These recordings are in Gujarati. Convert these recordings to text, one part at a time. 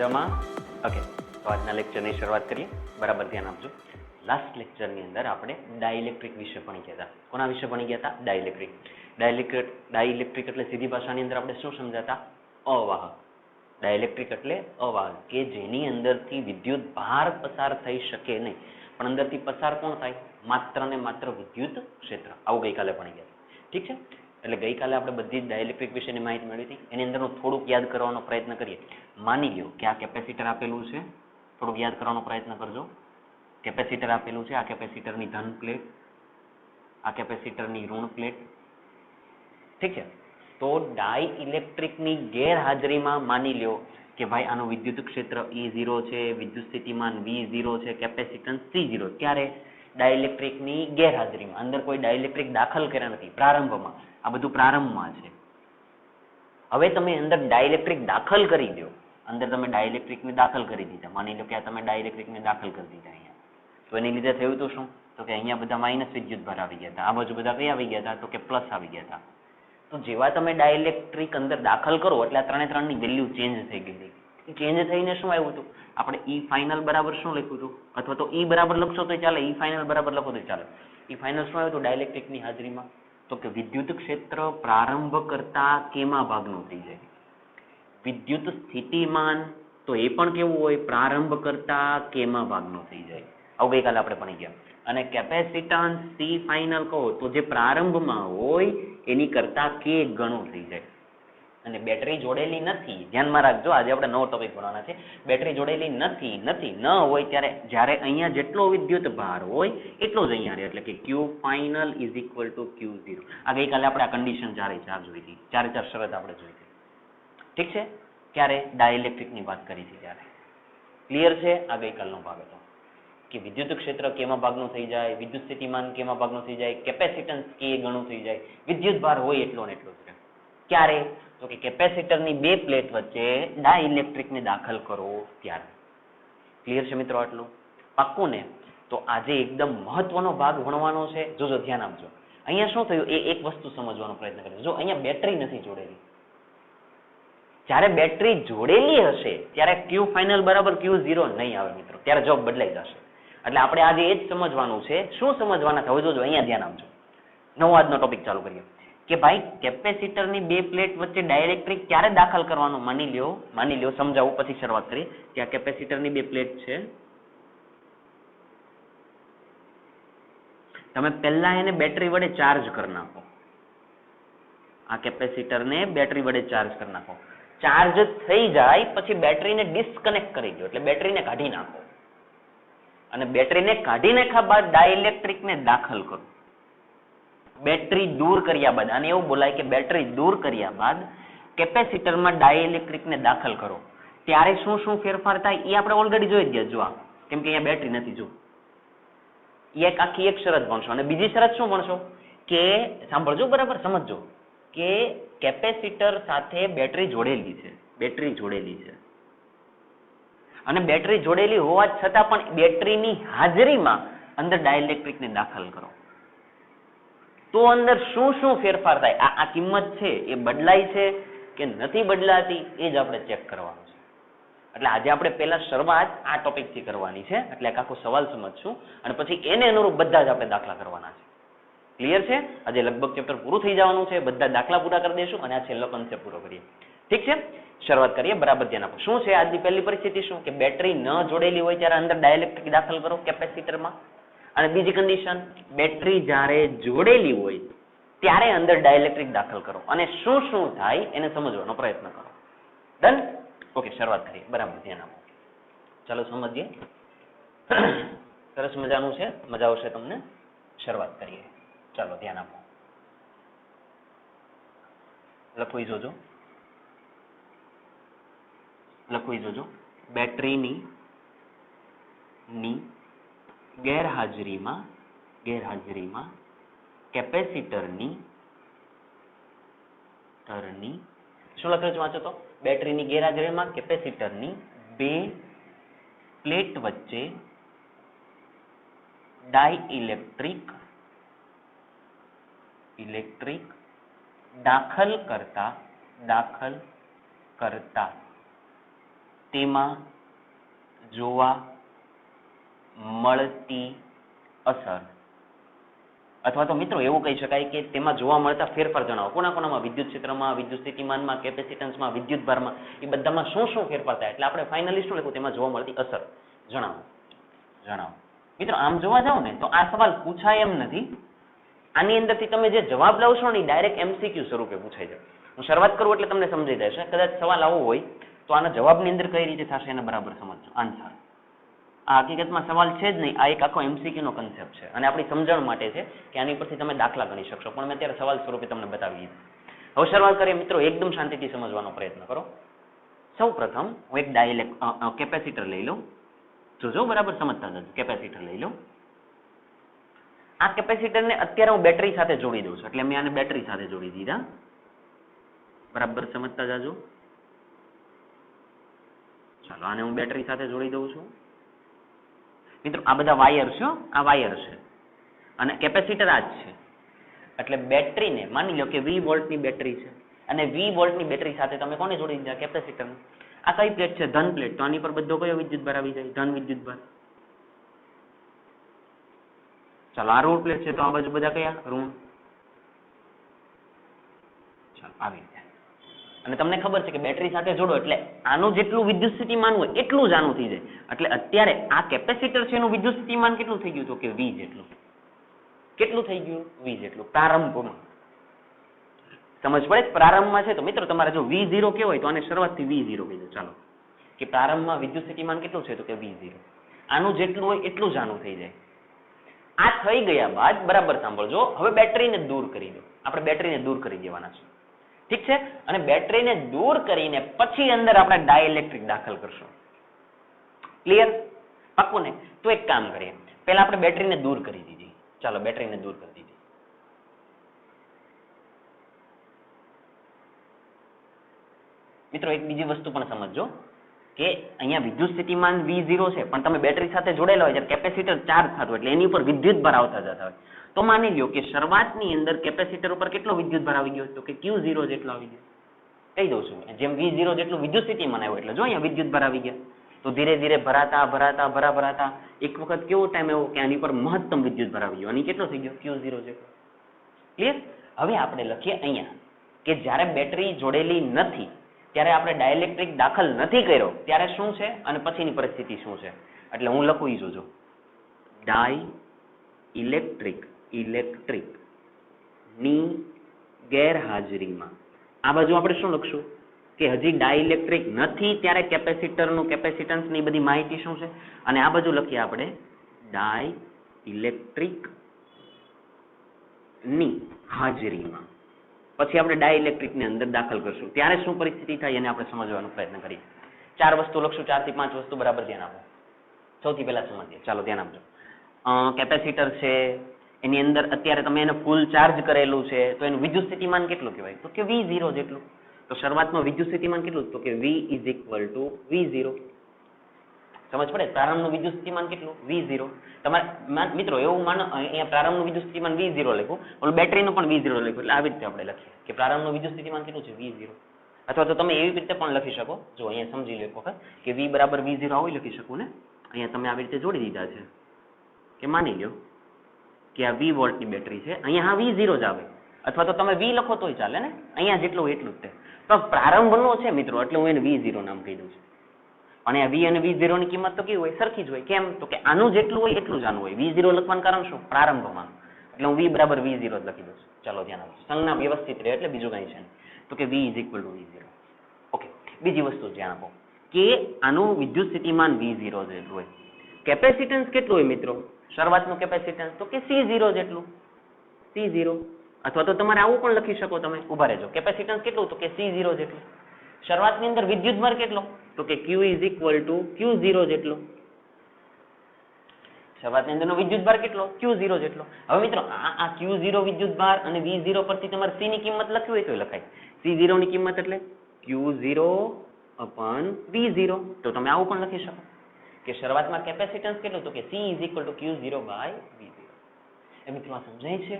મજામાં? ઓકે, તો આજના લેક્ચરની શરૂઆત કરીએ. બરાબર ધ્યાન આપજો. લાસ્ટ લેક્ચરની અંદર આપણે ડાઇલેક્ટ્રિક વિશે ભણી ગયા હતા. કોના વિશે ભણી ગયા હતા? ડાઇલેક્ટ્રિક. ડાઇલેક્ટ્રિક એટલે સીધી ભાષાની અંદર આપણે શું સમજાતા? અવાહક. ડાઇલેક્ટ્રિક એટલે અવાહક કે જેની અંદરથી વિદ્યુત ભાર પસાર થઈ શકે નહીં, પણ અંદરથી પસાર કોણ થાય? માત્ર ને માત્ર વિદ્યુત ક્ષેત્ર. આવું ગઈકાલે ભણી ગયા. ઠીક છે? એટલે ગઈકાલે આપણે બધી જ ડાઇલેક્ટ્રિક વિશેની માહિતી મેળવી હતી. એની અંદરનું થોડુંક યાદ કરવાનો પ્રયત્ન કરીએ. માની લો કે આ કેપેસિટર આપેલું છે, થોડુંક યાદ કરવાનો પ્રયત્ન કરજો. કેપેસિટર આપેલું છે, આ કેપેસિટરની ધન પ્લેટ, આ કેપેસિટરની ઋણ પ્લેટ. ઠીક છે? તો ડાઇલેક્ટ્રિકની ગેરહાજરીમાં માની લો કે ભાઈ આનું વિદ્યુત ક્ષેત્ર E0 છે, વિદ્યુત સ્થિતિમાન V0 છે, કેપેસિટન્સ C0. ત્યારે ડાઇલેક્ટ્રિકની ગેરહાજરીમાં, અંદર કોઈ ડાઇલેક્ટ્રિક દાખલ કર્યા નથી પ્રારંભમાં, આ બધું પ્રારંભમાં છે. હવે તમે અંદર ડાઇલેક્ટ્રિક દાખલ કરી દો, અંદર તમે ડાઇલેક્ટ્રિકને દાખલ કરી દીધા. માની લો કે આ તમે ડાઇલેક્ટ્રિકને દાખલ કરી દીધા અહીંયા, તો એની લીધે થયું તો શું? તો કે અહીંયા બધા માઇનસ વિદ્યુત ભાર આવી ગયા હતા, આ બાજુ બધા કઈ આવી ગયા હતા? તો કે પ્લસ આવી ગયા હતા. તો જેવા તમે ડાઇલેક્ટ્રિક અંદર દાખલ કરો એટલે આ ત્રણની વેલ્યુ ચેન્જ થઈ ગઈ હતી. ચેન્જ થઈને શું આવ્યું હતું? આપણે E ફાઇનલ બરાબર શું લખ્યું હતું? અથવા તો E બરાબર લખશો તો ચાલે, E ફાઇનલ બરાબર લખો તો ચાલે. E ફાઇનલ શું આવ્યું હતું ડાઇલેક્ટ્રિકની હાજરીમાં? તો કે વિદ્યુત ક્ષેત્ર પ્રારંભ કરતા કેમાં ભાગનું થઈ જાય? વિદ્યુત સ્થિતિમાન તો એ પણ કેવું હોય? પ્રારંભ કરતા કેમાં ભાગનું થઈ જાય. આવું ગઈકાલે આપણે ભણી ગયા. અને કેપેસિટન્સ C ફાઇનલ કહો તો જે પ્રારંભમાં હોય એની કરતા કે ગણું થઈ જાય. અને બેટરી જોડેલી નથી, ધ્યાનમાં રાખજો, આજે આપણે નવો ટોપિક ભણવાના છે. બેટરી જોડેલી ન હોય ત્યારે જ્યારે અહીંયા જેટલો વિદ્યુત ભાર હોય એટલો જ અહીંયા રહે, એટલે કે Q final is equal two Q0. આ ગઈકાલે આપણે આ કન્ડિશન ચારે જોઈ હતી, ચારે શરત આપણે જોઈ હતી. ઠીક છે? ક્યારે? ડાઇલેક્ટ્રિકની વાત કરી હતી ત્યારે. ક્લિયર છે? આ ગઈકાલનો ભાગ હતો કે વિદ્યુત ક્ષેત્ર કેમાં ભાગનું થઈ જાય, વિદ્યુત સ્થિતિમાન કેમાં ભાગનું થઈ જાય, કેપેસિટન્સ કે ગણું થઈ જાય, વિદ્યુત ભાર હોય એટલો ને એટલો જ રહે. ક્યારે? તો કે કેપેસિટરની બે પ્લેટ વચ્ચે ડાઇલેક્ટ્રિકને દાખલ કરો ત્યારે. ક્લિયર છે મિત્રો? આટલું પાક્કું ને? તો આજે એકદમ મહત્વનો ભાગ ભણવાનો છે. જોજો, ધ્યાન આપજો. અહીંયા શું થયું એ એક વસ્તુ સમજવાનો પ્રયત્ન કરજો. જો અહીંયા બેટરી નથી જોડેલી, જ્યારે બેટરી જોડેલી હશે ત્યારે Q ફાઇનલ બરાબર Q0 નહીં આવે મિત્રો, ત્યારે જવાબ બદલાઈ જશે. એટલે આપણે આજે એ જ સમજવાનું છે. શું સમજવાના છે? હવે જોજો, અહીંયા ધ્યાન આપજો. નવો આજનો ટોપિક ચાલુ કરીએ કે ભાઈ કેપેસિટરની બે પ્લેટ વચ્ચે ડાઇલેક્ટ્રિક ક્યારે દાખલ કરવાનું? માની લ્યો સમજાવું પછી શરૂઆત કરીએ કે આ કેપેસિટરની બે પ્લેટ છે. તમે પહેલા એને બેટરી વડે ચાર્જ કરી નાખો. આ કેપેસિટરને બેટરી વડે ચાર્જ કરી નાખો. ચાર્જ થઈ જાય પછી બેટરીને ડિસ્કનેક્ટ કરી દો, એટલે બેટરીને કાઢી નાખો. અને બેટરીને કાઢી નાખ્યા બાદ ડાઇલેક્ટ્રિકને દાખલ કરો. બેટરી દૂર કર્યા બાદ, અને એવું બોલાય કે બેટરી દૂર કર્યા બાદ કેપેસિટરમાં ડાઇલેક્ટ્રિકને દાખલ કરો. ત્યારે શું શું ફેરફાર થાય એ આપણે ઓલરેડી જોઈ જ ગયા. જો આ, કેમ કે અહીંયા બેટરી નથી. જો એક આખી એક શરત ભણશો, અને બીજી શરત શું ભણશો કે સાંભળજો, બરાબર સમજજો, કે કેપેસિટર સાથે બેટરી જોડેલી છે. બેટરી જોડેલી છે અને બેટરી જોડેલી હોવા છતાં પણ બેટરીની હાજરીમાં અંદર ડાઇલેક્ટ્રિકને દાખલ કરો તો અંદર શું શું ફેરફાર થાય? આ કિંમત છે એ બદલાય છે કે નથી બદલાતી એ જ આપણે ચેક કરવાનું છે. એટલે આજે આપણે પહેલા શરૂઆત આ ટોપિકથી કરવાની છે. એટલે એક આખો સવાલ સમજશું અને પછી એને અનુરૂપ બધા જ આપણે દાખલા કરવાના છે. ક્લિયર છે? આજે લગભગ ચેપ્ટર પૂરું થઈ જવાનું છે, બધા દાખલા પૂરા કરી દઈશું અને આ છેલ્લો કન્સેપ્ટ પૂરો કરીએ. ઠીક છે? શરૂઆત કરીએ. બરાબર ધ્યાન આપો. શું છે આજની પહેલી પરિસ્થિતિ? શું કે બેટરી ન જોડેલી હોય ત્યારે અંદર ડાઇલેક્ટ્રિક દાખલ કરો કેપેસિટરમાં. અને બીજી કન્ડિશન, બેટરી જ્યારે જોડેલી હોય ત્યારે અંદર ડાઇલેક્ટ્રિક દાખલ કરો. અને શું શું થાય એને સમજવાનો પ્રયત્ન કરો. ડન? ઓકે, શરૂઆત કરીએ. બરાબર ધ્યાન આપો. ચાલો સમજીએ. સરસ મજાનું છે, મજા આવશે તમને. શરૂઆત કરીએ. ચાલો ધ્યાન આપો. લખવી જોજો. બેટરીની ગેરહાજરીમાં કેપેસિટરની શું લખ્યું છે? વાંચો તો. બેટરીની ગેરહાજરીમાં કેપેસિટરની બે પ્લેટ વચ્ચે ડાઇલેક્ટ્રિક દાખલ કરતા તેમાં જોવા મળતી અસર, અથવા તો મિત્રો એવું કહી શકાય કે તેમાં જોવા મળતા ફેરફાર જણાવો. કોના કોનામાં? વિદ્યુત ક્ષેત્રમાં, વિદ્યુત સ્થિતિમાનમાં, કેપેસિટન્સમાં, વિદ્યુત ભારમાં, એ બધામાં શું શું ફેરફાર થાય. એટલે આપણે ફાઇનલી શું લખ્યું? તેમાં જોવા મળતી અસર જણાવો. મિત્રો આમ જોવા જાવ ને તો આ સવાલ પૂછાય એમ નથી. આની અંદરથી તમે જે જવાબ લાવશો ને ડાયરેક્ટ એમસીક્યુ સ્વરૂપે પૂછાઈ જાય. હું શરૂઆત કરું એટલે તમને સમજાઈ જશે. કદાચ સવાલ આવો હોય તો આના જવાબની અંદર કઈ રીતે થશે એને બરાબર સમજજો. આન્સર આ હકીકતમાં સવાલ છે જ નહીં, આ એક આખો એમસીક્યુ નો કન્સેપ્ટ છે અને આપણી સમજણ માટે છે કે આની પરથી તમે દાખલા ગણી શકશો, પણ મેં અત્યારે સવાલ સ્વરૂપે તમને બતાવી દીધું. હવે શરૂઆત કરીએ મિત્રો, એકદમ શાંતિથી સમજવાનો પ્રયત્ન કરો. સૌ પ્રથમ હું એક કેપેસિટર લઈ લઉં. જોજો બરાબર સમજતા જજો. કેપેસિટર લઈ લઉં. આ કેપેસિટરને અત્યારે હું બેટરી સાથે જોડી દઉં છું, એટલે મેં આને બેટરી સાથે જોડી દીધા. બરાબર સમજતા જાજો. ચાલો આને હું બેટરી સાથે જોડી દઉં છું. મિત્રો આ બધા વાયર છે, આ વાયર છે અને કેપેસિટર આ જ છે. એટલે બેટરીને માની લો કે 20 વોલ્ટની બેટરી છે અને 20 વોલ્ટની બેટરી સાથે તમે કોને જોડી દીધા? કેપેસિટરને. આ કઈ પ્લેટ છે? ધન પ્લેટ. તો આની પર બધો કયો વિદ્યુતભાર આવી જાય? ધન વિદ્યુતભાર. ચાલો આ ઋણ પ્લેટ છે તો આ બાજુ બધા કયા? ઋણ. ચાલો આવી જાય. અને તમને ખબર છે કે બેટરી સાથે જોડો એટલે આનું જેટલું વિદ્યુત સ્થિતિમાન હોય એટલું જ આનું થઈ જાય. એટલે અત્યારે આ કેપેસિટર છે એનું વિદ્યુત સ્થિતિમાન કેટલું થઈ ગયું? તો કે V જેટલું. કેટલું થઈ ગયું? V જેટલું. પ્રારંભમાં સમજ પડે? પ્રારંભમાં છે તો મિત્રો તમારે જો V0 કેવો હોય તો આને શરૂઆતથી V0 કહી દો. ચાલો કે પ્રારંભમાં વિદ્યુત સ્થિતિમાન કેટલું છે? તો કે V0. આનું જેટલું હોય એટલું જ આનું થઈ જાય. આ થઈ ગયા બાદ બરાબર સાંભળજો, હવે બેટરીને દૂર કરી દો. આપણે બેટરીને દૂર કરી દેવાના છે, ઠીક છે? અને બેટરીને દૂર કરીને પછી અંદર આપણે ડાઇલેક્ટ્રિક દાખલ કરશું. ક્લિયર? પાક્કું ને? તો એક કામ કરીએ, પહેલા આપણે બેટરીને દૂર કરી દીધી. ચાલો બેટરીને દૂર કરી દીધી. મિત્રો એક બીજી વસ્તુ પણ સમજજો કે અહીંયા વિદ્યુત સ્થિતિમાન V0 છે, પણ તમે બેટરી સાથે જોડેલા હોય, જ્યારે કેપેસિટર ચાર્જ થતું એટલે એની ઉપર વિદ્યુત ભાર આવતા જતા હોય, તો માની લ્યો કે શરૂઆતની અંદર કેપેસિટર ઉપર કેટલો વિદ્યુત ભાર આવી ગયો? તો કે Q0 જેટલો આવી ગયો. કહી દઉં છું, જેમ V0 જેટલું વિદ્યુત સ્થિતિમાન આવ્યું એટલે જો અહીંયા વિદ્યુત ભાર આવી ગયા. તો ધીરે ધીરે ભરાતા એક વખત કેવો ટાઈમ આવ્યો કે આની પર મહત્તમ વિદ્યુત ભાર આવી ગયો. આની કેટલો થઈ ગયો? Q0 જેટલો. ક્લિયર? હવે આપણે લખીએ અહીંયા કે જ્યારે બેટરી જોડેલી નથી ત્યારે આપણે ડાઇલેક્ટ્રિક દાખલ નથી કર્યો ત્યારે શું છે અને પછીની પરિસ્થિતિ શું છે. એટલે હું લખું ઈ જોજો, ઇલેક્ટ્રિક ની ગેરહાજરીમાં. આ બાજુ આપણે શું લખશું કે હજી ડાઇલેક્ટ્રિક નથી ત્યારે કેપેસિટરનું કેપેસિટન્સ ની બધી માહિતી શું છે, અને આ બાજુ લખીએ આપણે ડાઇલેક્ટ્રિક ની હાજરીમાં. પછી આપણે ડાઇલેક્ટ્રિક ની અંદર દાખલ કરશું ત્યારે શું પરિસ્થિતિ થાય એને આપણે સમજવાનો પ્રયત્ન કરીએ. 4 વસ્તુ લખશું, 4 થી 5 વસ્તુ. બરાબર ધ્યાન આપો. સૌથી પહેલા સમજીએ. ચાલો ધ્યાન આપજો. કેપેસિટર છે એની અંદર અત્યારે તમે એને ફૂલ ચાર્જ કરેલું છે તો એનું વિદ્યુત સ્થિતિમાન કેટલું કહેવાય? તો કે V0 જેટલું. તો શરૂઆતમાં વિદ્યુત સ્થિતિમાન કેટલું? તો કે V = V0. સમજ પડે? પ્રારંભનું વિદ્યુત સ્થિતિમાન કેટલું? V0. તમારે મિત્રો એવું માનો અહીંયા પ્રારંભનું વિદ્યુત સ્થિતિમાન V0 લખ્યું, ઓલું બેટરીનું પણ V0 લખ્યું. એટલે આવી રીતે આપણે લખીએ કે પ્રારંભનું વિદ્યુત સ્થિતિમાન કેટલું છે? V0. અથવા તો તમે એવી રીતે પણ લખી શકો, જો અહીંયા સમજી લો એક વખત કે V = V0 આવું લખી શકું ને. અહીંયા તમે આવી રીતે જોડી દીધા છે કે માની લો કે આ 20 વોલ્ટની બેટરી છે, અહીંયા હા V0 જ આવે, અથવા તો તમે V લખો તોય ચાલે ને, અહીંયા જેટલું હોય એટલું જ છે. તો પ્રારંભનો છે મિત્રો એટલે હું એને V0 નામ કહી દઉં છું. અને આ V અને V0 ની કિંમત તો કેવી હોય? સરખી જ હોય. કેમ? તો કે આનું જેટલું હોય એટલું જ આનું હોય. V0 લખવાનું કારણ શું? પ્રારંભમાં. એટલે હું V = V0 જ લખી દઉં છું. ચાલો ધ્યાન આપજો, સંજ્ઞા વ્યવસ્થિત રહે એટલે બીજું કઈ છે નહીં. તો કે V = V0. ઓકે, બીજી વસ્તુ ધ્યાન આપો કે આનું વિદ્યુત સ્થિતિમાન V0 જેટલું હોય. કેપેસિટન્સ કેટલું હોય મિત્રો? શરૂઆતનું કેપેસિટન્સ તો કે C0 જેટલું. C0. અથવા તો તમારે આવું પણ લખી શકો તમે, ઉભા રહેજો. કેપેસિટન્સ કેટલું? તો કે C0 જેટલું. શરૂઆતની અંદર વિદ્યુતભાર કેટલો? તો કે Q = Q0 જેટલો. શરૂઆતની અંદરનો વિદ્યુતભાર કેટલો? Q0 જેટલો. હવે મિત્રો આ Q0 વિદ્યુતભાર અને V0 પરથી તમારે C ની કિંમત લખવી હોય તો લખાય. C0 ની કિંમત એટલે Q0/V0. તો તમે આવું પણ લખી શકો કે શરૂઆતમાં કેપેસિટન્સ કેટલું? તો કે C = Q0/V0. એ મિત્રો આ સમજાય છે?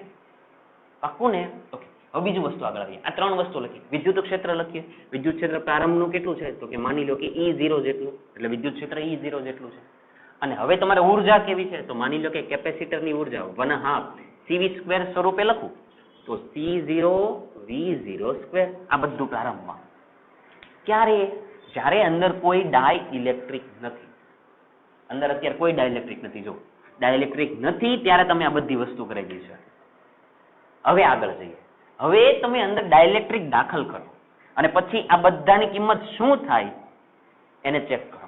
પાક્કું ને? ઓકે, હવે બીજું વસ્તુ આગળ આવીએ. આ ત્રણ વસ્તુ લખીએ. વિદ્યુત ક્ષેત્ર લખીએ. વિદ્યુત ક્ષેત્ર પ્રારંભનું કેટલું છે? તો કે માની લો કે E0 જેટલું, એટલે વિદ્યુત ક્ષેત્ર E0 જેટલું છે. અને હવે તમારે ઉર્જા કેવી છે? તો માની લો કે કેપેસિટરની ઉર્જા 1/2 CV² સ્વરૂપે લખું તો C0 V0². આ બધું પ્રારંભમાં. ક્યારે? જ્યારે અંદર કોઈ ડાઇલેક્ટ્રિક નથી. અંદર અત્યારે કોઈ ડાઇલેક્ટ્રિક નથી. જો ડાઇલેક્ટ્રિક નથી ત્યારે તમે આ બધી વસ્તુ કરેલી છે. હવે આગળ જઈએ. હવે તમે અંદર ડાઇલેક્ટ્રિક દાખલ કરો અને પછી આ બધાની કિંમત શું થાય એને ચેક કરો.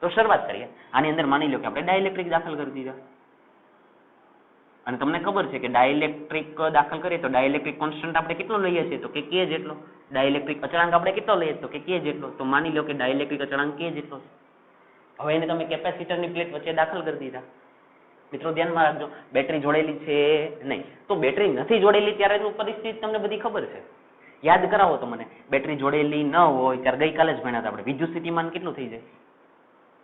તો શરૂઆત કરીએ. આની અંદર માની લો કે આપણે ડાઇલેક્ટ્રિક દાખલ કરી દીધા અને તમને ખબર છે કે ડાઇલેક્ટ્રિક દાખલ કરીએ તો ડાઇલેક્ટ્રિક કોન્સ્ટન્ટ આપણે કેટલો લઈએ છીએ? તો કે K જેટલો. ડાઇલેક્ટ્રિક અચળાંક આપણે કેટલો લઈએ? તો કે K જેટલો. તો માની લો કે ડાઇલેક્ટ્રિક અચળાંક K જેટલો છે. હવે એને તમે કેપેસિટરની પ્લેટ વચ્ચે દાખલ કરી દીધા. મિત્રો ધ્યાનમાં રાખજો, બેટરી જોડેલી છે નહીં. તો બેટરી નથી જોડેલી ત્યારેનું પરિસ્થિતિ તમને બધી ખબર છે. યાદ કરાવો તો મને. બેટરી જોડેલી ન હોય ત્યારે ગઈકાલે જ ભણ્યા હતા આપણે. વિદ્યુત સ્થિતિમાન કેટલું થઈ જાય?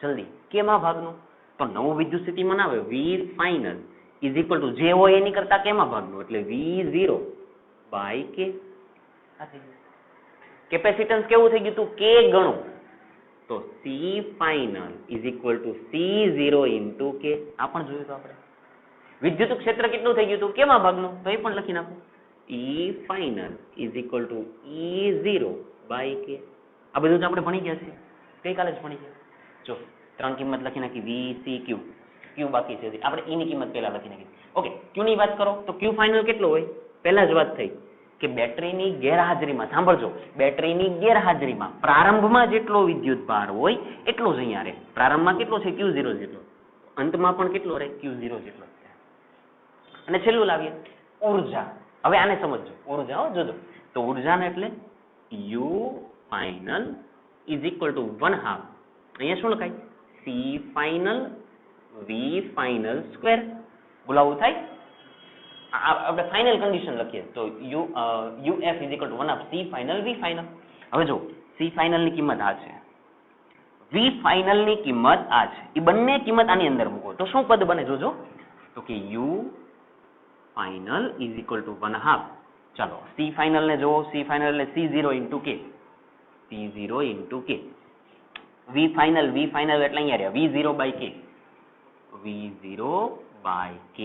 જલ્દી. કેમાં ભાગનું? તો નવું વિદ્યુત સ્થિતિમાન આવે V final is equal two જે હોય એની કરતા કેમાં ભાગનું, એટલે V0/K. કેપેસિટન્સ કેવું થઈ ગયું હતું? K ગણું. તો C final is equal two C0 into K. આ પણ જોયું તો આપણે. વિદ્યુત ક્ષેત્ર કેટલું થઈ ગયું હતું? કેમાં ભાગનું? તો એ પણ લખી નાખો. E final is equal two E0/K. આ બધું તો આપણે ભણી ગયા છીએ, ગઈકાલે જ ભણી ગયા. જો ત્રણ કિંમત લખી નાખી, V, C, Q. Q બાકી છે. આપણે E ની કિંમત પહેલા લખી નાખી. ઓકે, Q ની વાત કરો તો Q final કેટલો હોય? પહેલા જ વાત થઈ કે બેટરીની ગેરહાજરીમાં, સાંભળજો, બેટરીની ગેરહાજરીમાં પ્રારંભમાં જેટલો વિદ્યુત ભાર હોય એટલો જ અહીંયા રહે. પ્રારંભમાં કેટલો છે? Q0 જેટલો. અંતમાં પણ કેટલો રહે? Q0 જેટલો. અને છેલ્લું લાવીએ ઉર્જા. હવે આને સમજજો. ઉર્જા જોજો. તો ઉર્જાને એટલે U final is equal two 1/2. અહીંયા શું લખાય? C final V final². બોલાવવું થાય? આપણે ફાઇનલ કન્ડિશન લખીએ તો UF is equal two 1/2 C final V final. હવે જો C final ની કિંમત આ છે, V final ની કિંમત આ છે. એ બંને કિંમત આની અંદર મૂકો તો શું પદ બને? જોજો. તો કે U final is equal two 1/2. ચાલો C final ને જોવો. C final એટલે C0 into K. C0 into K. V final એટલે અહીંયા રહ્યા V0/K. V0/K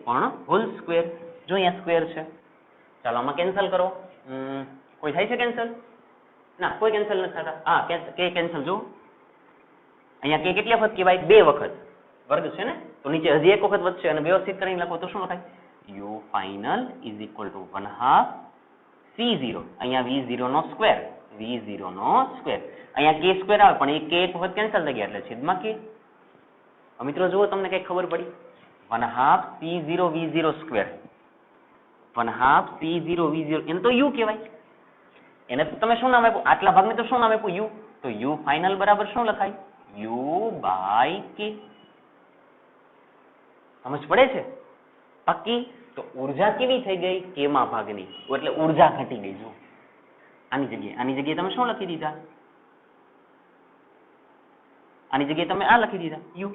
પણ હોલ સ્ક્વેર. જો અહીંયા સ્ક્વેર છે. ચાલો આમાં કેન્સલ કરો. કોઈ થાય છે કેન્સલ? ના, કોઈ કેન્સલ નથી થતા. હા, K કેન્સલ. જો અહીંયા K કેટલી વખત કહેવાય? 2 વખત. વર્ગ છે ને, તો નીચે હજી એક વખત વધશે અને વ્યવસ્થિત કરીને લખો તો શું લખાય? U final is equal two 1/2 C0. અહીંયા V0². V0². અહીંયા K² આવે પણ એ K એક વખત કેન્સલ થઈ ગયા એટલે છેદમાં K. મિત્રો જુઓ, તમને કઈ ખબર પડી? 1/2 C0 V0². 1/2 C0 V0. એને તો U કહેવાય. એને તમે શું નામ આપ્યું? આટલા ભાગને તો શું નામ આપ્યું? U. તો U final બરાબર શું લખાય? U/K. સમજ પડે છે? પાકી. તો ઉર્જા કેવી થઈ ગઈ? કેમાં ભાગની. એટલે ઉર્જા ઘટી ગઈ. જો આની જગ્યાએ તમે શું લખી દીધા? આની જગ્યાએ તમે આ લખી દીધા U.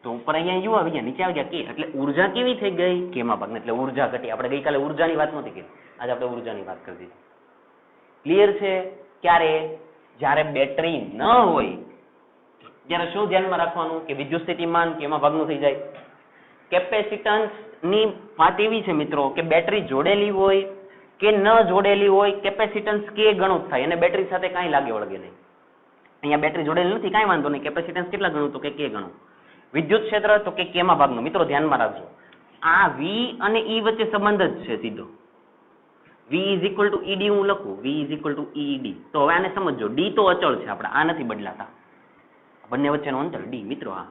તો ઉપર અહીંયા U આવી ગયા, નીચે આવી ગયા K. એટલે ઉર્જા કેવી થઈ ગઈ? કેમાં ભાગની. એટલે ઉર્જા ઘટી. આપણે ગઈકાલે ઉર્જાની વાત નહોતી કરી, આજે આપણે ઉર્જાની વાત કરી દીધી. ક્લિયર છે? ક્યારે? જ્યારે બેટરી ન હોય ત્યારે શું ધ્યાનમાં રાખવાનું કે વિદ્યુત સ્થિતિમાન કેમાં ભાગનું થઈ જાય? કેપેસિટન્સ ની વાત એવી છે મિત્રો કે બેટરી જોડેલી હોય કે ન જોડેલી હોય, કેપેસિટન્સ K ગણું થાય અને બેટરી સાથે કાંઈ લાગે વળગે નહીં. અહીંયા બેટરી જોડેલી નથી, કાંઈ વાંધો નહીં. કેપેસિટન્સ કેટલા ગણું? તો કે K ગણું. વિદ્યુત ક્ષેત્ર તો કે કેમાં ભાગનું. મિત્રો ધ્યાનમાં રાખજો, આ V અને E વચ્ચે સંબંધ જ છે સીધો. V is equal two ED હું લખું. V is equal two ED. તો હવે આને સમજો. D તો અચળ છે આપણા, આ નથી બદલાતા. બંને વચ્ચેનું અંતર D. મિત્રો આ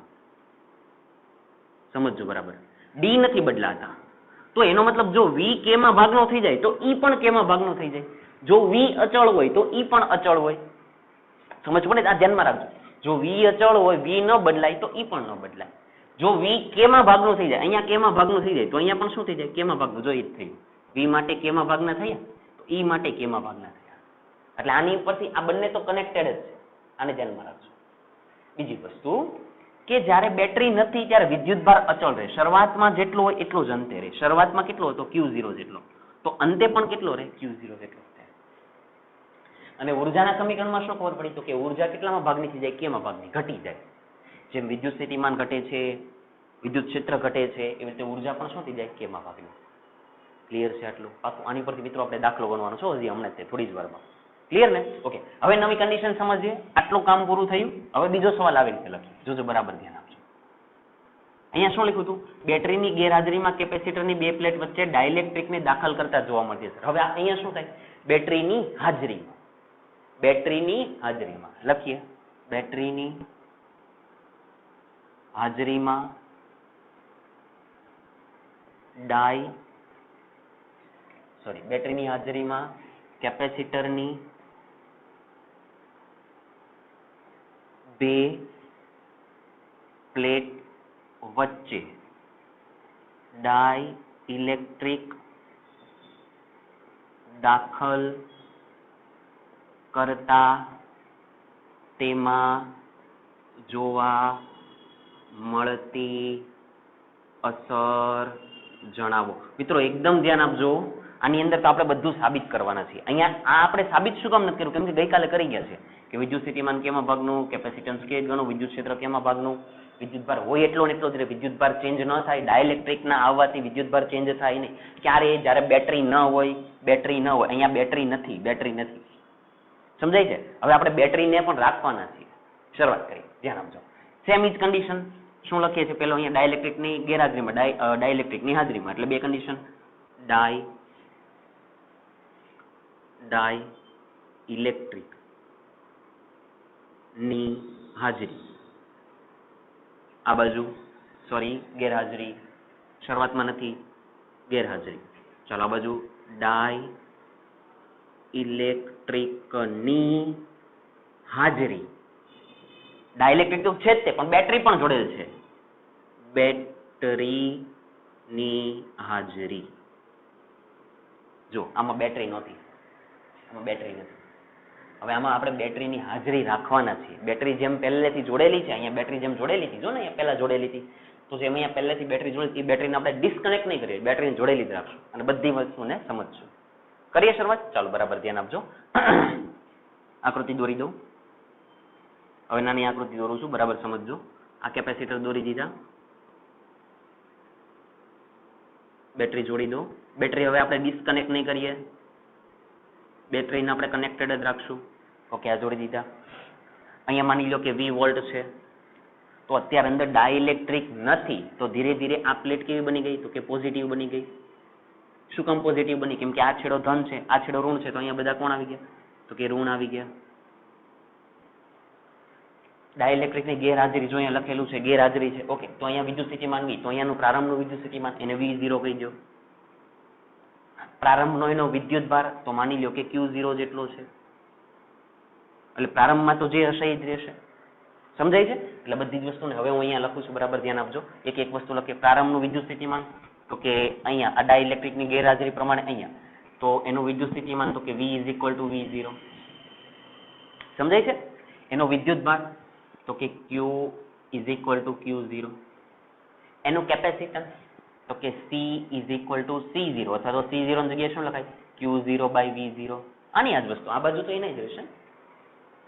સમજજો બરાબર. D નથી બદલાતા. તો એનો મતલબ જો V કેમાં ભાગનો થઈ જાય તો E પણ કેમાં ભાગનો થઈ જાય. જો V અચળ હોય તો E પણ અચળ હોય. સમજ પડે? આ ધ્યાનમાં રાખજો. જો V અચળ હોય, V ન બદલાય તો E પણ ન બદલાય. જો V કેમાં ભાગનો થઈ જાય, અહીંયા કેમાં ભાગનો થઈ જાય તો અહીંયા પણ શું થઈ જાય? કેમાં ભાગનું. જો એ જ થયું. V માટે કેમાં ભાગના થયા તો E માટે કેમાં ભાગના થયા. એટલે આની ઉપરથી આ બંને તો કનેક્ટેડ જ છે. આને ધ્યાનમાં રાખજો. બીજી વસ્તુ કે જ્યારે બેટરી નથી ત્યારે વિદ્યુતભાર અચળ રહે. શરૂઆતમાં જેટલો હોય એટલો જ અંતે રહે. શરૂઆતમાં કેટલો હતો? Q0 જેટલો. તો અંતે પણ કેટલો રહે Q0 જેટલો રહે. અને ઉર્જાના સમીકરણમાં શું ખબર પડી તો કે ઉર્જા કેટલામાં ભાગની થઈ જાય કેમાં ભાગની ઘટી જાય. જેમ વિદ્યુત સ્થિતિમાન ઘટે છે વિદ્યુત ક્ષેત્ર ઘટે છે એવી રીતે ઉર્જા પણ શું થઈ જાય કેમાં ભાગની. ક્લિયર છે આટલું પાછું આની પરથી મિત્રો આપણે દાખલો ગણવાનો છો હજી હમણાં જ થોડી જ વારમાં. ક્લિયર ને ઓકે હવે નવી કન્ડિશન સમજીએ આટલું કામ પૂરું થયું હવે બીજો સવાલ આવી રીતે લખીએ જોજો બરાબર ધ્યાન આપજો. અહીંયા શું લખ્યું હતું બેટરીની ગેરહાજરીમાં કેપેસિટરની બે પ્લેટ વચ્ચે ડાઇલેક્ટ્રિકને દાખલ કરતા જોવા મળતી છે. હવે અહીંયા શું થાય બેટરીની હાજરીમાં લખીએ બેટરીની હાજરીમાં બેટરીની હાજરીમાં કેપેસિટરની બે પ્લેટ વચ્ચે ડાઇલેક્ટ્રિક દાખલ કરતા તેમાં જોવા મળતી અસર જણાવો. મિત્રો એકદમ ધ્યાન આપજો આની અંદર તો આપણે બધું સાબિત કરવાના છીએ. અહીંયા આ આપણે સાબિત શું કામ નથી કર્યું કેમ કે ગઈકાલે કરી ગયા છે કે વિદ્યુત સ્થિતિમાન કેમાં ભાગનું કેપેસિટન્સ કે ગણું વિદ્યુત ક્ષેત્ર કેમાં ભાગનું વિદ્યુતભાર હોય એટલો ને એટલો જ રહે વિદ્યુતભાર ચેન્જ ન થાય ડાઇલેક્ટ્રિકના આવવાથી વિદ્યુતભાર ચેન્જ થાય નહીં. ક્યારે જ્યારે બેટરી ન હોય અહીંયા બેટરી નથી સમજાય છે. હવે આપણે બેટરીને પણ રાખવાના છીએ. શરૂઆત કરી ધ્યાન આપજો. સેમ ઇઝ કન્ડિશન શું લખીએ છીએ પેલો અહીંયા ડાઇલેક્ટ્રિકની ગેરહાજરીમાં ડાઇલેક્ટ્રિકની હાજરીમાં એટલે બે કન્ડિશન ડાઇલેક્ટ્રિક ની હાજરી આ બાજુ ગેરહાજરી શરૂઆતમાં નથી ગેરહાજરી ચાલો આ બાજુ ડાઇલેક્ટ્રિકની હાજરી ડાઇલેક્ટ્રિક તો છે જ તે પણ બેટરી પણ જોડેલ છે બેટરીની હાજરી જો આમાં બેટરી નથી હવે આમાં આપણે બેટરીની હાજરી રાખવાના છીએ. બેટરી જેમ પહેલેથી જોડેલી છે અહીંયા બેટરી જેમ જોડેલી હતી જો ને અહીંયા પહેલા જોડેલી હતી તો જેમ અહીંયા પહેલેથી બેટરી જોડેલી બેટરીને આપણે ડિસ્કનેક્ટ નહીં કરીએ બેટરીને જોડેલી જ રાખશું અને બધી વસ્તુને સમજશું. કરીએ શરૂઆત ચાલો બરાબર ધ્યાન આપજો. આકૃતિ દોરી દઉં હવે નાની આકૃતિ દોરું છું બરાબર સમજજો. આ કેપેસિટર દોરી દીધા બેટરી જોડી દો. બેટરી હવે આપણે ડિસ્કનેક્ટ નહીં કરીએ બેટરીને આપણે કનેક્ટેડ જ રાખશું. ઓકે આ જોડી દીધા. અહીંયા માની લો કે 20 વોલ્ટ છે તો અત્યારે અંદર ડાઇલેક્ટ્રિક નથી તો ધીરે ધીરે આ પ્લેટ કેવી બની ગઈ તો કે પોઝિટિવ બની ગઈ. શું કામ પોઝિટિવ બની કેમ કે આ છેડો ધન છે આ છેડો ઋણ છે તો અહીંયા બધા કોણ આવી ગયા તો કે ઋણ આવી ગયા. ડાઇલેક્ટ્રિકની ગેરહાજરી જો અહીંયા લખેલું છે ગેરહાજરી છે ઓકે તો અહીંયા વિદ્યુત સ્થિતિમાન V તો અહીંયાનું પ્રારંભનું વિદ્યુત સ્થિતિમાન એને V0 કહી દો. પ્રારંભનો એનો વિદ્યુત ભાર તો માની લો કે Q0 જેટલો છે એટલે પ્રારંભમાં તો જે હશે એ જ રહેશે. સમજાય છે એટલે બધી જ વસ્તુને હવે હું અહીંયા લખું છું બરાબર ધ્યાન આપજો. એક વસ્તુ લખીએ પ્રારંભનું વિદ્યુત સ્થિતિમાન તો કે અહીંયા આ ડાઇલેક્ટ્રિકની ગેરહાજરી પ્રમાણે અહીંયા તો એનું વિદ્યુત સ્થિતિમાન તો કે V V0 સમજાય છે. એનો વિદ્યુત ભાર તો કે Q Q0 એનું કેપેસિટન્સ તો કે C C0 અથવા તો C0 ની જગ્યાએ શું લખાય Q0/V0 આની આ જ વસ્તુ આ બાજુ તો એને જ રહેશે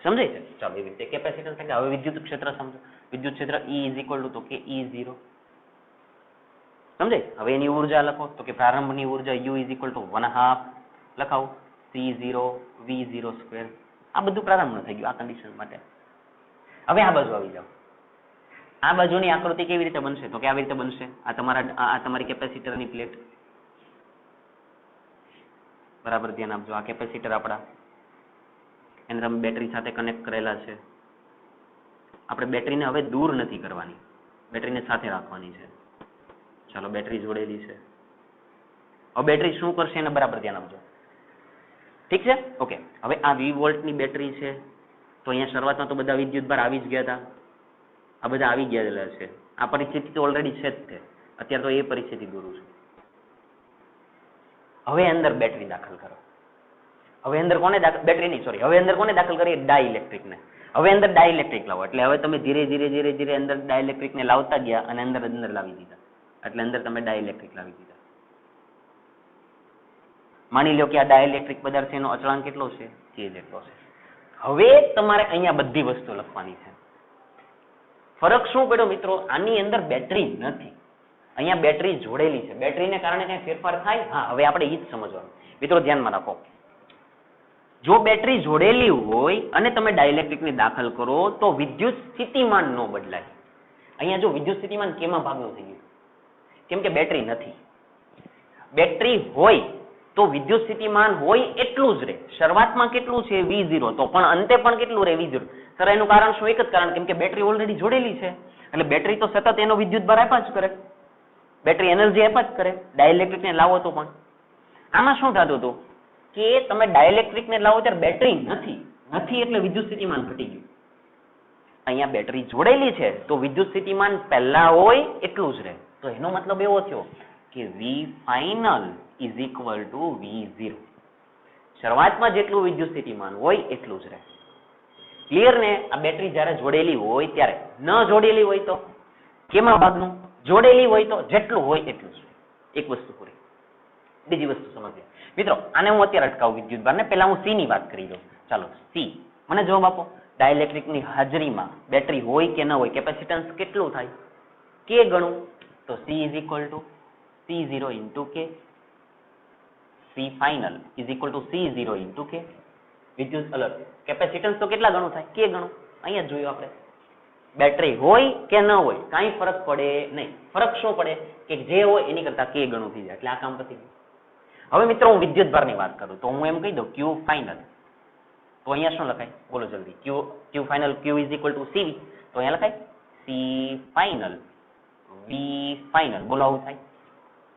સમજાય છે. ચાલો એવી રીતે કેપેસિટન્સ એટલે હવે વિદ્યુત ક્ષેત્ર સમજો વિદ્યુત ક્ષેત્ર E તો કે E0 સમજાય. હવે એની ઉર્જા લખો તો કે પ્રારંભની ઉર્જા U 1/2 લખાવો C0 V0² આ બધું પ્રારંભનું થઈ ગયું આ કન્ડિશન માટે. હવે આ બાજુ આવી જાઓ. આ બાજુની આકૃતિ કેવી રીતે બનશે તો કે આવી રીતે બનશે. આ તમારી કેપેસિટરની પ્લેટ બરાબર ધ્યાન આપજો. આ કેપેસિટર આપણા એને તમે બેટરી સાથે કનેક્ટ કરેલા છે. આપણે બેટરીને હવે દૂર નથી કરવાની બેટરીને સાથે રાખવાની છે. ચાલો બેટરી જોડેલી છે. હવે બેટરી શું કરશે એને બરાબર ધ્યાન આપજો. ઠીક છે ઓકે. હવે આ 20 વોલ્ટની બેટરી છે તો અહીંયા શરૂઆતમાં તો બધા વિદ્યુતભાર આવી જ ગયા હતા આ બધા આવી ગયા છે. આ પરિસ્થિતિ તો ઓલરેડી છે જ તે અત્યારે તો એ પરિસ્થિતિ દોરું છું. હવે અંદર બેટરી દાખલ કરો. હવે અંદર કોને બેટરી નહીં સોરી હવે અંદર કોને દાખલ કરીએ ડાઇલેક્ટ્રિકને. હવે અંદર ડાઇલેક્ટ્રિક લાવો એટલે હવે તમે ધીરે ધીરે અંદર ડાઇલેક્ટ્રિકને લાવતા ગયા અને અંદર લાવી દીધા એટલે અંદર તમે ડાઇલેક્ટ્રિક લાવી દીધા. માની લો કે આ ડાઇલેક્ટ્રિક પદાર્થ છે, એનો અચળાંક કેટલો છે? k જેટલો છે. હવે તમારે અહીંયા બધી વસ્તુ લખવાની છે. ફરક શું પડ્યો મિત્રો? આની અંદર બેટરી નથી, અહીંયા બેટરી જોડેલી છે. બેટરીને કારણે કઈ ફેરફાર થાય? હા, હવે આપણે એ જ સમજવાનું. મિત્રો ધ્યાનમાં રાખો, જો બેટરી જોડેલી હોય અને તમે ડાઇલેક્ટ્રિકને દાખલ કરો તો વિદ્યુત સ્થિતિમાન ન બદલાય. અહીંયા જો વિદ્યુત સ્થિતિમાન કેમાં ભાગનું થઈ ગયું? કેમ કે બેટરી નથી. બેટરી હોય તો વિદ્યુત સ્થિતિમાન હોય એટલું જ રહે. શરૂઆતમાં કેટલું છે? V0, તો પણ અંતે પણ કેટલું રહે? V0. સર એનું કારણ શું? એક જ કારણ, કેમ કે બેટરી ઓલરેડી જોડેલી છે એટલે બેટરી તો સતત એનો વિદ્યુત ભાર આપ્યા જ કરે, બેટરી એનર્જી આપ્યા જ કરે. ડાઇલેક્ટ્રિકને લાવો તો પણ આમાં શું થતું હતું કે તમે ડાઇલેક્ટ્રિકને લાવો ત્યારે બેટરી નથી એટલે વિદ્યુત સ્થિતિમાન ઘટી ગયું. અહીંયા બેટરી જોડેલી છે તો વિદ્યુત સ્થિતિમાન પહેલા હોય એટલું જ રહે. તો એનો મતલબ એવો થયો કે V final is equal to V0. શરૂઆતમાં જેટલું વિદ્યુત સ્થિતિમાન હોય એટલું જ રહે. ક્લિયર ને? આ બેટરી જ્યારે જોડેલી હોય ત્યારે. ન જોડેલી હોય તો કેમાં ભાગનું? જોડેલી હોય તો જેટલું હોય એટલું જ. એક વસ્તુ પૂરી. બીજી વસ્તુ સમજીએ મિત્રો. આને હું અત્યારે અટકાવું વિદ્યુતભારને, પહેલા હું C ની વાત કરી દઉં. ચાલો C મને જવાબ આપો. ડાઇલેક્ટ્રિકની હાજરીમાં બેટરી હોય કે ન હોય, કેપેસિટન્સ કેટલું થાય? k ગણું. તો C is equal to C0 into K. C final is equal to C0 into K. વિદ્યુત અલગ કેપેસિટન્સ તો કેટલા ગણું થાય? k ગણું. અહીંયા જોયું આપણે. બેટરી હોય કે ન હોય કાંઈ ફરક પડે નહીં. ફરક શું પડે કે જે હોય એની કરતા k ગણું થઈ જાય એટલે આ કામ પતી ગયું. હવે મિત્રો હું વિદ્યુતભારની વાત કરું તો હું એમ કહી દઉં Q final. તો અહીંયા શું લખાય? બોલો જલ્દી. Q final Q is equal to CV. તો અહીંયા લખાય C final V final. બોલો આવું થાય?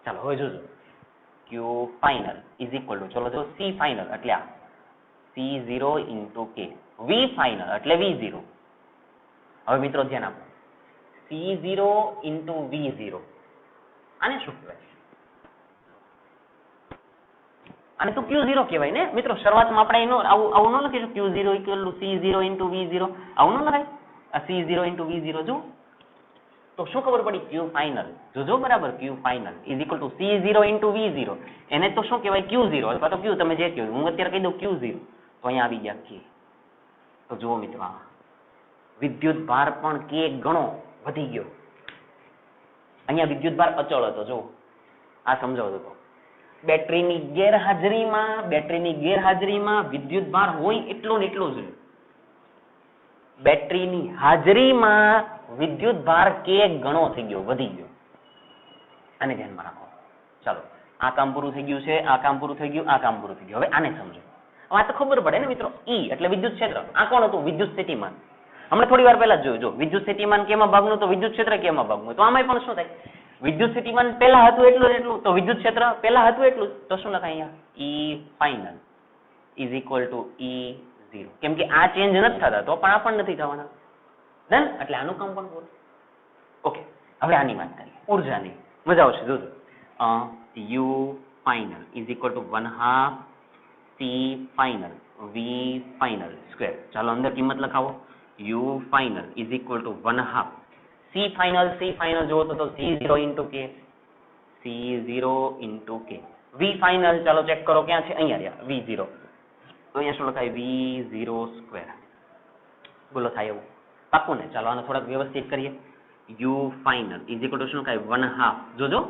ચાલો હવે જોજો. Q final is equal to, ચલો જો C final એટલે આ C0 into K. V final એટલે V0. હવે મિત્રો ધ્યાન આપો. C0 into V0 આને શું કહેવાય? આને તો Q0 કહેવાય ને મિત્રો. શરૂઆતમાં આપણે એનો આવું ન લખીશું Q0 equal to C0 into V0. આવું ન લખાય. આ C0 into V0 જો તો શું ખબર પડી? Q final. જોજો બરાબર. Q final is equal to C0 into V0. એને તો શું કહેવાય? Q0 અથવા તો Q, તમે જે કહો. હું અત્યારે કહી દઉં Q0 તો અહીંયા આવી ગયા K. તો જુઓ મિત્રો, વિદ્યુત ભાર પણ K ગણો વધી ગયો. અહીંયા વિદ્યુત ભાર અચળ હતો. જો આ સમજાવતો હતો. બેટરીની ગેરહાજરીમાં વિદ્યુત ભાર હોય એટલો ને એટલો જ રહે. બેટરીની હાજરીમાં વિદ્યુત ભાર k ગણો થઈ ગયો, વધી ગયો. આને ધ્યાનમાં રાખો. ચાલો, આ કામ પૂરું થઈ ગયું છે, આ કામ પૂરું થઈ ગયું, આ કામ પૂરું થઈ ગયું. હવે આને સમજો. હવે આ તો ખબર પડે ને મિત્રો. E એટલે વિદ્યુત ક્ષેત્ર. આ કોણ હતું? વિદ્યુત સ્થિતિમાન. હમણાં થોડી વાર પહેલા જોયું. જો વિદ્યુત સ્થિતિમાન કેમાં ભાગનું તો વિદ્યુત ક્ષેત્ર કેમાં ભાગનું. તો આમાં પણ શું થાય? વિદ્યુત સ્થિતિમાન પહેલા હતું એટલું તો વિદ્યુત ક્ષેત્ર પહેલા હતું એટલું તો શું લખાય અહીંયા? E final is equal to E0. કેમ કે આ ચેન્જ નથી થતા તો પણ આ પણ નથી થવાના. ડન. એટલે આનું કામ પણ પૂરું. ઓકે, હવે આની વાત કરીએ ઉર્જાની. મજા આવશે જોજો. U final is equal to 1/2 C final V final square. ચાલો અંદર કિંમત લખાવો. U final is equal to 1/2 C final જો તો C0 into K. C0 into K. V final ચાલો ચેક કરો ક્યાં છે? અહીંયા રહ્યા V0. તો અહીંયા શું લખાય? V0 square. બોલો થાય એવું? પાક્કું ને? ચાલો આને થોડાક વ્યવસ્થિત કરીએ. U final is equal to શું લખાય? 1/2 જોજો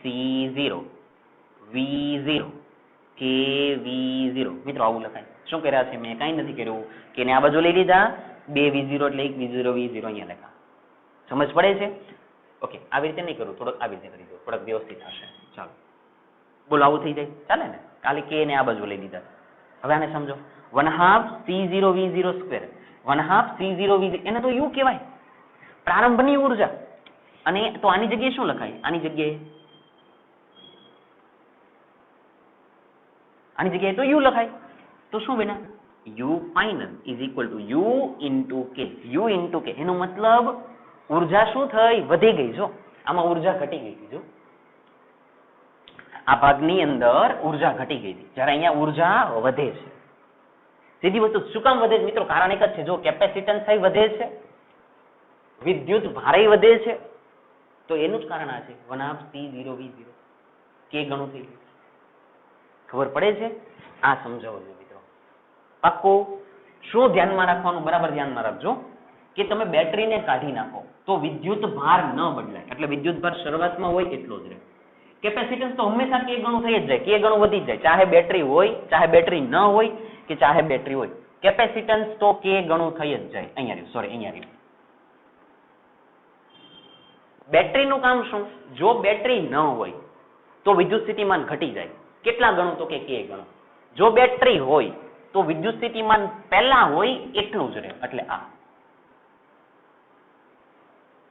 C0 V0 K V0. મિત્રો આવું લખાય. શું કર્યા છે મેં? કાંઈ નથી કર્યું. કે ને આ બાજુ લઈ લીધા. 2 V0 એટલે 1 V0 V0 અહીંયા લખા. સમજ પડે છે? ઓકે, આવી રીતે નહીં કરું, થોડુંક આવી રીતે કરી દો, થોડુંક વ્યવસ્થિત થશે. ચાલો બોલો, આવું થઈ જાય ચાલે ને? કાલે કે ને આ બાજુ લઈ લીધા. હવે આને સમજો. 1/2 C0 V0 square. 1/2 C0 V0 એને તો U કહેવાય, પ્રારંભની ઉર્જા. અને તો આની જગ્યાએ શું લખાય? આની જગ્યાએ તો U લખાય. તો શું બને? U final is equal to U into K. U into K એનો મતલબ ઉર્જા શું થઈ? વધી ગઈ. જો આમાં ઉર્જા ઘટી ગઈ હતી. જો આ ભાગની અંદર ઉર્જા ઘટી ગઈ હતી, જ્યારે અહીંયા ઉર્જા વધે છે. સીધી વસ્તુ. શું કામ વધે છે મિત્રો? કારણ એક જ છે. જો કેપેસિટન્સ વધે છે, વિદ્યુત ભારે વધે છે, તો એનું જ કારણ આ છે. 1/2 C0 V0 K ગણું થઈ ગયું. ખબર પડે છે? આ સમજાવજો મિત્રો પાક્કું. શું ધ્યાનમાં રાખવાનું? બરાબર ધ્યાનમાં રાખજો કે તમે બેટરીને કાઢી નાખો તો વિદ્યુત ભાર ન બદલાય, એટલે વિદ્યુત ભાર શરૂઆતમાં હોય એટલો જ રહે. કેપેસિટન્સ તો હંમેશા કે ગણું થઈ જ જાય, કે ગણું વધી જ જાય, ચાહે બેટરી હોય, ચાહે બેટરી ન હોય કે ચાહે બેટરી હોય, કેપેસિટન્સ તો કે ગણું થઈ જ જાય. અહીંયા રહ્યું, સોરી અહીંયા રહ્યું. બેટરીનું કામ શું? જો બેટરી ન હોય તો વિદ્યુત સ્થિતિમાન ઘટી જાય. કેટલા ગણું? તો કે ગણું. જો બેટરી હોય તો વિદ્યુત સ્થિતિમાન પહેલા હોય એટલું જ રહે, એટલે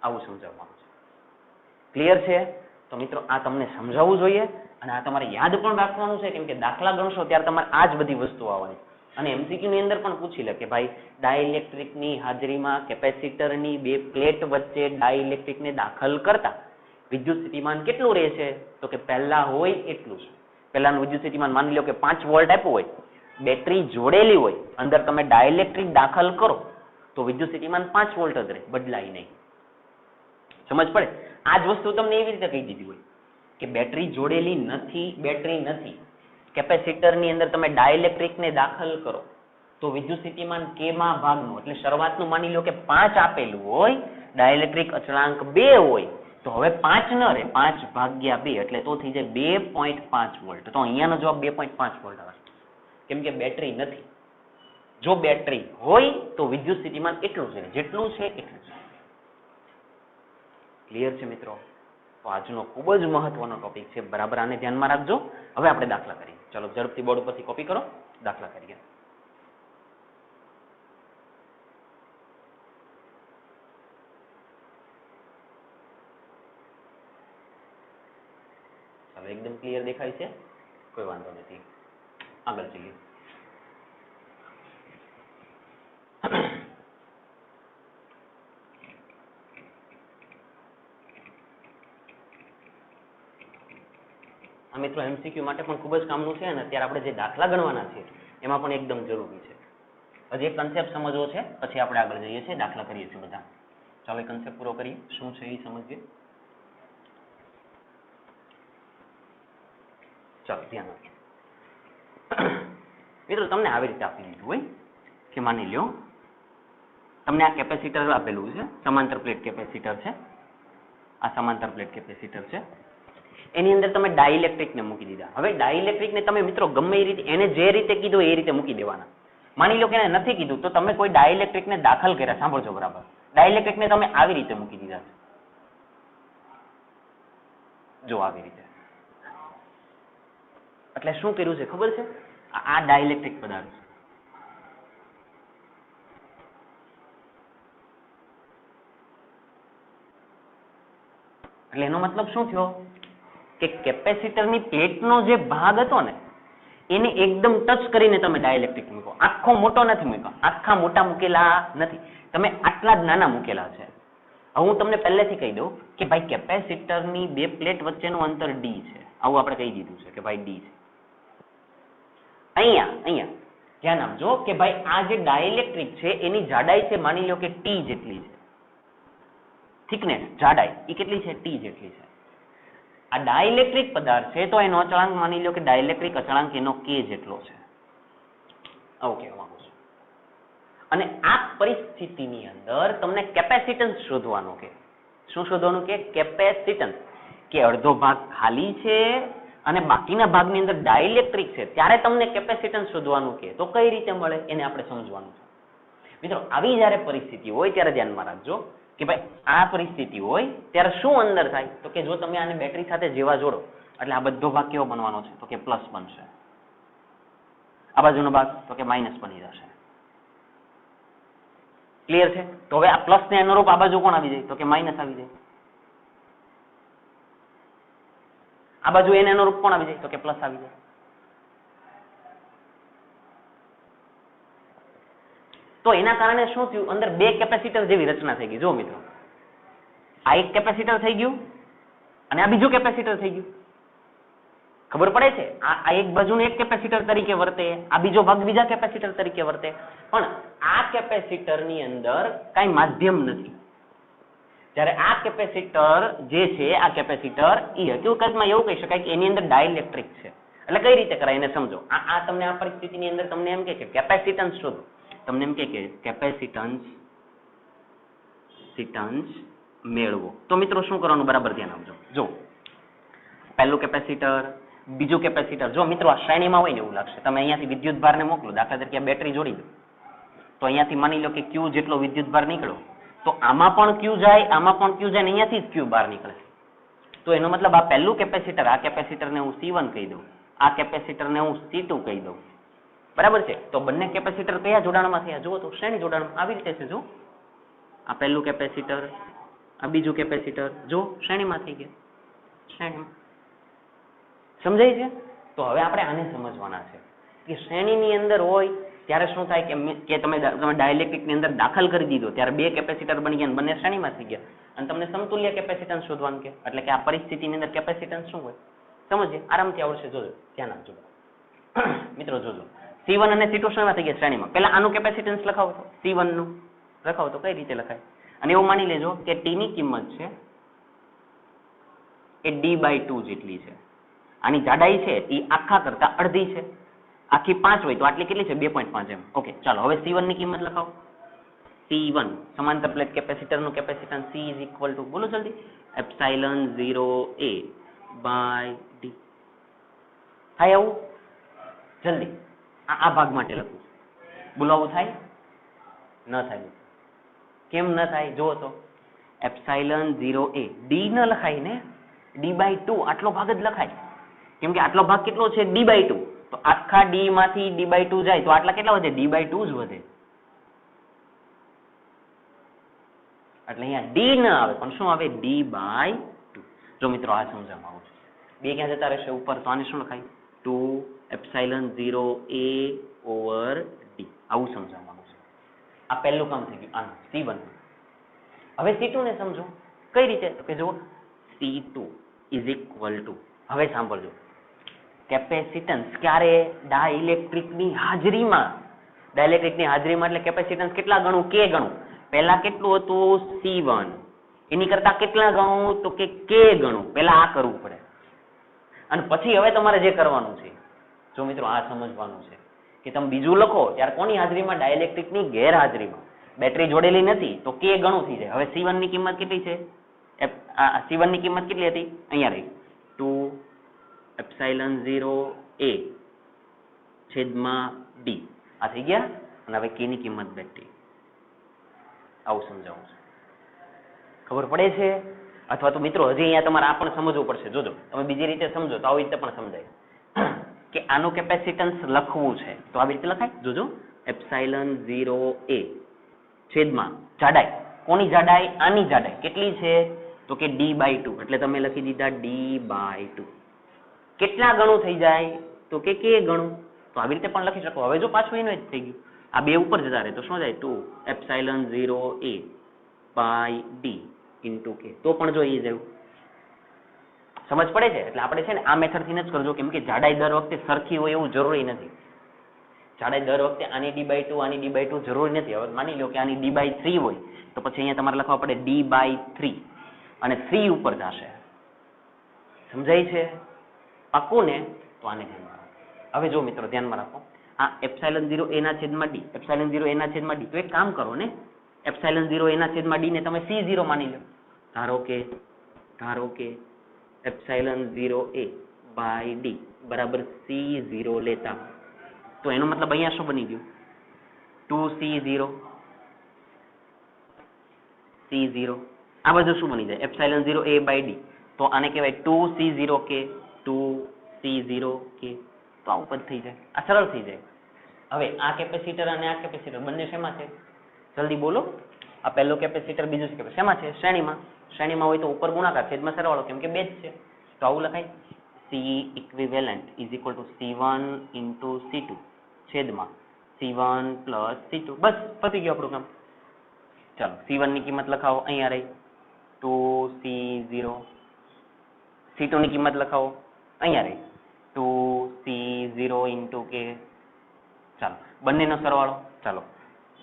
આવું સમજાવવાનું છે. ક્લિયર છે? તો મિત્રો આ તમને સમજાવવું જોઈએ અને આ તમારે યાદ પણ રાખવાનું છે, કેમ કે દાખલા ગણશો ત્યારે તમારે આ જ બધી વસ્તુ આવવાની. અને એમસીક્યુ ની અંદર પણ પૂછી લે કે ભાઈ ડાઇલેક્ટ્રિકની હાજરીમાં કેપેસિટરની બે પ્લેટ વચ્ચે ડાઇલેક્ટ્રિકને દાખલ કરતા વિદ્યુત સ્થિતિમાન કેટલું રહે છે? તો કે પહેલા હોય એટલું જ. પહેલાનું વિદ્યુત સ્થિતિમાન માની લો કે 5 વોલ્ટ આપ્યું હોય, બેટરી જોડેલી હોય, અંદર તમે ડાઇલેક્ટ્રિક દાખલ કરો તો વિદ્યુત સ્થિતિમાન 5 વોલ્ટ જ રહે, બદલાય નહીં. સમજ પડે? આ જ વસ્તુ તમને એવી રીતે કહી દીધી હોય કે બેટરી જોડેલી નથી, બેટરી નથી, કેપેસિટરની અંદર તમે ડાઇલેક્ટ્રિકને દાખલ કરો તો વિદ્યુત સ્થિતિમાન કેમાં ભાગનું, એટલે શરૂઆતનું માની લો કે 5 આપેલું હોય, ડાઇલેક્ટ્રિક અચળાંક 2 હોય, તો હવે 5 ન રહે, 5 ભાગ્યા 2 એટલે તો થઈ જાય 2.5 વોલ્ટ. તો અહીંયાનો જવાબ 2.5 વોલ્ટ આવે, કેમ કે બેટરી નથી. જો બેટરી હોય તો વિદ્યુત સ્થિતિમાન એટલું છે, જેટલું છે એટલું છે. ક્લિયર છે મિત્રો? તો આજનો ખૂબ જ મહત્વનો ટોપિક છે, બરાબર આને ધ્યાનમાં રાખજો. હવે આપણે દાખલા કરીએ. ચલો ઝડપથી બોર્ડ ઉપરથી કોપી કરો, દાખલા કરીએ. ચાલો એકદમ ક્લિયર દેખાય છે? કોઈ વાંધો નથી, આગળ જઈએ. મિત્રો એમસીક્યુ માટે પણ ખૂબ જ કામનું છે અને અત્યારે આપણે જે દાખલા ગણવાના છે એમાં પણ એકદમ જરૂરી છે. હજી એક કન્સેપ્ટ સમજવો છે, પછી આપણે આગળ જઈએ છીએ, દાખલા કરીએ છીએ બધા. ચાલો એ કન્સેપ્ટ પૂરો કરીએ, શું છે એ સમજીએ. ચાલો ધ્યાન રાખજો મિત્રો. તમને આવી રીતે આપી દીધું હોય કે માની લો તમને આ કેપેસિટર આપેલું છે, સમાંતર પ્લેટ કેપેસિટર છે, આ સમાંતર પ્લેટ કેપેસિટર છે, એની અંદર તમે ડાઇલેક્ટ્રિકને મૂકી દીધા. હવે ડાઇલેક્ટ્રિકને તમે મિત્રો ગમે એ રીતે, એને જે રીતે કીધું એ રીતે મૂકી દેવાના. માની લો કે એને નથી કીધું તો તમે કોઈ ડાઇલેક્ટ્રિકને દાખલ કર્યા, સાંભળજો બરાબર, ડાઇલેક્ટ્રિકને તમે આવી રીતે મૂકી દીધા છે, જો આવી રીતે. એટલે શું કર્યું છે ખબર છે? આ ડાઇલેક્ટ્રિક પદાર્થ છે. એટલે એનો મતલબ શું થયો કે કેપેસિટરની પ્લેટનો જે ભાગ હતો ને એને એકદમ ટચ કરીને તમે ડાઇલેક્ટ્રિક મૂકો. આખો મોટો નથી મૂક્યો, આખા મોટા મૂકેલા નથી, તમે આટલા જ નાના મૂકેલા છે. હવે હું તમને પહેલેથી કહી દઉં કે ભાઈ કેપેસિટરની બે પ્લેટ વચ્ચેનું અંતર ડી છે, આવું આપણે કહી દીધું છે કે ભાઈ ડી છે. અહીંયા ધ્યાન આપજો કે ભાઈ આ જે ડાઇલેક્ટ્રિક છે એની જાડાઈ છે, માની લો કે ટી જેટલી છે, થિકનેસ જાડાઈ એ કેટલી છે? ટી જેટલી છે. આ ડાઇલેક્ટ્રિક પદાર્થ છે તો એનો અચળાંક માની લો કે ડાઇલેક્ટ્રિક અચળાંક એનો કે જેટલો છે, આવું કહેવા માંગુ છું. અને આ પરિસ્થિતિની અંદર તમને કેપેસિટન્સ શોધવાનું કે શું શોધવાનું કે કેપેસિટન્સ, કે અડધો ભાગ ખાલી છે અને બાકીના ભાગની અંદર ડાઇલેક્ટ્રિક છે, ત્યારે તમને કેપેસિટન્સ શોધવાનું કે તો કઈ રીતે મળે એને આપણે સમજવાનું છે. મિત્રો આવી જ્યારે પરિસ્થિતિ હોય ત્યારે ધ્યાનમાં રાખજો કે ભાઈ આ પરિસ્થિતિ હોય ત્યારે શું અંદર થાય તો કે જો તમે આને બેટરી સાથે જેવા જોડો એટલે આ બધો ભાગ કેવો બનવાનો છે તો કે પ્લસ બનશે, આ બાજુનો ભાગ તો કે માઇનસ બની જશે. ક્લિયર છે? તો હવે આ પ્લસ ને અનુરૂપ આ બાજુ કોણ આવી જાય તો કે માઇનસ આવી જાય, આ બાજુ એને અનુરૂપ કોણ આવી જાય તો કે પ્લસ આવી જાય. તો એના કારણે શું થયું? અંદર બે કેપેસિટર જેવી રચના થઈ ગઈ. જો મિત્રો આ એક કેપેસિટર થઈ ગયું અને આ બીજું કેપેસિટર થઈ ગયું. ખબર પડે છે? આ એક બાજુનું એક કેપેસિટર તરીકે વર્તે, આ બીજો ભાગ બીજા કેપેસિટર તરીકે વર્તે, પણ આ કેપેસિટરની અંદર કઈ માધ્યમ નથી. જ્યારે આ કેપેસિટર જે છે, આ કેપેસિટર એ હકીકતમાં એવું કહી શકાય કે એની અંદર ડાઇલેક્ટ્રિક છે. એટલે કઈ રીતે કરાય એને સમજો. આ તમને આ પરિસ્થિતિની અંદર તમને એમ કે કેપેસિટન્સ શોધો, તમને એમ કે કેપેસિટન્સ મેળવો. તો મિત્રો શું કરવાનું બરાબર ધ્યાન આપજો. જો પહેલું કેપેસિટર, બીજું કેપેસિટર. જો મિત્રો આ શ્રેણીમાં હોય ને એવું લાગશે. તમે અહીંયાથી વિદ્યુત ભારને મોકલો, દાખલા તરીકે બેટરી જોડી દો, તો અહીંયાથી માની લો કે Q જેટલો વિદ્યુત ભાર નીકળ્યો, તો આમાં પણ Q જાય, આમાં પણ Q જાય, ને અહીંયાથી જ Q બહાર નીકળે. તો એનો મતલબ આ પહેલું કેપેસિટર, આ કેપેસિટરને હું C1 કહી દઉં, આ કેપેસિટરને હું C2 કહી દઉં, બરાબર છે. તો બંને કેપેસિટર કયા જોડાણમાં થયા? જુઓ તો શ્રેણી જોડાણમાં. આવી રીતે છે. જો આ પહેલું કેપેસિટર, આ બીજું કેપેસિટર, જો શ્રેણીમાં થઈ ગયા, શ્રેણીમાં. સમજાય છે? તો હવે આપણે આને સમજવાના છે કે શ્રેણીની અંદર હોય ત્યારે શું થાય કે તમે ડાઇલેક્ટ્રિકની અંદર દાખલ કરી દીધો ત્યારે બે કેપેસિટર બની ગયા, બંને શ્રેણીમાં થઈ ગયા, અને તમને સમતુલ્ય કેપેસિટન્સ શોધવાનું કે, એટલે કે આ પરિસ્થિતિની અંદર કેપેસિટન્સ શું હોય સમજીએ, આરામથી આવડશે. જોજો, ધ્યાન આપજો મિત્રો. જોજો C1 અને C2 શ્રેણીમાં થઈ ગયા, શ્રેણીમાં. પહેલા આનું કેપેસિટન્સ લખાવો તો C1 નું લખાવો તો કઈ રીતે લખાય? અને એવું માની લેજો કે T ની કિંમત છે એ D/2 જેટલી છે. આની જાડાઈ છે એ આખા કરતા અડધી છે. આખી 5 હોય તો આટલી કેટલી છે? 2.5 એમ. ઓકે, ચાલો હવે C1 ની કિંમત લખાવો. C1 સમાંતર પ્લેટ કેપેસિટર નું capacitance C is equal two, બોલો જલ્દી, ε0A/d. થાય આવું? જલ્દી આ ભાગ માટે લખું. બોલાવું થાય? ન થાય. કેમ ન થાય? જુઓ તો ε0A, d ન લખાય ને, D/2 આટલો ભાગ જ લખાય. કેમ કે આટલો ભાગ કેટલો છે? D/2. તો આખા D માંથી D/2 જાય તો આટલા કેટલા વધે? D/2 જ વધે. એટલે અહીંયા D ન આવે પણ શું આવે? D/2. જો મિત્રો આ સમજવામાં આવું છે. બે ક્યાં જતા રહેશે? ઉપર. તો આને શું લખાય? 2ε0A/d. આવું સમજવામાં આવું છે. આ પહેલું કામ થઈ ગયું આનું C1. હવે C2 ને સમજો. કઈ રીતે? તો કે જુઓ, C2 ઇઝ ઇક્વલ ટુ, હવે સાંભળજો, કેપેસિટન્સ ક્યારે? ડાઇલેક્ટ્રિકની હાજરીમાં. ડાઇલેક્ટ્રિકની હાજરીમાં એટલે કેપેસિટન્સ કેટલા ગણું? K ગણું. પહેલા કેટલું હતું? C1. એની કરતા કેટલા ગણું? તો કે K ગણું. પહેલા આ કરવું પડે, અને પછી હવે તમારે જે કરવાનું છે, જો મિત્રો આ સમજવાનું છે કે તમે બીજું લખો ત્યારે કોની હાજરીમાં? ડાઇલેક્ટ્રિકની ગેરહાજરીમાં. બેટરી જોડેલી નથી તો K ગણું થઈ જાય. હવે C1 ની કિંમત કેટલી છે? C1 ની કિંમત કેટલી હતી? અહીંયા રહી, 2ε0A/d. આ થઈ ગયા. અને હવે K ની કિંમત બેટરી. આવું સમજાવું છે. ખબર પડે છે? અથવા તો મિત્રો હજી અહીંયા તમારે આ પણ સમજવું પડશે. જોજો, તમે બીજી રીતે સમજો તો આવી રીતે પણ સમજાય કે આનું કેપેસિટન્સ લખવું છે તો આવી રીતે લખાય. જોજો, ε0A છેદમાં જાડાઈ. કોની જાડાઈ? આની જાડાઈ કેટલી છે? તો કે D/2. એટલે તમે લખી દીધા D/2. કેટલા ગણું થઈ જાય? તો કે K ગણું. તો આવી રીતે પણ લખી શકો. હવે જો પાછું એનું જ થઈ ગયું, આ બે ઉપર જતા રહે તો શું જાય? 2ε0A/d into K. તો પણ જો એ જેવું સમજ પડે છે. એટલે આપણે છે ને આ મેથડથી જ કરજો, કેમ કે જાડાઈ દર વખતે સરખી હોય એવું જરૂરી નથી. જાડાઈ દર વખતે આની D/2 આની D/2 જરૂરી નથી. હવે માની લો કે આની D/3 હોય તો પછી અહીંયા તમારે લખવા પડે D/3 અને 3 ઉપર જશે. સમજાય છે? પાક્કું ને? તો આને ધ્યાનમાં રાખો. હવે જો મિત્રો ધ્યાનમાં રાખો, આ ε0A/d, ε0A/d. તો એક કામ કરો ને, ε0A/d ને તમે C0 માની લો. ધારો કે ε0A/d બરાબર C0 લેતા, તો એનો મતલબ અહીંયા શું બની ગયું? 2C0. આ બધું શું બની જાય? ε0A/d. તો આને કહેવાય 2C0K. 2C0K. તો આવું પદ થઈ જાય. આ સરળ થઈ જાય. હવે આ કેપેસિટર અને આ કેપેસિટર બંને શેમાં છે? જલ્દી બોલો. આ પહેલો કેપેસિટર, બીજું કેપેસિટર શેમાં છે? શ્રેણીમાં. શ્રેણીમાં હોય તો ઉપર ગુણાકાર, છેદમાં સરવાળો, કેમ કે બે જ છે. તો આવું લખાય, C equivalent is equal to C1 into C2 છેદમાં C1 plus C2. બસ પતી ગયું આપણું કામ. ચાલો C1 ની કિંમત લખાવો, અહીંયા રહી 2C0. C2 ની કિંમત લખાવો, અહીંયા રહી 2C0 into K. ચાલો બંનેનો સરવાળો. ચાલો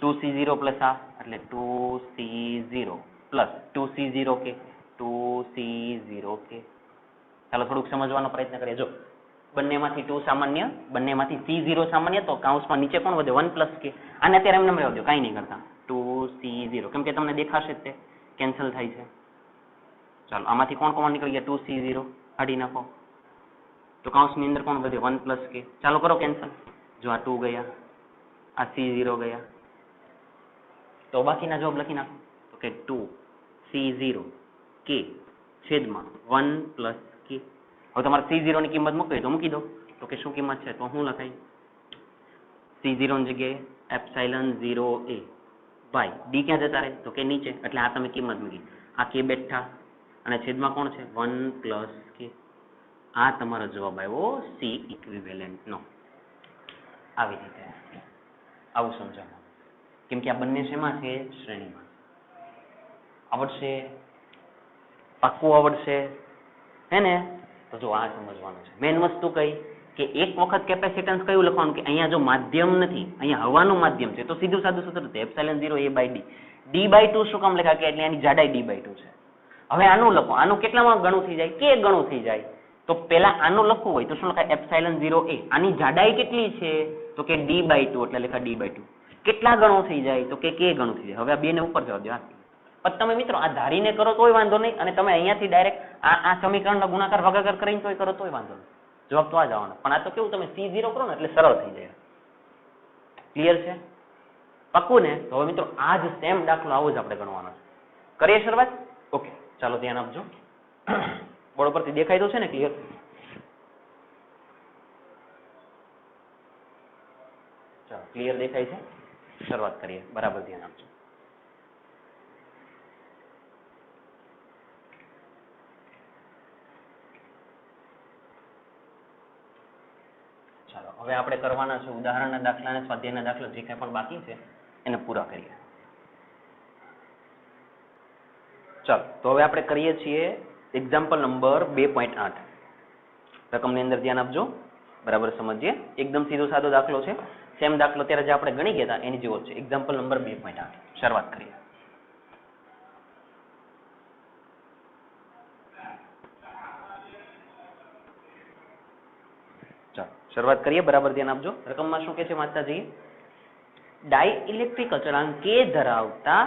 2C0 plus આ એટલે 2C0 plus 2C0K. 2C0K. ચાલો થોડુંક સમજવાનો પ્રયત્ન કરીએ. જો બંનેમાંથી 2 સામાન્ય, બંનેમાંથી C0 સામાન્ય, તો કૌંસમાં નીચે કોણ વધે 1 પ્લસ કે. આને અત્યારે એમને રહેવા દો, કાંઈ નહીં કરતા. 2C0 કેમ કે તમને દેખાશે જ તે કેન્સલ થાય છે. ચાલો આમાંથી કોણ કોમન નીકળી ગયા 2C0 કાઢી નાખો તો કૌંસની અંદર કોણ વધે 1 પ્લસ કે. ચાલો કરો કેન્સલ. જો આ 2 ગયા, આ C0 ગયા, તો બાકીના જવાબ લખી નાખો તો કે 2C0 કે છેદમાં 1 પ્લસ કે. હવે તમારે C0 ની કિંમત મૂકવી તો મૂકી દો. તો કે શું કિંમત છે તો શું લખાય C0 ની જગ્યાએ એપ્સાઇલન 0a બાય ડી ક્યાં જતા રહે તો કે નીચે, એટલે આ તમે કિંમત મૂકી, આ કે બેઠા અને છેદમાં કોણ છે 1 પ્લસ કે. આ તમારો જવાબ આવ્યો C ઇક્વિવેલન્ટ નો. આવી રીતે આવું સમજાવવાનું, કેમ કે આ બંને શેમાં છે શ્રેણીમાં. આવડશે, પાક્કું આવડશે હે ને. તો જો આ સમજવાનું છે. મેઇન વસ્તુ કઈ કે એક વખત કેપેસિટન્સ કયું લખવાનું કે અહીંયા જો માધ્યમ નથી, અહીંયા હવાનું માધ્યમ છે, તો સીધું સાદું સૂત્ર છે epsilon 0 a by D. D by 2 શું કામ લખ્યા કે એટલે એની જાડાઈ ડી બાય 2 છે. હવે આનું લખો, આનું કેટલામાં ગણું થઈ જાય કે ગણું થઈ જાય. તો પેલા આનું લખવું હોય તો શું લખાય એપ્સિલોન 0 a. આની જાડાઈ કેટલી છે તો કે ડી બાય 2, એટલે લખા ડી બાય 2. કેટલા ગણું થઈ જાય તો કે ગણું થઈ જાય. હવે આ બે ને ઉપર જવા દો. પણ તમે મિત્રો આ ધારીને કરો તોય વાંધો નહીં, અને તમે અહીંયાથી ડાયરેક્ટ આ સમીકરણનો ગુણાકાર ભાગાકાર કરીને તોય કરો તોય વાંધો નહીં, જવાબ તો આ જ આવવાનો. પણ આ તો કેવું તમે C0 કરો ને એટલે સરળ થઈ જાય. ક્લિયર છે, પાક્કું ને. તો હવે મિત્રો આ જ સેમ દાખલો આવો જ આપણે ગણવાનો છે. કરીએ શરૂઆત? ઓકે, ચાલો ધ્યાન આપજો. બોર્ડ પરથી દેખાય તો છે ને ક્લિયર? ચાલો ક્લિયર દેખાય છે? શરૂઆત કરીએ. બરાબર ધ્યાન આપજો. ચાલો હવે આપણે કરવાના છે ઉદાહરણના દાખલા અને સ્વાધ્યાયના દાખલા જે કંઈ પણ બાકી છે એને પૂરા કરીએ. ચાલો તો હવે આપણે કરીએ છીએ એક્ઝામ્પલ નંબર 2.8. રકમની અંદર ધ્યાન આપજો, બરાબર સમજીએ. એકદમ સીધો સાદો દાખલો છે. સેમ દાખલો ત્યારે જે આપણે ગણી ગયા હતા એની જેવો છે. Example number 2.8. શરૂઆત કરીએ. ચાલો શરૂઆત કરીએ, બરાબર ધ્યાન આપજો. રકમમાં શું કે છે વાંચતા જઈએ. ડાઇઇલેક્ટ્રિક અચળાંક કે ધરાવતા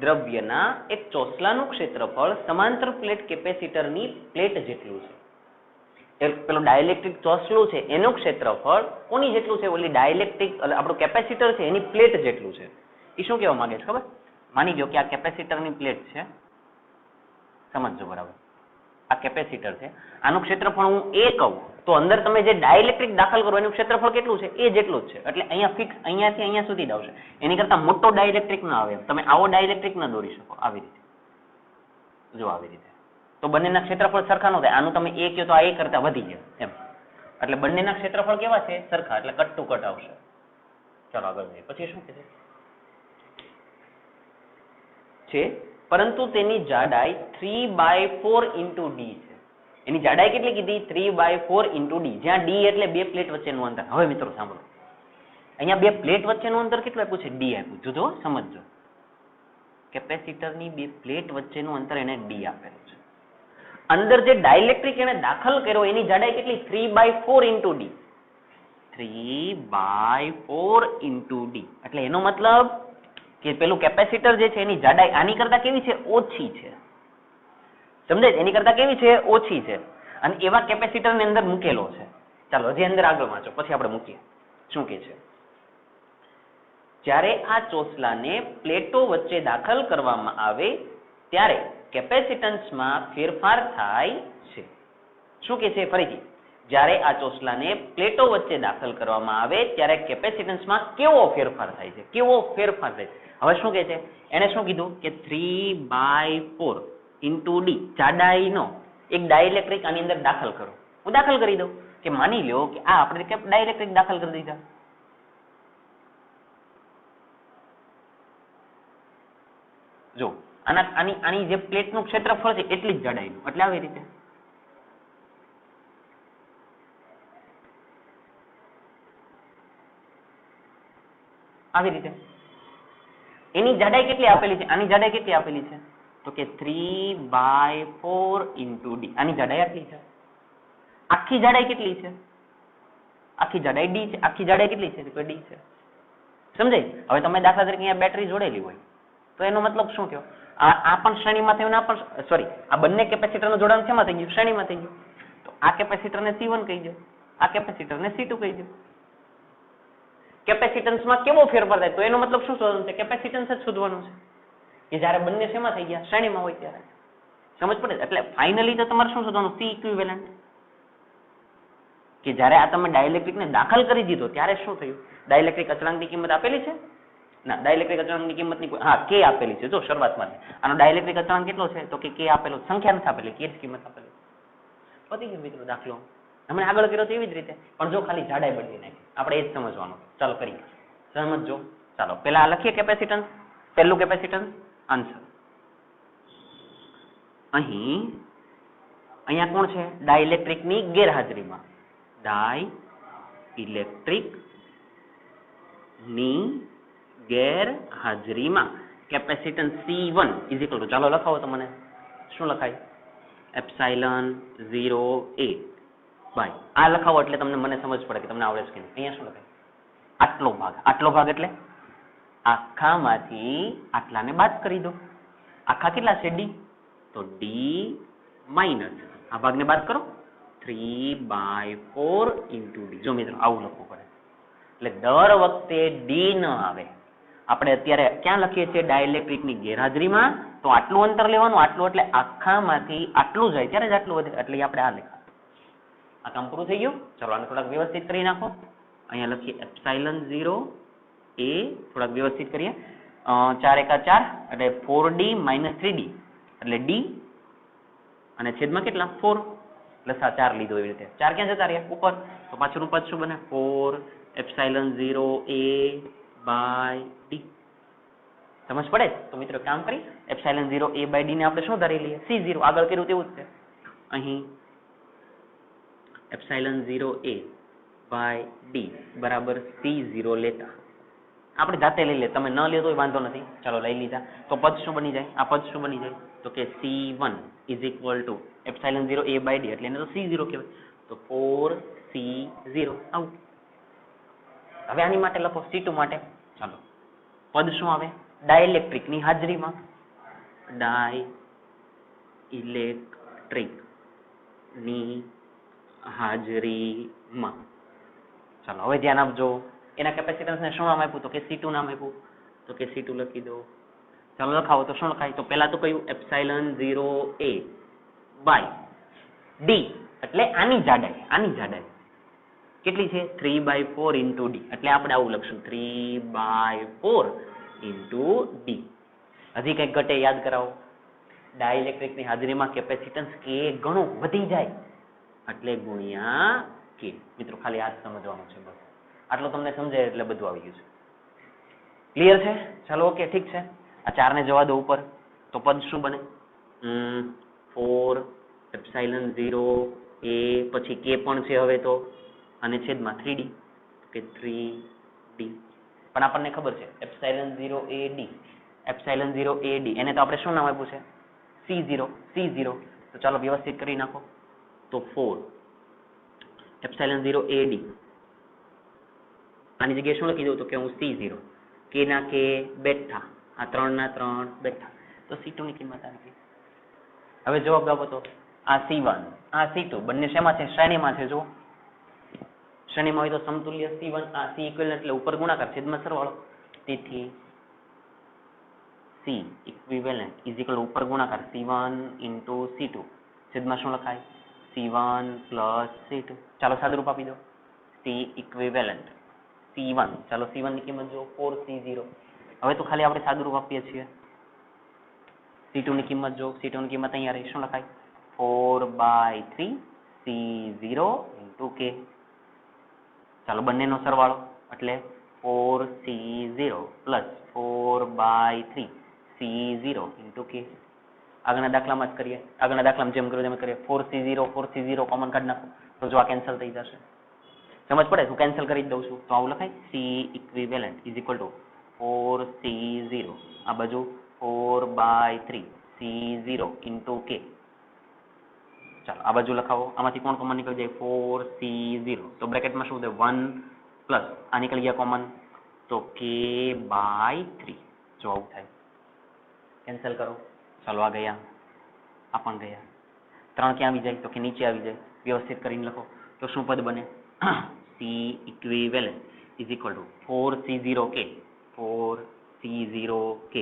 દ્રવ્યના એક ચોસલાનું ક્ષેત્રફળ સમાંતર પ્લેટ કેપેસિટરની પ્લેટ જેટલું છે. પેલું ડાઇલેક્ટ્રિક ચોસલું છે એનું ક્ષેત્રફળ કોની જેટલું છે? ઓલી ડાઇલેક્ટ્રિક આપણું કેપેસિટર છે એની પ્લેટ જેટલું છે. એ શું કહેવા માંગે છે ખબર? માની લો કે આ કેપેસિટરની પ્લેટ છે, સમજજો બરાબર. આ કેપેસિટર છે, આનું ક્ષેત્રફળ હું એ કહું તો અંદર તમે જે ડાઇલેક્ટ્રિક દાખલ કરો એનું ક્ષેત્રફળ કેટલું છે? એ જેટલું જ છે. એટલે અહીંયા ફિક્સ, અહીંયાથી અહીંયા સુધી જ આવશે. એની કરતા મોટો ડાઇલેક્ટ્રિક ના આવે. તમે આવો ડાઇલેક્ટ્રિક ના દોરી શકો. આવી રીતે જો, આવી રીતે. તો બંનેના ક્ષેત્રફળ સરખા ન થાય. આનું તમે એ કહો તો આ એ કરતા વધી ગયા એમ. એટલે બંનેના ક્ષેત્રફળ કેવા છે? સરખા. એટલે કટ ટુ કટ આવશે. ચાલો આગળ જઈએ. પછી શું કહે છે? પરંતુ તેની જાડાઈ 3/4 into d છે. એની જાડાઈ કેટલી કીધી? 3/4 into d, જ્યાં d એટલે બે પ્લેટ વચ્ચેનું અંતર. હવે મિત્રો સાંભળો, અહીંયા બે પ્લેટ વચ્ચેનું અંતર કેટલું આપ્યું છે? d આપ્યું. જોજો સમજો, કેપેસિટરની બે પ્લેટ વચ્ચેનું અંતર એને d આપેલું છે. અંદર જે ડાઇલેક્ટ્રિક એને દાખલ કર્યો એની જાડાઈ કેટલી? 3/4 into d. 3/4 into d એટલે એનો મતલબ કે પેલું કેપેસિટર જે છે એની જાડાઈ આની કરતા કેવી છે? ઓછી છે. સમજાય? એની કરતા કેવી છે? ઓછી છે. અને એવા કેપેસિટર ની અંદર મૂકેલો છે. ચાલો હજી અંદર આગળ વાંચો, પછી આપણે મૂકીએ. શું કે છે? જ્યારે આ ચોસલાને પ્લેટો વચ્ચે દાખલ કરવામાં આવે ત્યારે કેપેસિટન્સમાં ફેરફાર થાય છે. શું કે છે? ફરીથી, જ્યારે આ ચોસલાને પ્લેટો વચ્ચે દાખલ કરવામાં આવે ત્યારે કેપેસિટન્સમાં કેવો ફેરફાર થાય છે? કેવો ફેરફાર થાય છે? હવે શું કે છે? એને શું કીધું કે 3/4 into d જાડાઈનો એક ડાઇલેક્ટ્રિક આની અંદર દાખલ કરો. હું દાખલ કરી દઉં કે માની લો કે આ આપણે ડાઇલેક્ટ્રિક દાખલ કરી દીધા. જો આની જે પ્લેટનું ક્ષેત્રફળ છે એટલી જ જાડાઈનું, એટલે આવી રીતે. આવી રીતે એની જાડાઈ કેટલી આપેલી છે? આની જાડાઈ કેટલી આપેલી છે? તો કે 3/4 into d. આની જાડાઈ આટલી છે. આખી જાડાઈ કેટલી છે? આખી જાડાઈ ડી છે, આખી જાડાઈ કેટલી છે? તો ડી છે. સમજાય? હવે તમે દાખલા તરીકે અહીંયા બેટરી જોડેલી હોય તો એનો મતલબ શું થયો? આ પણ શ્રેણીમાં થયું, આ પણ સોરી, આ બંને કેપેસિટરનું જોડાણ શેમાં થઈ ગયું? શ્રેણીમાં થઈ ગયું. તો આ કેપેસિટરને C1 કહી દો, આ કેપેસિટરને C2 કહી દો. કેપેસિટન્સમાં કેવો ફેરફાર થાય? તો એનો મતલબ શું શોધવાનું છે? કેપેસિટન્સ જ શોધવાનું છે કે જ્યારે બંને શેમાં થઈ ગયા? શ્રેણીમાં હોય ત્યારે. સમજ પડે? એટલે ફાઇનલી તો તમારે શું શોધવાનું? C equivalent. કે જ્યારે આ તમે ડાઇલેક્ટ્રિકને દાખલ કરી દીધો ત્યારે શું થયું? ડાઇલેક્ટ્રિક અચળાંકની કિંમત આપેલી છે? ના, ડાઇલેક્ટ્રિક અચળાંકની કિંમતની હા K આપેલી છે. જો શરૂઆતમાં આનો ડાઇલેક્ટ્રિક અચળાંક કેટલો છે? તો કે K આપેલો, સંખ્યા નથી આપેલી, K જ કિંમત આપેલી. પતી ગયો મિત્રો દાખલો. હમણાં આગળ કર્યો તો એવી જ રીતે, પણ જો ખાલી જાડાઈ બદલી નાખી. આપણે એ જ સમજવાનું. ચાલો કરીએ. સમજો. ચાલો પહેલા લખીએ કેપેસિટન્સ. પહેલું કેપેસિટન્સ આન્સર. અહીંયા કોણ છે? ડાઇલેક્ટ્રિકની ગેરહાજરીમાં. ડાઇલેક્ટ્રિક ની ગેરહાજરીમાં capacitance C1 is equal two, ચાલો લખાવો તો મને શું લખાય? એપ્સાઇલન 0A બાય, આ લખાવો એટલે તમને મને સમજ પડે કે તમને આવડે છે કે નહીં. અહીંયા શું લખાય? આટલો ભાગ. આટલો ભાગ એટલે આખામાંથી આટલાને બાદ કરી દો. આખા કેટલા છે? D. તો D માઇનસ આ ભાગને બાદ કરો, 3/4 ઇન્ટુ D. જો મિત્રો આવું લખવું પડે એટલે દર વખતે D ન આવે. આપણે અત્યારે ક્યાં લખીએ છીએ? ડાઇલેક્ટ્રિકની ગેરહાજરીમાં. તો આટલું અંતર લેવાનું, આટલું એટલે આખામાંથી આટલું જાય ત્યારે જ આટલું વધે, એટલે આપણે આ લખા. આ કામ પૂરું થઈ ગયું. ચલો આને થોડાક વ્યવસ્થિત કરી નાખો. અહીંયા લખીએ એપ્સાઇલન 0A, થોડાક વ્યવસ્થિત કરીએ. 4 એકા 4 એટલે 4D માઇનસ 3D એટલે D અને છેદમાં કેટલા? 4 પ્લસ આ 4 લીધો એવી રીતે. 4 ક્યાં જતા રહ્યા? ઉપર. તો પાછળનું પદ શું બને? 4 એપ્સાઇલન 0A બાય D. સમજ પડે? તો મિત્રો કામ કરી એપ્સાઇલન 0A બાય D ને આપણે શું ધારી લઈએ? C0. આગળ કર્યું તેવું જ છે. અહીં એપ્સાઇલન 0A બાય D બરાબર C0 લેતા આપણે જાતે લઈ લે, તમે ન લે તો વાંધો નથી. ચાલો લઈ લીધા તો પદ શું બની જાય? આ પદ શું બની જાય? તો કે C1 is equal to epsilon 0A by D એટલે એને તો C0 કહેવાય. તો 4C0 આવું. હવે આની માટે લખો C2 માટે. ચાલો પદ શું આવે? ડાઇલેક્ટ્રિકની હાજરીમાં. ડાઇલેક્ટ્રિકની હાજરીમાં. ચાલો હવે ધ્યાન આપજો. એના કેપેસિટન્સને શું નામ આપ્યું? તો કે C2 નામ આપ્યું. તો કે C2 લખી દો. ચાલો લખાવો તો શું લખાય? તો પહેલા તો કયું? એપ્સાઇલન 0A બાય D એટલે આની જાડાઈ. આની જાડાઈ કેટલી છે? 3/4 ઇન્ટુ D એટલે આપણે આવું લખશું 3/4 ઇન્ટુ D. હજી કંઈક ઘટે યાદ કરાવો. ડાઇલેક્ટ્રિકની હાજરીમાં કેપેસિટન્સ K ઘણું વધી જાય એટલે ગુણ્યા K. મિત્રો ખાલી આ જ સમજવાનું છે બસ. આટલો તમને સમજાય એટલે બધું આવી ગયું છે. ક્લિયર છે? ચાલો ઓકે ઠીક છે. આ 4 ને જવા દો ઉપર. તો પદ શું બને? 4 એપ્સાઇલન 0A પછી K પણ છે હવે તો અને છેદમાં 3D કે 3D. પણ આપણને ખબર છે એપ્સાઇલન 0AD, એપ્સાઇલન 0AD એને તો આપણે શું નામ આપ્યું છે? C0. તો ચાલો વ્યવસ્થિત કરી નાખો. તો 4 એપ્સાઇલન 0AD આની જગ્યાએ શું લખી દઉં? તો કે હું C0, K ના K બેઠા, આ 3 ના 3 બેઠા. તો C2 ની કિંમત આવી ગઈ. હવે જવાબ આપો તો આ C1 આ C2 બંને શેમાં છે? શ્રેણીમાં છે. જો શ્રેણીમાં હોય તો સમતુલ્ય C1 આ C ઇક્વિવેલન્ટ એટલે ઉપર ગુણાકાર છેદમાં સરવાળો. તેથી C ઇક્વિવેલન્ટ ઇઝ ઇક્વલ ઉપર ગુણાકાર C1 ઇન્ટુ C2 છેદમાં શું લખાય? C1 plus C2. ચાલો સાદુરૂપ આપી દો. C ઇક્વિવેલન્ટ C1, ચાલો C1 ની કિંમત જો 4C0. હવે તો ખાલી આપણે સાદુરૂપ આપીએ છીએ. C2 ની કિંમત જો, C2 ની કિંમત અહીંયા રહી. શું લખાય? 4/3 C0 ઇન્ટુ K. ચાલો બંનેનો સરવાળો એટલે 4C0 plus 4/3 C0 into K. આગળના દાખલામાં જ કરીએ. આગળના દાખલામાં જેમ કર્યું તેમ કરીએ. 4C0 કોમન કાઢી નાખો તો જો આ કેન્સલ થઈ જશે. સમજ પડે? હું કેન્સલ કરી જ દઉં છું. તો આવું લખાય C equivalent is equal two 4C0 આ બાજુ 4/3 C0 ઇન્ટુ K. ચાલો આ બાજુ લખાવો, આમાંથી કોણ કોમન નીકળી જાય 4c0, તો બ્રેકેટમાં શું થાય 1 પ્લસ આ નીકળી ગયા કોમન, તો k/3, જો આવું થાય કેન્સલ કરો, ચાલો આ ગયા, આ પણ ગયા, 3 ક્યાં આવી જાય તો કે નીચે આવી જાય, વ્યવસ્થિત કરીને લખો તો શું પદ બને c equivalent is equal two 4c0k, 4c0k,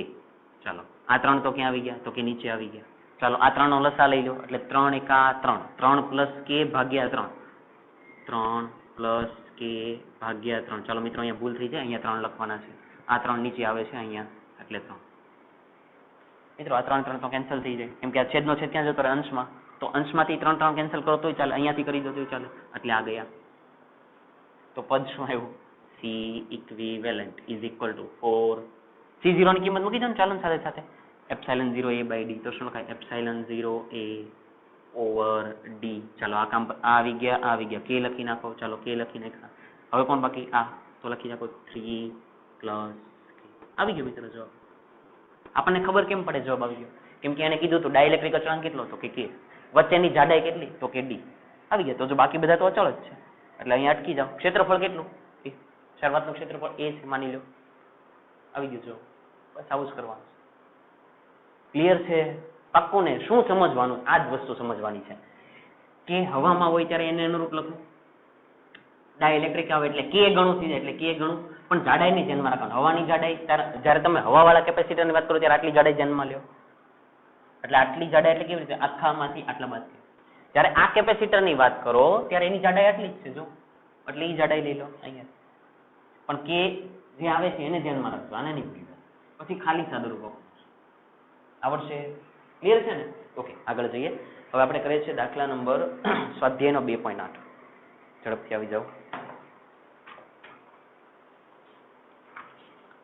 ચાલો આ 3 તો ક્યાં આવી ગયા તો કે નીચે આવી ગયા, ચાલો આ 3 નો લસા લઈ લો એટલે 3 એકા 3, 3 પ્લસ k ભાગ્યા 3, 3 પ્લસ k ભાગ્યા 3, ચાલો મિત્રો અહીંયા ભૂલ થઈ જાય, અહીંયા 3 લખવાના છે, આ 3 નીચે આવે છે અહીંયા એટલે 3, મિત્રો આ 3 3 તો કેન્સલ થઈ જાય કેમ કે આ છેદનો છેદ ક્યાં જતો રહે અંશમાં, તો અંશમાંથી 3 3 કેન્સલ કરો તોય ચાલે, અહીંયાથી કરી દો તોય ચાલે, એટલે આ ગયા, તો પદ શું આવ્યું c equivalent is equal two 4 c0 ની કિંમત મૂકી દો ને ચાલો સાથે સાથે એપ્સિલોન 0a/d, તો શું લખાય એપ્સિલોન 0a ઓવર d, ચાલો આ કામ આ આવી ગયા k લખી નાખો, ચાલો k લખી નાખ્યા, હવે કોણ બાકી આ, તો લખી નાખો 3 પ્લસ આવી ગયો મિત્રો જવાબ, આપણને ખબર કેમ પડે જવાબ આવી ગયો કેમ કે એને કીધું તો ડાઇલેક્ટ્રિક અચળાંક કેટલો તો કે k, વચ્ચેની જાડાઈ કેટલી તો કે d, આવી ગયા, તો જો બાકી બધા તો અચળ જ છે એટલે અહીંયા અટકી જાઓ, ક્ષેત્રફળ કેટલું શરૂઆતનું ક્ષેત્રફળ a છે માની લો, આવી ગયું જો, બસ આવું જ કરવાનું છે, ક્લિયર છે, પાક્કું ને, શું સમજવાનું, આ જ વસ્તુ સમજવાની છે કે હવામાં હોય ત્યારે એને અનુરૂપ લખવું, ડાઇલેક્ટ્રિક આવે એટલે k ગણું થઈ જાય એટલે k ગણું, પણ જાડાઈની ધ્યાનમાં રાખવાનું, હવાની જાડાઈ જ્યારે તમે હવાવાળા કેપેસિટરની વાત કરો ત્યારે આટલી જાડાઈ ધ્યાનમાં લ્યો, એટલે આટલી જાડાઈ એટલે કેવી રીતે આખામાંથી આટલા બાદ, જ્યારે આ કેપેસિટરની વાત કરો ત્યારે એની જાડાઈ આટલી જ છે જો, એટલે એ જાડાઈ લઈ લો અહીંયા, પણ k જે આવે છે એને ધ્યાનમાં રાખજો, આને નહીં ભૂલી જાઓ, પછી ખાલી સાદુરૂપ આવડશે, ક્લિયર છે ને, ઓકે આગળ જઈએ, હવે આપણે કરીએ છીએ દાખલા નંબર સ્વાધ્યાયનો 2.8, ઝડપથી આવી જાઓ,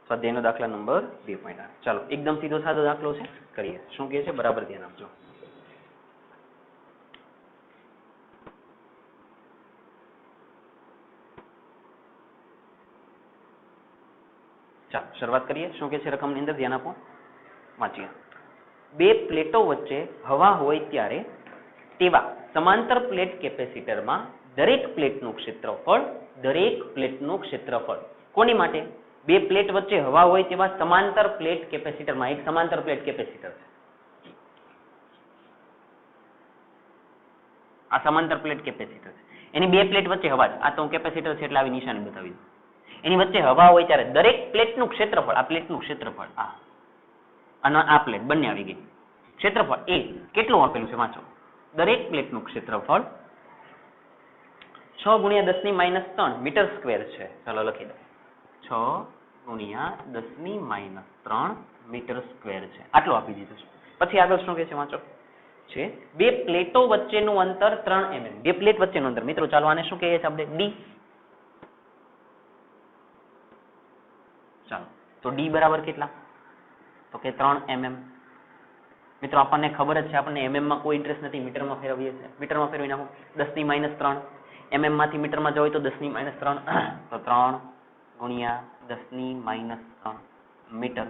સ્વાધ્યાયનો દાખલા નંબર 2.8, ચાલો એકદમ સીધો સાદો દાખલો છે, કરીએ, શું કહે છે બરાબર ધ્યાન આપજો, ચાલો શરૂઆત કરીએ, શું કહે છે રકમની અંદર ધ્યાન આપો, વાંચીએ, બે પ્લેટો વચ્ચે હવા હોય ત્યારે તેવા સમાંતર પ્લેટ કેપેસિટરમાં દરેક પ્લેટનું ક્ષેત્રફળ કોની માટે, બે પ્લેટ વચ્ચે હવા હોય તેવા સમાંતર પ્લેટ કેપેસિટરમાં, એક સમાંતર પ્લેટ કેપેસિટર છે, આ સમાંતર પ્લેટ કેપેસિટર છે, એની બે પ્લેટ વચ્ચે હવા છે, આ તો કેપેસિટર છે એટલે આવી નિશાની બતાવી દઉં, એની વચ્ચે હવા હોય ત્યારે દરેક પ્લેટનું ક્ષેત્રફળ, આ પ્લેટનું ક્ષેત્રફળ, અને આ પ્લેટ બંને આવી ગઈ, ક્ષેત્રફળ એ કેટલું આપેલું છે વાંચો, દરેક પ્લેટનું ક્ષેત્રફળ 6 × 10⁻³ મીટર સ્ક્વેર છે, ચાલો લખી દો 6 × 10⁻³ મીટર સ્ક્વેર છે, આટલું આપી દીધું છે, પછી આગળ શું કહે છે વાંચો, છે બે પ્લેટો વચ્ચેનું અંતર 3 mm, બે પ્લેટ વચ્ચેનું અંતર, મિત્રો ચાલો આને શું કહીએ છીએ આપણે d, ચાલો તો d બરાબર કેટલા તો કે 3 mm, મિત્રો આપણને ખબર જ છે, આપણને mm માં કોઈ ઇન્ટરેસ્ટ નથી, મીટરમાં ફેરવીએ છીએ, મીટરમાં ફેરવી નાખો 10⁻³ mm માંથી મીટરમાં જવું તો 10⁻³ તો 3 × 10⁻³ મીટર,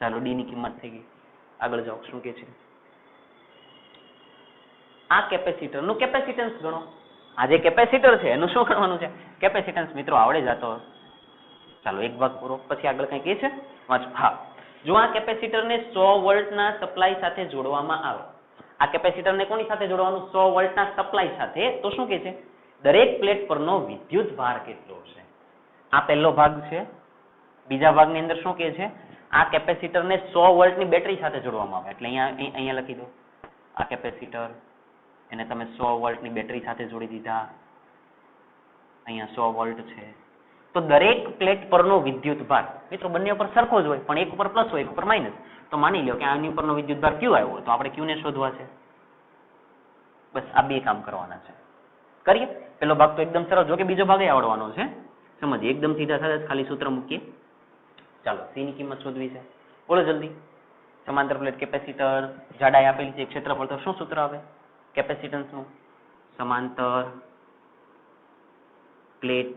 ચાલો d ની કિંમત થઈ ગઈ, આગળ જાઓ શું કે છે, આ કેપેસિટરનું કેપેસિટન્સ ગણો, આ જે કેપેસિટર છે એનું શું ગણવાનું છે કેપેસિટન્સ, મિત્રો આવડે જાતો, ચાલો એક ભાગ પૂરો, પછી આગળ કઈ કહે છે વાંચો, હા જો આ કેપેસિટરને 100 વોલ્ટના સપ્લાય સાથે જોડવામાં આવે, આ કેપેસિટરને કોની સાથે જોડવાનું 100 વોલ્ટના સપ્લાય સાથે, તો શું કહે છે દરેક પ્લેટ પરનો વિદ્યુત ભાર કેટલો છે, આ પહેલો ભાગ છે, બીજા ભાગની અંદર શું કહે છે આ કેપેસિટરને 100 વોલ્ટની બેટરી સાથે જોડવામાં આવે, એટલે અહીંયા લખી દો આ કેપેસિટર એને તમે 100 વોલ્ટની બેટરી સાથે જોડી દીધા, અહીંયા 100 વોલ્ટ છે, તો દરેક પ્લેટ પરનો વિદ્યુત ભાર, મિત્રો બંને ઉપર સરખો જ હોય પણ એક ઉપર પ્લસ હોય એક ઉપર માઇનસ, તો માની લો કે આની ઉપરનો વિદ્યુત ભાર Q આવ્યો તો આપણે Q ને શોધવા છે, બસ આ બે કામ કરવાના છે, કરીએ, પેલો ભાગ તો એકદમ સરળ, જો કે બીજો ભાગ આવડવાનો છે, સમજીએ એકદમ સીધા સાધા ખાલી સૂત્ર મૂકીએ, ચાલો C ની કિંમત શોધવી છે, બોલો જલ્દી, સમાંતર પ્લેટ કેપેસિટર, જાડાઈ આપેલી છે, ક્ષેત્રફળ, તો શું સૂત્ર આવે કેપેસિટન્સનું, સમાંતર પ્લેટ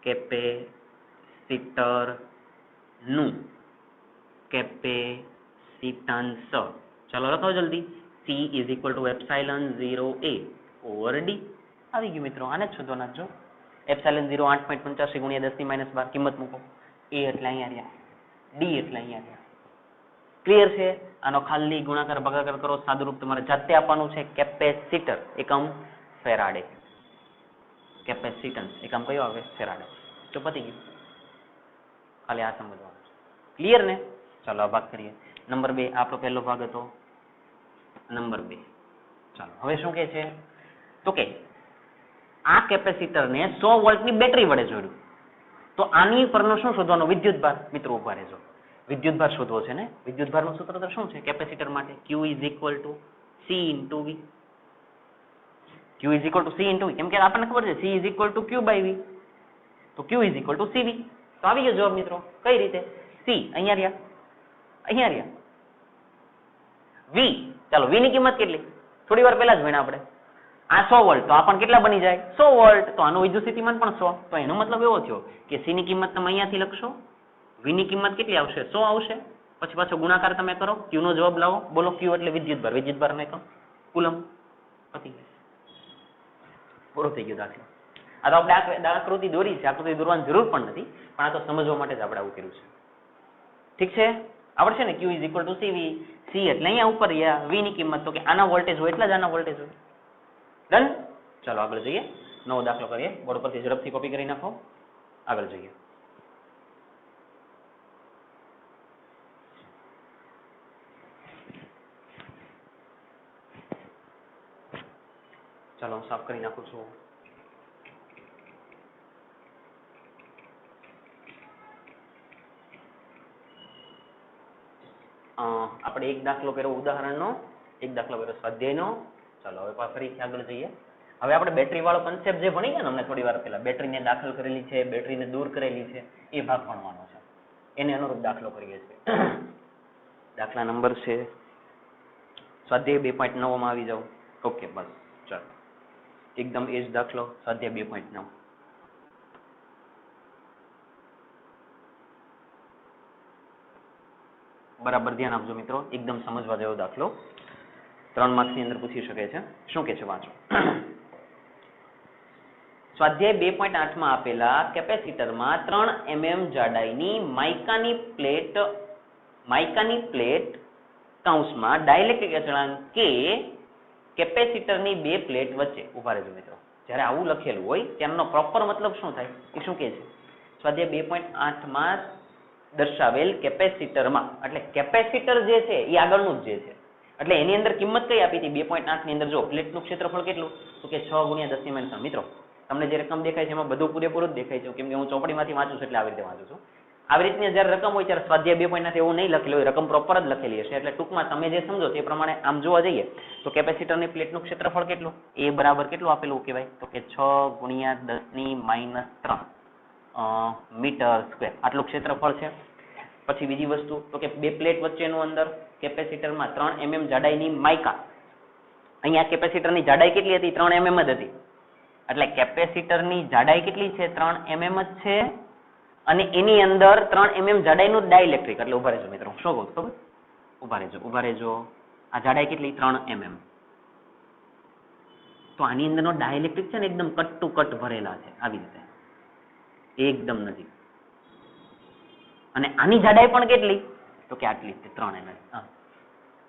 કેપેસિટર નું કેપેસિટન્સ, ચાલો લખો જલ્દી C is equal to epsilon 0 A over D આવી ગયું મિત્રો. આને જ શોધવાના જો એપ્સાઇલન 0 8.85 ગુણ્યા 10⁻12 કિંમત મૂકો. A એટલે અહીંયા રહ્યા, D એટલે અહીંયા રહ્યા. ક્લિયર છે? આનો ખાલી ગુણાકાર ભાગાકાર કરો, સાદુરૂપ તમારે જાતે આપવાનું છે. કેપેસિટર એકમ ફેરાડે, કેપેસિટન્સ એકમ કયો આવે? ફેરાડે. તો પતી ગયું, ખાલી આ સમજવાનું છે. ક્લિયર ને? ચાલો આ ભાગ કરીએ. નંબર 2 આપણો પહેલો ભાગ હતો. નંબર 2 ચાલો હવે શું કહે છે? તો કે આ કેપેસિટરને 100 વોલ્ટની બેટરી વડે જોડ્યું. તો આની પરનો શું શોધવાનો? વિદ્યુતભાર. મિત્રો ઉભા રહેજો, વિદ્યુતભાર શોધવો છે ને. વિદ્યુતભારનું સૂત્ર તો શું છે કેપેસિટર માટે? Q is equal to C into V. Q is equal to C into V. કેમ કે આપણને ખબર છે C is equal to Q by V. તો Q is equal to CV. તો આવી ગયો જવાબ મિત્રો. કઈ રીતે? C અહીંયા રહ્યા, અહીંયા રહ્યા. V, ચાલો V ની કિંમત કેટલી? થોડી વાર પહેલા જ ભણ્યા આપણે. આ 100 વોલ્ટ, તો આ પણ કેટલા બની જાય? 100 વોલ્ટ. તો આનું વિદ્યુત સ્થિતિમાન પણ 100. તો એનો મતલબ એવો થયો કે C ની કિંમત તમે અહીંયાથી લખશો, V ની કિંમત કેટલી આવશે? 100 આવશે. પછી પાછો ગુણાકાર તમે કરો, Q નો જવાબ લાવો. બોલો Q એટલે વિદ્યુતભાર, વિદ્યુતભારનો એકમ કુલમ. પતી ગયું, પૂરો થઈ ગયો દાખલો. આ તો આપણે આકૃતિ દોરી છે, આકૃતિ દોરવાની જરૂર પણ નથી, પણ આ તો સમજવા માટે જ આપણે આવું કર્યું છે. ઠીક છે? આવડશે ને? Q is equal to CV. C એટલે અહીંયા ઉપર રહ્યા, V ની કિંમત તો કે આના વોલ્ટેજ હોય એટલા જ આના વોલ્ટેજ હોય. ડન? ચાલો આગળ જઈએ, નવો દાખલો કરીએ. બોર્ડ પરથી ઝડપથી કોપી કરી નાખો, આગળ જઈએ. ચાલો હું સાફ કરી નાખું છું. આપણે એક દાખલો કર્યો ઉદાહરણનો, એક દાખલો કર્યો સ્વાધ્યાયનો. ચાલો હવે ફરીથી આગળ જઈએ. હવે આપણે બેટરી વાળો કન્સેપ્ટ જે ભણી ગયા ને અમને થોડી વાર પહેલા, બેટરીને દાખલ કરેલી છે, બેટરીને દૂર કરેલી છે, એ ભાગ ભણવાનો છે. એને અનુરૂપ દાખલો કરીએ છીએ. દાખલા નંબર છે સ્વાધ્યાય 2.9 માં આવી જાવ. ઓકે બસ ચાલો એકદમ એ જ દાખલો સ્વાધ્યાય 2.9. બરાબર ધ્યાન આપજો મિત્રો, એકદમ સમજવા જેવો દાખલો. 3 માર્ક્સની અંદર પૂછી શકે છે. શું કે છે વાંચો. સ્વાધ્યાય 2.8 માં આપેલા કેપેસિટરમાં 3 mm જાડાઈની માઇકાની પ્લેટ કૌંસમાં ડાઇલેક્ટ્રિક અચળાંક કે કેપેસિટરની 2 પ્લેટ વચ્ચે. ઉભા રહેજો મિત્રો, જ્યારે આવું લખેલું હોય તેનો પ્રોપર મતલબ શું થાય એ શું કહે છે? સ્વાધ્યાય 2.8 માં દર્શાવેલ કેપેસિટરમાં, એટલે કેપેસિટર જે છે એ આગળનું જ જે છે, એટલે એની અંદર કિંમત કઈ આપી હતી? 2.8 ની અંદર જો પ્લેટનું ક્ષેત્રફળ કેટલું? તો કે 6 ગુણ્યા 10⁻3. મિત્રો તમને જે રકમ દેખાય છે એમાં બધું પૂરેપૂરું જ દેખાય છે, કેમ કે હું ચોપડીમાંથી વાંચું છું એટલે આવી રીતે વાંચું છું. આવી રીતની જ્યારે રકમ હોય ત્યારે સ્વાધ્યાય 2.8 એવું નહીં લખેલું હોય, રકમ પ્રોપર જ લખેલી હશે. એટલે ટૂંકમાં તમે જે સમજો તે પ્રમાણે આમ જોવા જઈએ તો કેપેસિટરની પ્લેટનું ક્ષેત્રફળ કેટલું? એ બરાબર કેટલું આપેલું કહેવાય? તો કે 6 ગુણ્યા 10⁻3 મીટર સ્ક્વેર આટલું ક્ષેત્રફળ છે. પછી બીજી વસ્તુ તો કે 2 પ્લેટ વચ્ચેનું અંતર, કેપેસિટરમાં 3 mm જાડાઈની માઇકા. અહીંયા કેપેસિટરની જાડાઈ કેટલી હતી? 3 mm જ હતી. એટલે કેપેસિટરની જાડાઈ કેટલી છે? 3 mm જ છે. અને એની અંદર 3 mm જાડાઈનું ડાઇલેક્ટ્રિક. એટલે ઉભા રહેજો મિત્રો, શું કહું ખબર? ઉભા રહેજો. આ જાડાઈ કેટલી? 3 mm. તો આની અંદરનો ડાઇલેક્ટ્રિક છે ને એકદમ કટ ટુ કટ ભરેલા છે, આવી રીતે એકદમ નજીક. અને આની જાડાઈ પણ કેટલી? તો કે આટલી 3 mm.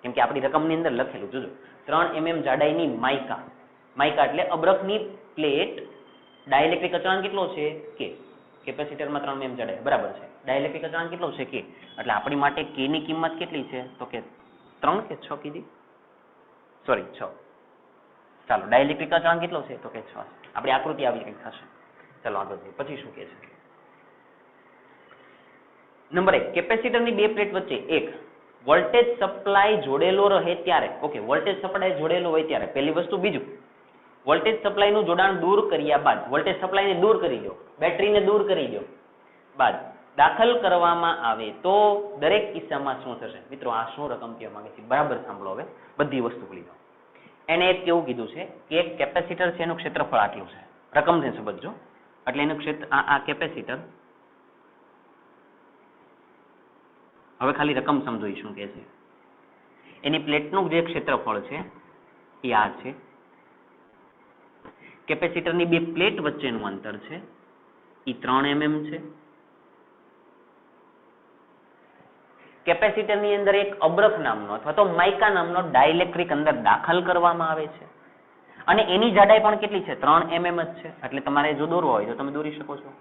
કેમ કે આપણી રકમની અંદર લખેલું જોજો 3 mm જાડાઈની માઇકા એટલે અબ્રખની પ્લેટ. ડાઇલેક્ટ્રિક અચળાંક કેટલો છે? કે. કેપેસિટરમાં 3 mm જાડાઈ બરાબર છે. ડાઇલેક્ટ્રિક અચળાંક કેટલો છે? કે. એટલે આપણી માટે કે ની કિંમત કેટલી છે? તો કે 3 કે 6 કીધી? સોરી 6. ચાલો ડાઇલેક્ટ્રિક અચળાંક કેટલો છે? તો કે 6. આપણી આકૃતિ આવી કંઈક થશે. ચાલો આગળ જઈએ. પછી શું કહે છે? નંબર 1, કેપેસિટરની 2 પ્લેટ વચ્ચે એક વોલ્ટેજ સપ્લાય જોડેલો રહે ત્યારે. ઓકે, વોલ્ટેજ સપ્લાય જોડેલો હોય ત્યારે પહેલી વસ્તુ. બીજું, વોલ્ટેજ સપ્લાયનું જોડાણ દૂર કર્યા બાદ, વોલ્ટેજ સપ્લાયને દૂર કરી દો, બેટરીને દૂર કરી દો બાદ દાખલ કરવામાં આવે તો દરેક કિસ્સામાં શું થશે? મિત્રો આ શું રકમ કહેવા માંગે છે? બરાબર સાંભળો, હવે બધી વસ્તુ ભૂલી જાઓ. એને એક કેવું કીધું છે કે એક કેપેસિટર છે એનું ક્ષેત્રફળ આટલું છે, રકમને સમજજો. એટલે એનું ક્ષેત્ર આ કેપેસિટર, હવે ખાલી રકમ સમજો શું કે છે. એની પ્લેટનું જે ક્ષેત્રફળ છે એ આ છે. કેપેસિટરની બે પ્લેટ વચ્ચેનું અંતર છે એ 3 mm છે. કેપેસિટરની અંદર એક અબ્રખ નામનો અથવા તો માઇકા નામનો ડાઇલેક્ટ્રિક અંદર દાખલ કરવામાં આવે છે અને એની જાડાઈ પણ કેટલી છે? 3 mm જ છે. એટલે તમારે જો દોરવો હોય તો તમે દોરી શકો છો.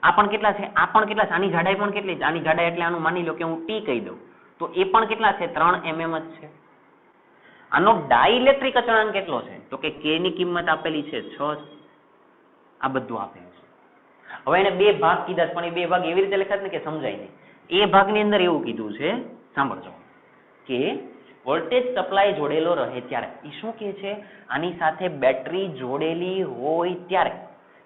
આ પણ કેટલા છે? આ પણ કેટલા છે? આની જાડાઈ પણ કેટલી છે? આની જાડાઈ એટલે આનું માની લો કે હું T કહી દઉં તો એ પણ કેટલા છે? 3 mm જ છે. આનો ડાઇલેક્ટ્રિક અચળાંક કેટલો છે? તો કે K ની કિંમત આપેલી છે 6. આ બધું આપેલું છે. હવે એને બે ભાગ કીધા પણ એ બે ભાગ એવી રીતે લખ્યા ને કે સમજાય નહીં. એ ભાગની અંદર એવું કીધું છે, સાંભળજો, કે વોલ્ટેજ સપ્લાય જોડેલો રહે ત્યારે. એ શું કહે છે? આની સાથે બેટરી જોડેલી હોય ત્યારે.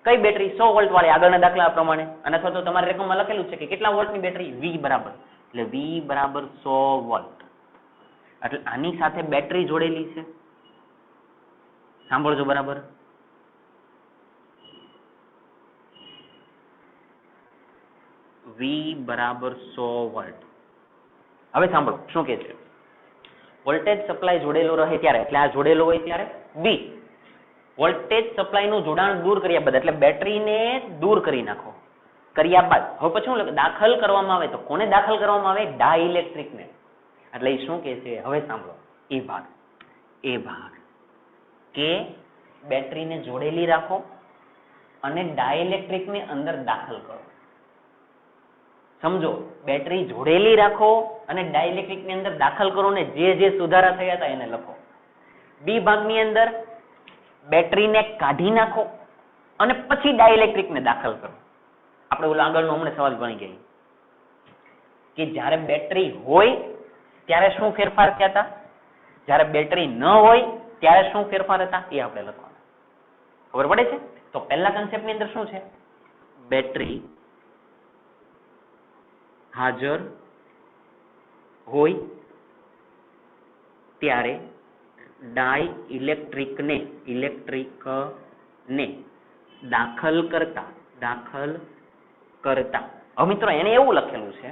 કઈ બેટરી? 100 વોલ્ટ વાળી, આગળના દાખલા પ્રમાણે. અને અથવા તો તમારી રકમમાં લખેલું છે કે કેટલા વોલ્ટની બેટરી? V બરાબર, એટલે V બરાબર 100 વોલ્ટ. એટલે આની સાથે બેટરી જોડેલી છે. સાંભળજો બરાબર. V બરાબર 100 વોલ્ટ. હવે સાંભળો શું કે છે? વોલ્ટેજ સપ્લાય જોડેલો રહે ત્યારે, એટલે આ જોડેલો હોય ત્યારે. B, વોલ્ટેજ સપ્લાયનું જોડાણ દૂર કર્યા બાદ, એટલે બેટરીને દૂર કરી નાખો. કર્યા બાદ હવે પછી શું લખે? દાખલ કરવામાં આવે. તો કોને દાખલ કરવામાં આવે? ડાઇલેક્ટ્રિકને. એટલે એ શું કે છે? હવે સાંભળો. એ ભાગ કે બેટરીને જોડેલી રાખો અને ડાઇલેક્ટ્રિકને અંદર દાખલ કરો. સમજો, બેટરી જોડેલી રાખો અને ડાઇલેક્ટ્રિકની અંદર દાખલ કરો ને જે સુધારા થયા હતા એને લખો. બી ભાગની અંદર બેટરીને કાઢી નાખો અને પછી ડાઇલેક્ટ્રિકને દાખલ કરો. આપણે ઓલા આગળનો હમણાં સવાલ ભણી ગયા કે જ્યારે બેટરી હોય ત્યારે શું ફેરફાર થયા હતા, જ્યારે બેટરી ન હોય ત્યારે શું ફેરફાર હતા, એ આપણે લખવાના. ખબર પડે છે? તો પહેલા કન્સેપ્ટની અંદર શું છે? બેટરી હાજર હોય ત્યારે ડાઇલેક્ટ્રિકને દાખલ કરતા. હવે મિત્રો એને એવું લખેલું છે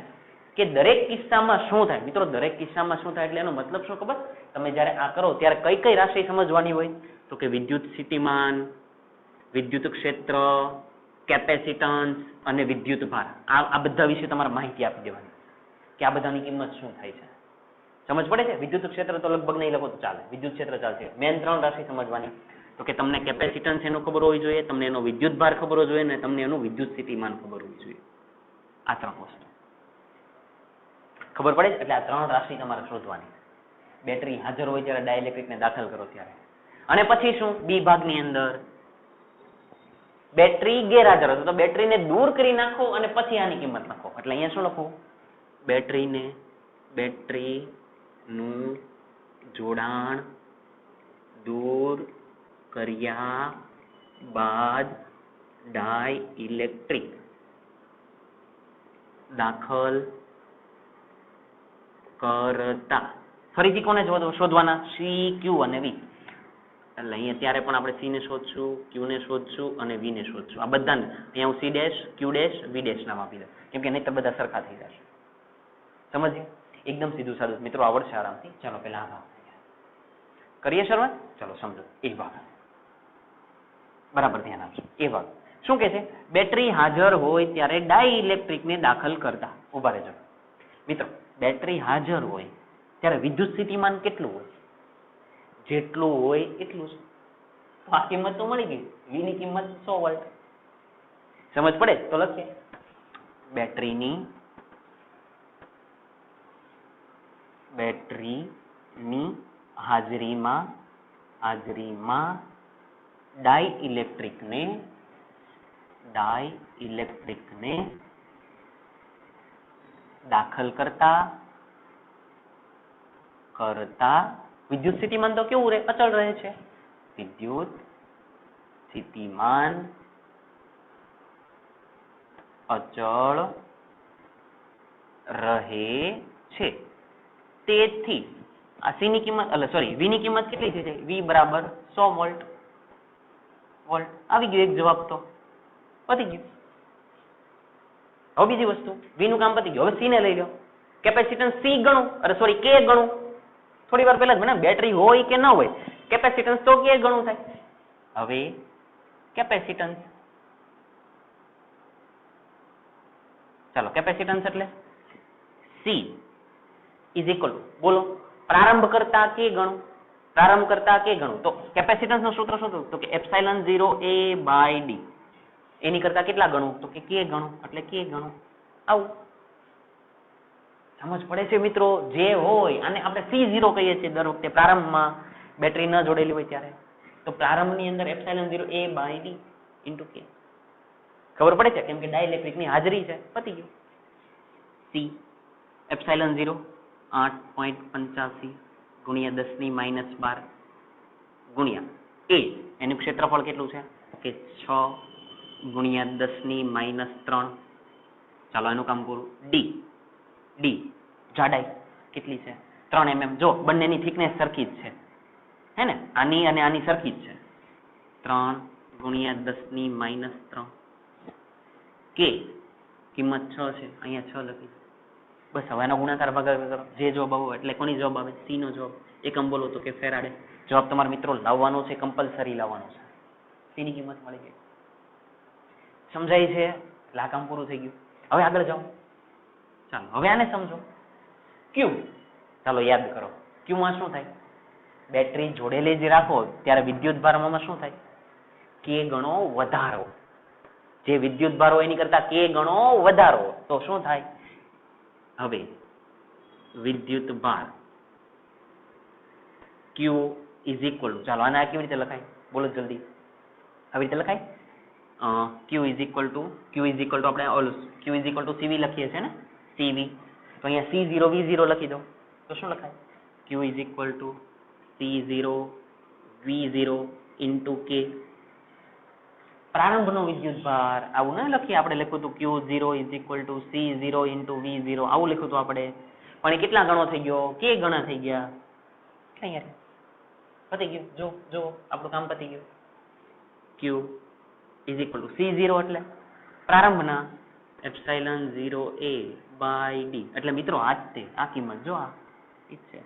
કે દરેક કિસ્સામાં શું થાય? મિત્રો દરેક કિસ્સામાં શું થાય એટલે એનો મતલબ શું ખબર? તમે જ્યારે આ કરો ત્યારે કઈ કઈ રાશિ સમજવાની હોય? તો કે વિદ્યુત સ્થિતિમાન, વિદ્યુત ક્ષેત્ર, કેપેસિટન્સ અને વિદ્યુત ભાર. આ બધા વિશે તમારે માહિતી આપી દેવાની કે આ બધાની કિંમત શું થાય છે. સમજ પડે છે? વિદ્યુત ક્ષેત્ર તો લગભગ નહીં લખો તો ચાલે, વિદ્યુત ક્ષેત્ર ચાલશે. મેન 3 રાશિ સમજવાની. તો કે તમને કેપેસિટન્સ એનું ખબર હોવી જોઈએ, તમને એનો વિદ્યુત ભાર ખબર હોવો જોઈએ અને તમને એનું વિદ્યુત સ્થિતિમાન ખબર હોવી જોઈએ. આ 3 વસ્તુ ખબર પડે. એટલે આ 3 રાશિ તમારે શોધવાની. બેટરી હાજર હોય ત્યારે ડાઇલેક્ટ્રિકને દાખલ કરો ત્યારે. અને પછી શું? બી ભાગની અંદર બેટરી ગેરહાજર હતો તો બેટરીને દૂર કરી નાખો અને પછી આની કિંમત લખો. એટલે અહીંયા શું લખવું? બેટરીનું જોડાણ દૂર કર્યા બાદ ડાઇલેક્ટ્રિક દાખલ કરતા. ફરીથી કોને શોધવાના? સી, ક્યુ અને વી. એટલે અહીંયા ત્યારે પણ આપણે સી ને શોધશું, ક્યુ ને શોધશું અને વી ને શોધશું. આ બધાને અહીંયા હું સી ડેશ, ક્યુ ડેશ, વી ડેશ નામ આપી દઉં, કેમ કે નહીં તો બધા સરખા થઈ જશે. સમજીએ? એકદમ સીધું સાધું. મિત્રો આવડશે આરામથી. ચાલો પેલા આ ભાગ કરીએ શરૂઆત. ચલો સમજો. એ ભાગ બરાબર ધ્યાન આપજો. એ ભાગ શું કે છે? બેટરી હાજર હોય ત્યારે ડાઇલેક્ટ્રિકને દાખલ કરતા. ઉભા રહેજો મિત્રો. બેટરી હાજર હોય ત્યારે વિદ્યુત સ્થિતિમાન કેટલું હોય? જેટલું હોય એટલું જ. આ કિંમત તો મળી ગઈ. વી ની કિંમત 100 વોલ્ટ. સમજ પડે? તો લખીએ. બેટરીની હાજરીમાં ડાઇલેક્ટ્રિકને દાખલ કરતા વિદ્યુત સ્થિતિમાન તો કેવું રહે? અચળ રહે છે. વિદ્યુત સ્થિતિમાન અચળ રહે છે. તેથી આ સી ની કિંમત વી ની કિંમત કેટલી છે? વી બરાબર 100 વોલ્ટ. વોલ્ટ. આવી ગયો એક જવાબ તો પતી ગયું. હવે બીજી વસ્તુ V નું કામ પતી ગયું. હવે C ને લઈ લો. કેપેસિટન્સ C ગણું, અરે સોરી K ગણું. થોડી વાર પહેલા જ મને બેટરી હોય કે ન હોય, કેપેસિટન્સ તો K ગણું થાય. હવે કેપેસિટન્સ, ચાલો કેપેસિટન્સ એટલે C ઇઝ ઇક્વલ ટુ, બોલો, પ્રારંભ કરતા K ગણું, પ્રારંભ કરતા K ગણું. તો કેપેસિટન્સ નું સૂત્ર શું હતું? તો કે એપ્સિલોન 0A/d. એની કરતા કેટલા ગણું? તો કે K ગણું, એટલે K ગણું. આવું સમજ પડે છે મિત્રો? જે હોય અને આપણે C0 કહીએ છીએ દર વખતે પ્રારંભમાં બેટરી ન જોડેલી હોય ત્યારે. તો પ્રારંભની અંદર એપ્સિલોન 0A/d ઇન્ટુ K. ખબર પડે છે? કેમ કે ડાઇલેક્ટ્રિક ની હાજરી છે. પતી ગયું. C એપ્સિલોન 0 8.85 ગુણ્યા 10⁻12 ગુણ્યા A, એનું ક્ષેત્રફળ કેટલું છે? કે 6 ગુણ્યા 10⁻3. ચાલો એનું કામ પૂરું. D જાડાઈ કેટલી છે? 3 mm. જો બંનેની થિકનેસ સરખી જ છે, હે ને? આની અને આની સરખી જ છે. 3 ગુણ્યા 10⁻3. K કિંમત 6 છે, અહીંયા 6 લખી. બસ હવે એનો ગુણાકાર ભાગાકાર કરો, જે જવાબ આવે એટલે કોની જવાબ આવે? C નો જવાબ. એકમ બોલો તો કે ફેરાડે. જવાબ તમારા મિત્રો લાવવાનો છે, કમ્પલસરી લાવવાનો છે. C ની કિંમત મળી ગઈ. સમજાય છે? એટલે આ કામ પૂરું થઈ ગયું. હવે આગળ જાઓ. ચાલો હવે આને સમજો. Q, ચાલો યાદ કરો. Q માં શું થાય? બેટરી જોડેલી જ રાખો ત્યારે વિદ્યુત ભારમાં શું થાય? K ગણો વધારો. જે વિદ્યુત ભાર હોય એની કરતા K ગણો વધારો તો શું થાય? હવે વિદ્યુત ભાર Q ઇઝ ઇક્વલ ટુ, ચાલો આને કેવી રીતે લખાય? બોલો જલ્દી. આવી રીતે લખાય? Q ઇઝ ઇક્વલ ટુ આપણે Q is equal to CV લખીએ છીએ ને? CV. તો અહીંયા C0 V0 લખી દો તો શું લખાય? Q is equal two C0 V0 into K. પ્રારંભનો વિદ્યુત ભાર આવું ના લખીએ આપણે, લખ્યું હતું Q0 is equal two C0 into V0, આવું લખ્યું હતું આપણે. પણ એ કેટલા ગણો થઈ ગયો? K ગણા થઈ ગયા. અહીંયા પતી ગયું. જો આપણું કામ પતી ગયું. Q is equal two C0 એટલે પ્રારંભના એપ્સિલોન 0A/d. એટલે મિત્રો આ જ તે, આ કિંમત જો આ ઈ છે.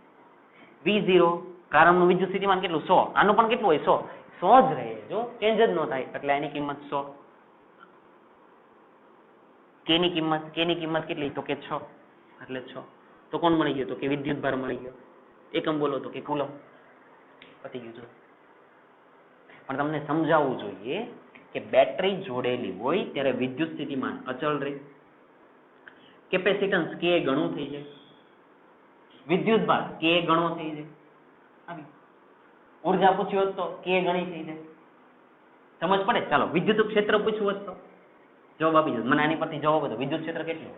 V0 પ્રારંભનું વિદ્યુત સ્થિતિમાન કેટલું? 100. આનું પણ કેટલું હોય? 100 જ રહે, જો ચેન્જ જ ન થાય. એટલે એની કિંમત 100. K ની કિંમત કેટલી? તો કે 6, એટલે 6. તો કોણ મળી ગયો? તો કે વિદ્યુત ભાર મળી ગયો. એકમ બોલો તો કે કુલમ. પતી ગયું. જો પણ તમને સમજાવવું જોઈએ કે બેટરી જોડેલી હોય ત્યારે વિદ્યુત સ્થિતિમાન અચળ રહે, કેપેસિટન્સ K ગણું થઈ જાય, વિદ્યુત ભાર K ગણો થઈ જાય. આવી ઉર્જા પૂછ્યું હોત તો K ગણી થઈ જાય. સમજ પડે? ચાલો વિદ્યુત ક્ષેત્ર પૂછ્યું હોત તો જવાબ આપી દો. મને આની પરથી જવાબ હતો વિદ્યુત ક્ષેત્ર કેટલું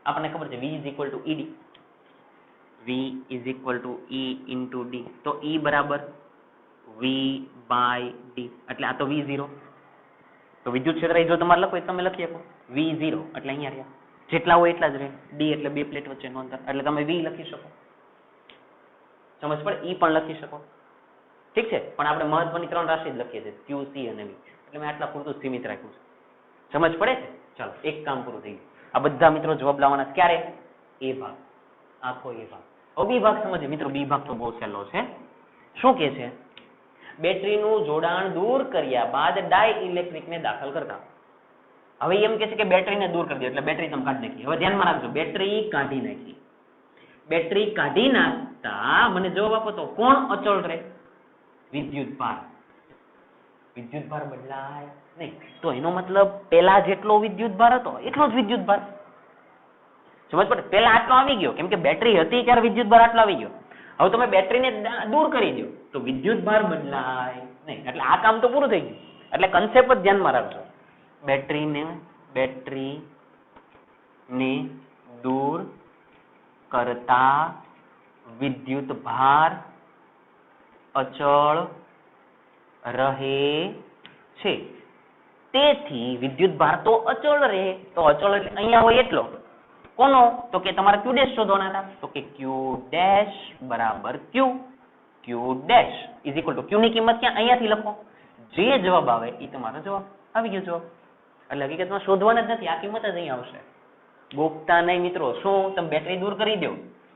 આપણને ખબર છે. V is equal two ED. V is equal two E into D. તો E બરાબર V/d. એટલે આ તો V0. તો વિદ્યુત ક્ષેત્ર જો તમારે લખવું હોય તમે લખી શકો V0 એટલે અહીંયા રહ્યા, જેટલા હોય એટલા જ રહે. D એટલે બે પ્લેટ વચ્ચેનું અંતર, એટલે તમે V લખી શકો. સમજ પડે? E પણ લખી શકો. ઠીક છે, પણ આપણે મહત્વની 3 રાશિ જ લખીએ છીએ, Q, C અને V. એટલે મેં આટલા પૂરતું સીમિત રાખ્યું છે. સમજ પડે છે? ચાલો એક કામ પૂરું થઈ ગયું. આ બધા મિત્રો જવાબ લાવવાના ક્યારે? A ભાગ, આખો A ભાગ. હવે B ભાગ સમજીએ મિત્રો. B ભાગ તો બહુ સહેલો છે. શું કે છે? બેટરીનું જોડાણ દૂર કર્યા બાદ ડાઇલેક્ટ્રિક ને દાખલ કરતા. હવે એમ કે છે કે બેટરીને દૂર કરી દો એટલે બેટરી તમે કાઢી નાખી. હવે ધ્યાનમાં રાખજો, બેટરી કાઢી નાખી. બેટરી કાઢી નાખતા મને જવાબ આપો તો કોણ અચળ રહે? વિદ્યુત ભાર. વિદ્યુત ભાર બદલાય નહીં. તો એનો મતલબ પેલા જેટલો વિદ્યુત ભાર હતો એટલો જ વિદ્યુત ભાર. સમજ પડે? પેલા આટલો આવી ગયો કેમ કે બેટરી હતી ત્યારે વિદ્યુત ભાર આટલો આવી ગયો. હવે તમે બેટરીને દૂર કરી દો તો વિદ્યુત ભાર બદલાય નહીં. એટલે આ કામ તો પૂરું થઈ ગયું. એટલે કન્સેપ્ટ જ ધ્યાનમાં રાખજો. બેટરીને દૂર કરતા વિદ્યુત ભાર અચળ રહે છે. તેથી વિદ્યુત ભાર તો અચળ રહે. તો અચળ એટલે અહીંયા હોય એટલો. કોનો? તો કે તમારે Q ડેશ શોધવાના હતા. તો કે Q ડેશ બરાબર Q. Q dash is equal to Q ની કિંમત ક્યાં? અહીંયાથી લખો. જે જવાબ આવે એ તમારો જવાબ. આવી ગયો જવાબ. એટલે હકીકતમાં શોધવાના જ નથી, આ કિંમત જ અહીં આવશે. ગોખતા નહીં મિત્રો. શું તમે બેટરી દૂર કરી દો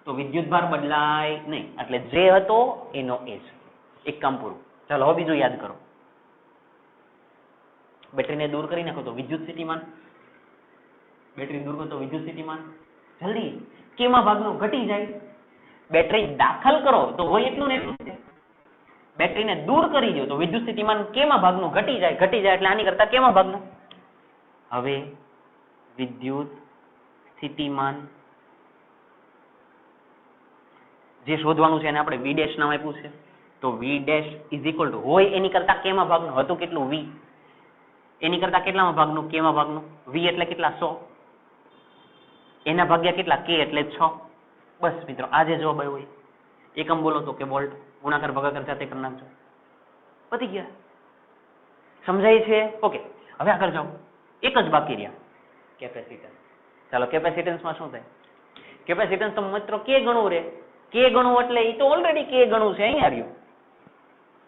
તો વિદ્યુતભાર બદલાય નહીં, એટલે જે હતો એનો એ જ. એક કામ પૂરું. ચાલો હવે બીજું યાદ કરો. બેટરીને દૂર કરી નાખો તો વિદ્યુત સ્થિતિમાન, બેટરી દૂર કરો તો વિદ્યુત સ્થિતિમાન જલ્દી કેમાં ભાગનું ઘટી જાય. બેટરી દાખલ કરો તો હોય એટલું ને એટલું. બેટરીને દૂર કરી દો તો વિદ્યુત સ્થિતિમાન કેમાં ભાગનું ઘટી જાય, ઘટી જાય એટલે આની કરતા કેમાં ભાગનું. હવે વિદ્યુત સ્થિતિમાન જે શોધવાનું છે એને આપણે v ડેશ નામ આપ્યું છે, તો v dash is equal two હોય એની કરતા કેમાં ભાગનું હતું કેટલું v, એની કરતા કેટલામાં ભાગનું કેમાં ભાગનું. v એટલે કેટલા 100, એના ભાગ્યા કેટલા k એટલે 6. બસ મિત્રો આ જે જવાબ આવ્યો હોય. એકમ બોલો તો કે વોલ્ટ, ગુણાકાર ભાગાકાર જાતે કરી નાખજો. પતી ગયા. સમજાય છે? ઓકે. હવે આગળ જાઓ. એક જ બાકી રહ્યા કેપેસિટન્સ. ચાલો કેપેસિટન્સમાં શું થાય? કેપેસિટન્સ તો મિત્રો કે ગણું રહે. કે ગણું એટલે એ તો ઓલરેડી કે ગણું છે અહીંયા રહ્યું.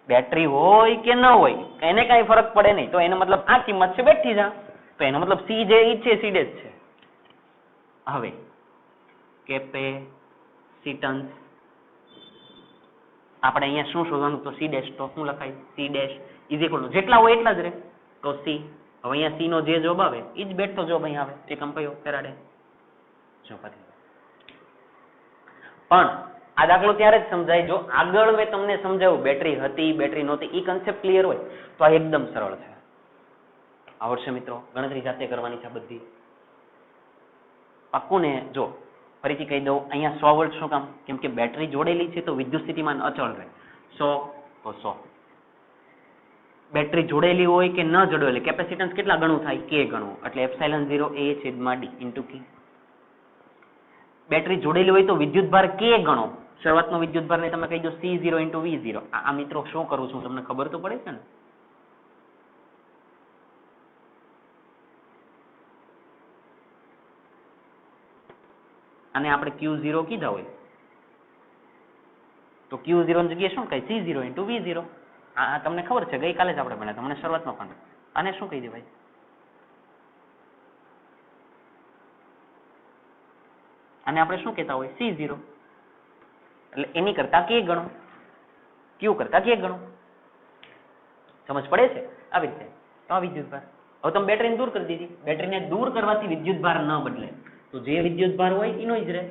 બેટરી હોય કે ન હોય એને કઈ ફરક પડે નહીં, તો એનો મતલબ આ કિંમત છે બેઠી જા, તો એનો મતલબ સી જે ઈ છે સી ડેશ છે. હવે કેપેસિટન્સ આપણે અહીંયા શું શોધવાનું, તો સી ડેશ. તો શું લખાય? C dash is equal two જેટલા હોય એટલા જ રહે તો સી. હવે અહીંયા સી નો જે જવાબ આવે એ જ બેઠો જવાબ અહીંયા આવે. એકમ કયો? ફેરાડે. જો પછી પણ આ દાખલો ત્યારે જ સમજાય જો આગળ મેં તમને સમજાવ્યું બેટરી હતી બેટરી નહોતી, એ કન્સેપ્ટ ક્લિયર હોય તો આ એકદમ સરળ છે. આવડશે મિત્રો? ગણતરી જાતે કરવાની છે બધી. પાક્કું ને? જો ફરીથી કહી દઉં, અહીંયા 100 વોલ્ટ શું કામ? કેમ કે બેટરી જોડેલી છે તો વિદ્યુત સ્થિતિમાન અચળ રહે. 100 તો 100. બેટરી જોડેલી હોય કે ન જોડેલી, કેપેસિટન્સ કેટલા ગણું થાય? કે ગણું, એટલે એપ્સિલોન 0 a છેદમાં d ઇન્ટુ k. બેટરી જોડેલી હોય તો વિદ્યુતભાર કે ગણો. શરૂઆતનો વિદ્યુતભાર ને તમે કહી દો C0 ઇન્ટુ V0. આ મિત્રો શું કરું છું તમને ખબર તો પડે છે ને? અને આપણે Q0 કીધા હોય તો Q0 ની જગ્યાએ શું કહે? C0 into V0. આ તમને ખબર છે, ગઈકાલે જ આપણે ભણ્યા, તમને શરૂઆતમાં પણ. આને શું કહી દેવાય? અને આપણે શું કહેતા હોય? C0. એટલે એની કરતા કે ગણો, Q કરતા કે ગણો. સમજ પડે છે? આવી રીતે. તો આ વિદ્યુતભાર. હવે તમે બેટરીને દૂર કરી દીધી. બેટરીને દૂર કરવાથી વિદ્યુતભાર ન બદલે, તો જે વિદ્યુતભાર હોય એનો જ રહે.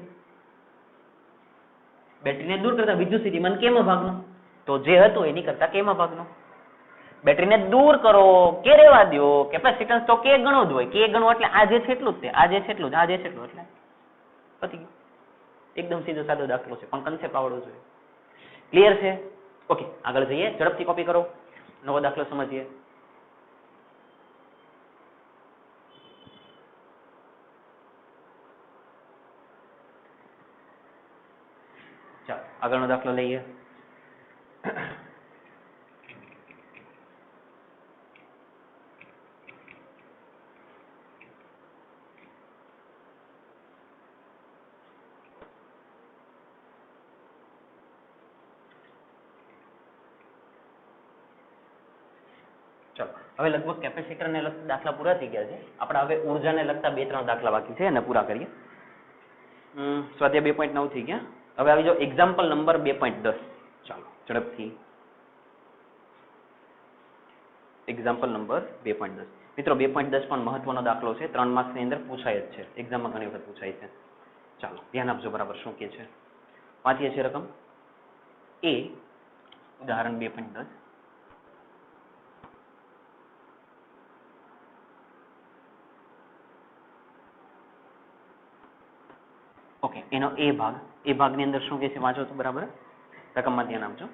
બેટરીને દૂર કરતા વિદ્યુત સ્થિતિમાન કેમાં ભાગનું? તો જે હતો એની કરતા કેમાં ભાગનું. બેટરીને દૂર કરો કે રહેવા દો, કેપેસિટન્સ તો કે ગણો જ હોય. કે ગણો એટલે આ જે છે એટલું જ તે, આ જે છે એટલું જ, આ જે છે એટલું. એટલે પતી ગયું. એકદમ સીધો સાદો દાખલો છે, પણ કન્સેપ્ટ આવડવો જોઈએ. ક્લિયર છે? ઓકે, આગળ જઈએ. ઝડપથી કોપી કરો, નવો દાખલો સમજીએ. ચાલો આગળનો દાખલો લઈએ. ચાલો હવે લગભગ કેપેસિટર ને લગતા દાખલા પૂરા થઈ ગયા છે. આપણે હવે ઉર્જાને લગતા 2-3 દાખલા બાકી છે એને પૂરા કરીએ. સ્વાધ્યાય 2.9 થઈ ગયા. હવે આવી જાઓ એક્ઝામ્પલ નંબર 2.10. ચાલો ઝડપથી એક્ઝામ્પલ નંબર 2.10. મિત્રો 2.10 પણ મહત્વનો દાખલો છે, 3 માર્ક્સની અંદર પૂછાય જ છે, એક્ઝામમાં ઘણી વખત પૂછાય છે. ચાલો ધ્યાન આપજો બરાબર શું કે છે. વાંચીએ છીએ રકમ એ, ઉદાહરણ 2.10. ઓકે, એનો એ ભાગની અંદર શું કહે છે વાંચો તો બરાબર. રકમમાં ધ્યાન આપજો.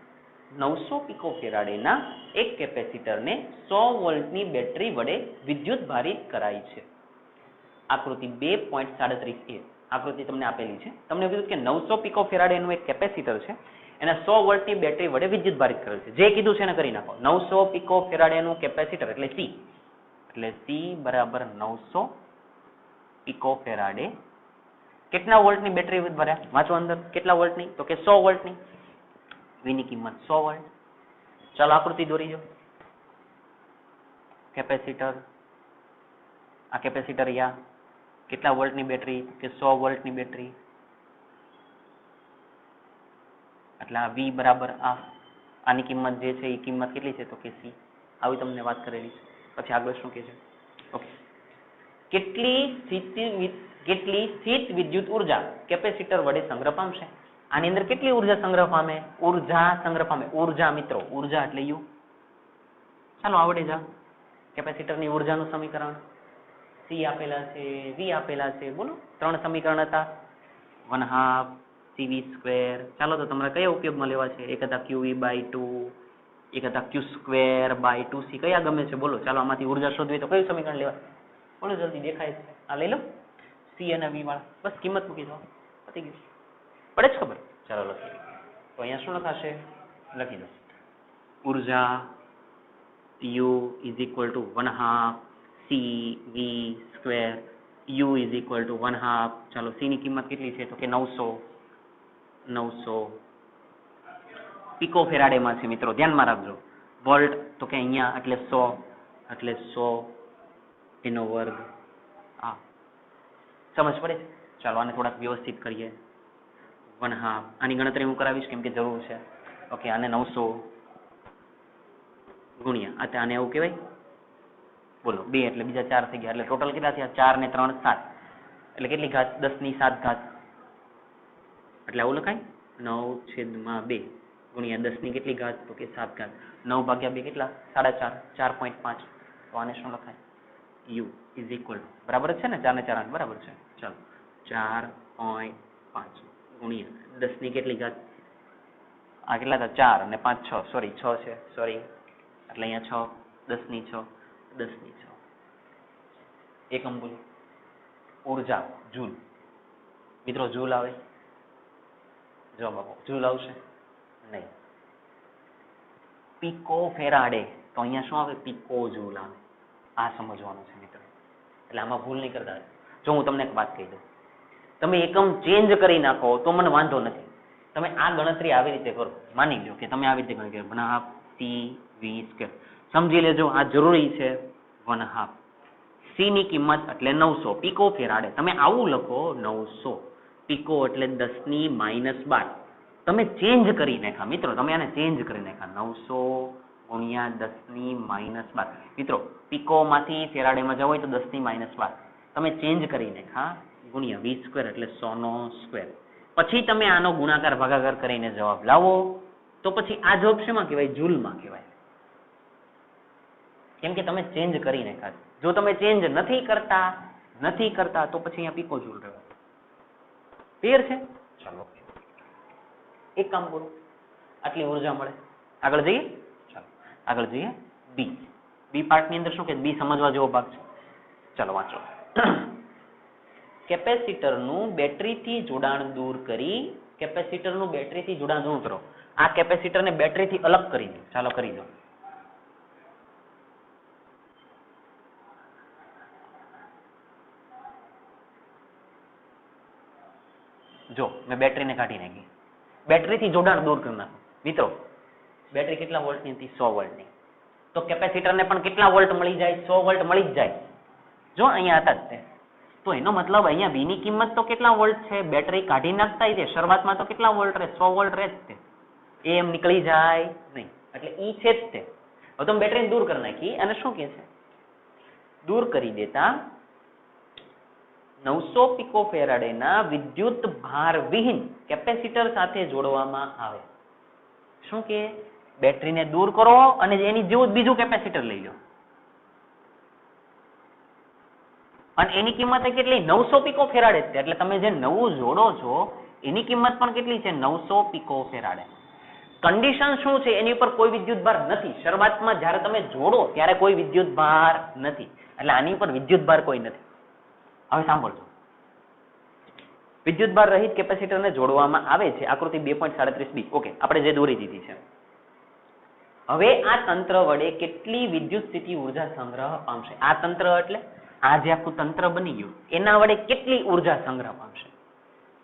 900 પિકોફેરાડેના એક કેપેસિટરને 100 વોલ્ટની બેટરી વડે વિદ્યુત ભારિત કરાય છે. આકૃતિ 2.37a. આકૃતિ તમને આપેલી છે. તમને કીધું કે 900 પિકોફેરાડેનું એક કેપેસિટર છે, એને 100 વોલ્ટની બેટરી વડે વિદ્યુત ભારિત કરેલ છે. જે કીધું છે એને કરી નાખો. 900 પિકોફેરાડેનું કેપેસિટર એટલે C. એટલે C બરાબર 900 પિકોફેરાડે. કેટલા વોલ્ટની બેટરી ભર્યા? વાંચો અંદર. કેટલા વોલ્ટની? તો કે 100 વોલ્ટની. V ની કિંમત 100 વોલ્ટ. ચાલો આકૃતિ દોરી દો. કેપેસિટર, આ કેપેસિટર યા કેટલા વોલ્ટની બેટરી કે 100 વોલ્ટની બેટરી, એટલે આ V બરાબર આની કિંમત જે છે એ કિંમત કેટલી છે તો કે C. આવી તમને વાત કરેલી છે. પછી આગળ શું કહે છે? ઓકે, કેટલી સ્થિત વિદ્યુત ઉર્જા કેપેસિટર વડે સંગ્રહ પામશે? આની અંદર કેટલી ઉર્જા સંગ્રહ પામે? ઉર્જા સંગ્રહ પામે. ઉર્જા મિત્રો, ઉર્જા એટલે U. ચાલો આવડે જા. કેપેસિટરની ઉર્જાનું સમીકરણ C આપેલા છે, V આપેલા છે. બોલો, 3 સમીકરણ હતા. 1/2 CV². ચાલો તો તમારે કયા ઉપયોગમાં લેવા છે? એક હતા QV/2, એક હતા Q²/2C. કયા ગમે છે બોલો? ચાલો આમાંથી ઉર્જા શોધવી તો કયું સમીકરણ લેવા? બોલો જલ્દી, દેખાય છે. આ લઈ લો, C અને V વાળા. બસ કિંમત મૂકી દો, પતી ગયું. પડે જ ખબર? ચાલો લખી. તો અહીંયા શું લખાશે? લખી દો, ઉર્જા U is equal to 1/2 CV². U is equal to 1/2. ચાલો C ની કિંમત કેટલી છે તો કે 900 પિકો ફેરાડેમાં છે મિત્રો, ધ્યાનમાં રાખજો. વોલ્ટ તો કે અહીંયા એટલે 100 એનો વર્ગ. હા, સમજ પડે છે? ચાલો આને થોડાક વ્યવસ્થિત કરીએ. 1/2 આની ગણતરી હું કરાવીશ કેમ કે જરૂર છે. ઓકે, આને 900 ગુણ્યા આને એવું કહેવાય. બોલો 2 એટલે બીજા 4 થઈ ગયા, એટલે ટોટલ કેટલા થયા? 4 ને 3 7. એટલે કેટલી ઘાત? 10⁷ ઘાત. એટલે આવું લખાય 9/2 ગુણ્યા 10 કેટલી ઘાત તો કે 7 ઘાત. 9/2 કેટલા? 4.5. 4.5. તો આને શું લખાય? U is equal to, બરાબર છે ને? 4 ને 4 8 બરાબર છે. ચાલો 4.5 ગુણ્યા 10 કેટલી ઘાત? આ કેટલા હતા? 4 અને 5 6, સોરી 6 છે, સોરી. એટલે અહીંયા 6, 10 એકમ બોલો. ઉર્જા જૂલ. મિત્રો જૂલ આવે? જવાબ આપો. જૂલ આવશે નહીં. પિકો ફેરાડે, તો અહીંયા શું આવે? પિકો જૂલ આવે. આ સમજવાનું છે મિત્રો, એટલે આમાં ભૂલ નહીં કરતા. જો હું તમને એક વાત કહી દઉં, તમે એકમ ચેન્જ કરી નાખો તો મને વાંધો નથી. તમે આ ગણતરી આવી રીતે કરો, માની લો કે તમે આવી રીતે ગણતરી 1/2 CV². સમજી લેજો આ જરૂરી છે. 1/2 C ની કિંમત એટલે 900 પિકો ફેરાડે. તમે આવું લખો 900 પિકો એટલે 10⁻12. તમે ચેન્જ કરી નાખા મિત્રો, તમે આને ચેન્જ કરી નાખા. 900 ગુણ્યા 10⁻12. મિત્રો પિકોમાંથી ફેરાડેમાં જવું હોય તો 10⁻12. તમે ચેન્જ કરી નાખા ગુણ્યા V² એટલે 100/². પછી તમે આનો ગુણાકાર ભાગાકાર કરીને જવાબ લાવો તો પછી આ જવાબ શેમાં કહેવાય? જૂલમાં કહેવાય. કેમ કે તમે ચેન્જ કરી નાખ્યા. જો તમે ચેન્જ નથી કરતા તો પછી અહીંયા પિકો જૂલ રહે. ક્લિયર છે? ચાલો એક કામ કરો, આટલી ઉર્જા મળે. આગળ જઈએ. ચાલો આગળ જઈએ. બી પાર્ટની અંદર શું કે બી સમજવા જેવો ભાગ છે. ચાલો વાંચો. કેપેસિટરનું બેટરીથી જોડાણ દૂર કરી, કેપેસિટરનું બેટરીથી જોડાણ દૂર કરો. આ કેપેસિટરને બેટરીથી અલગ કરી દો. ચાલો કરી દો. જો મેં બેટરીને કાઢી નાખી, બેટરીથી જોડાણ દૂર કરી નાખો. મિત્રો બેટરી કેટલા વોલ્ટની હતી? 100 વોલ્ટની. તો કેપેસિટરને પણ કેટલા વોલ્ટ મળી જાય? 100 વોલ્ટ મળી જ જાય. જો અહીંયા હતા જ તે. તો એનો મતલબ અહીંયા V ની કિંમત તો કેટલા વોલ્ટ છે? બેટરી કાઢી નાખતા તે શરૂઆતમાં તો કેટલા વોલ્ટ રહે? 100 વોલ્ટ રહે જ તે. એમ નીકળી જાય નહીં, એટલે ઈ છે જ તે. હવે તમે બેટરીને દૂર કરી નાખી અને શું કહે છે? દૂર કરી દેતા 900 પિકો ફેરાડેના વિદ્યુત ભાર વિહીન કેપેસિટર સાથે જોડવામાં આવે. શું કે? બેટરીને દૂર કરો અને એની જેવું જ બીજું કેપેસિટર લઈ લો અને એની કિંમત કેટલી? 900 પિકો ફેરાડે છે. એટલે તમે જે નવું જોડો છો એની કિંમત પણ કેટલી છે? 900 પિકો ફેરાડે. કન્ડિશન શું છે? એની ઉપર કોઈ વિદ્યુત ભાર નથી. શરૂઆતમાં જ્યારે તમે જોડો ત્યારે કોઈ વિદ્યુત ભાર નથી, એટલે આની ઉપર વિદ્યુત ભાર કોઈ નથી. હવે સાંભળજો, વિદ્યુત ભાર રહિત કેપેસિટરને જોડવામાં આવે છે. આકૃતિ 2.37b. ઓકે, આપણે જે દોરી દીધી છે. હવે આ તંત્ર વડે કેટલી વિદ્યુત સ્થિતિ ઉર્જા સંગ્રહ પામશે? આ તંત્ર એટલે આ જે આખું તંત્ર બની ગયું એના વડે કેટલી ઉર્જા સંગ્રહ પામશે?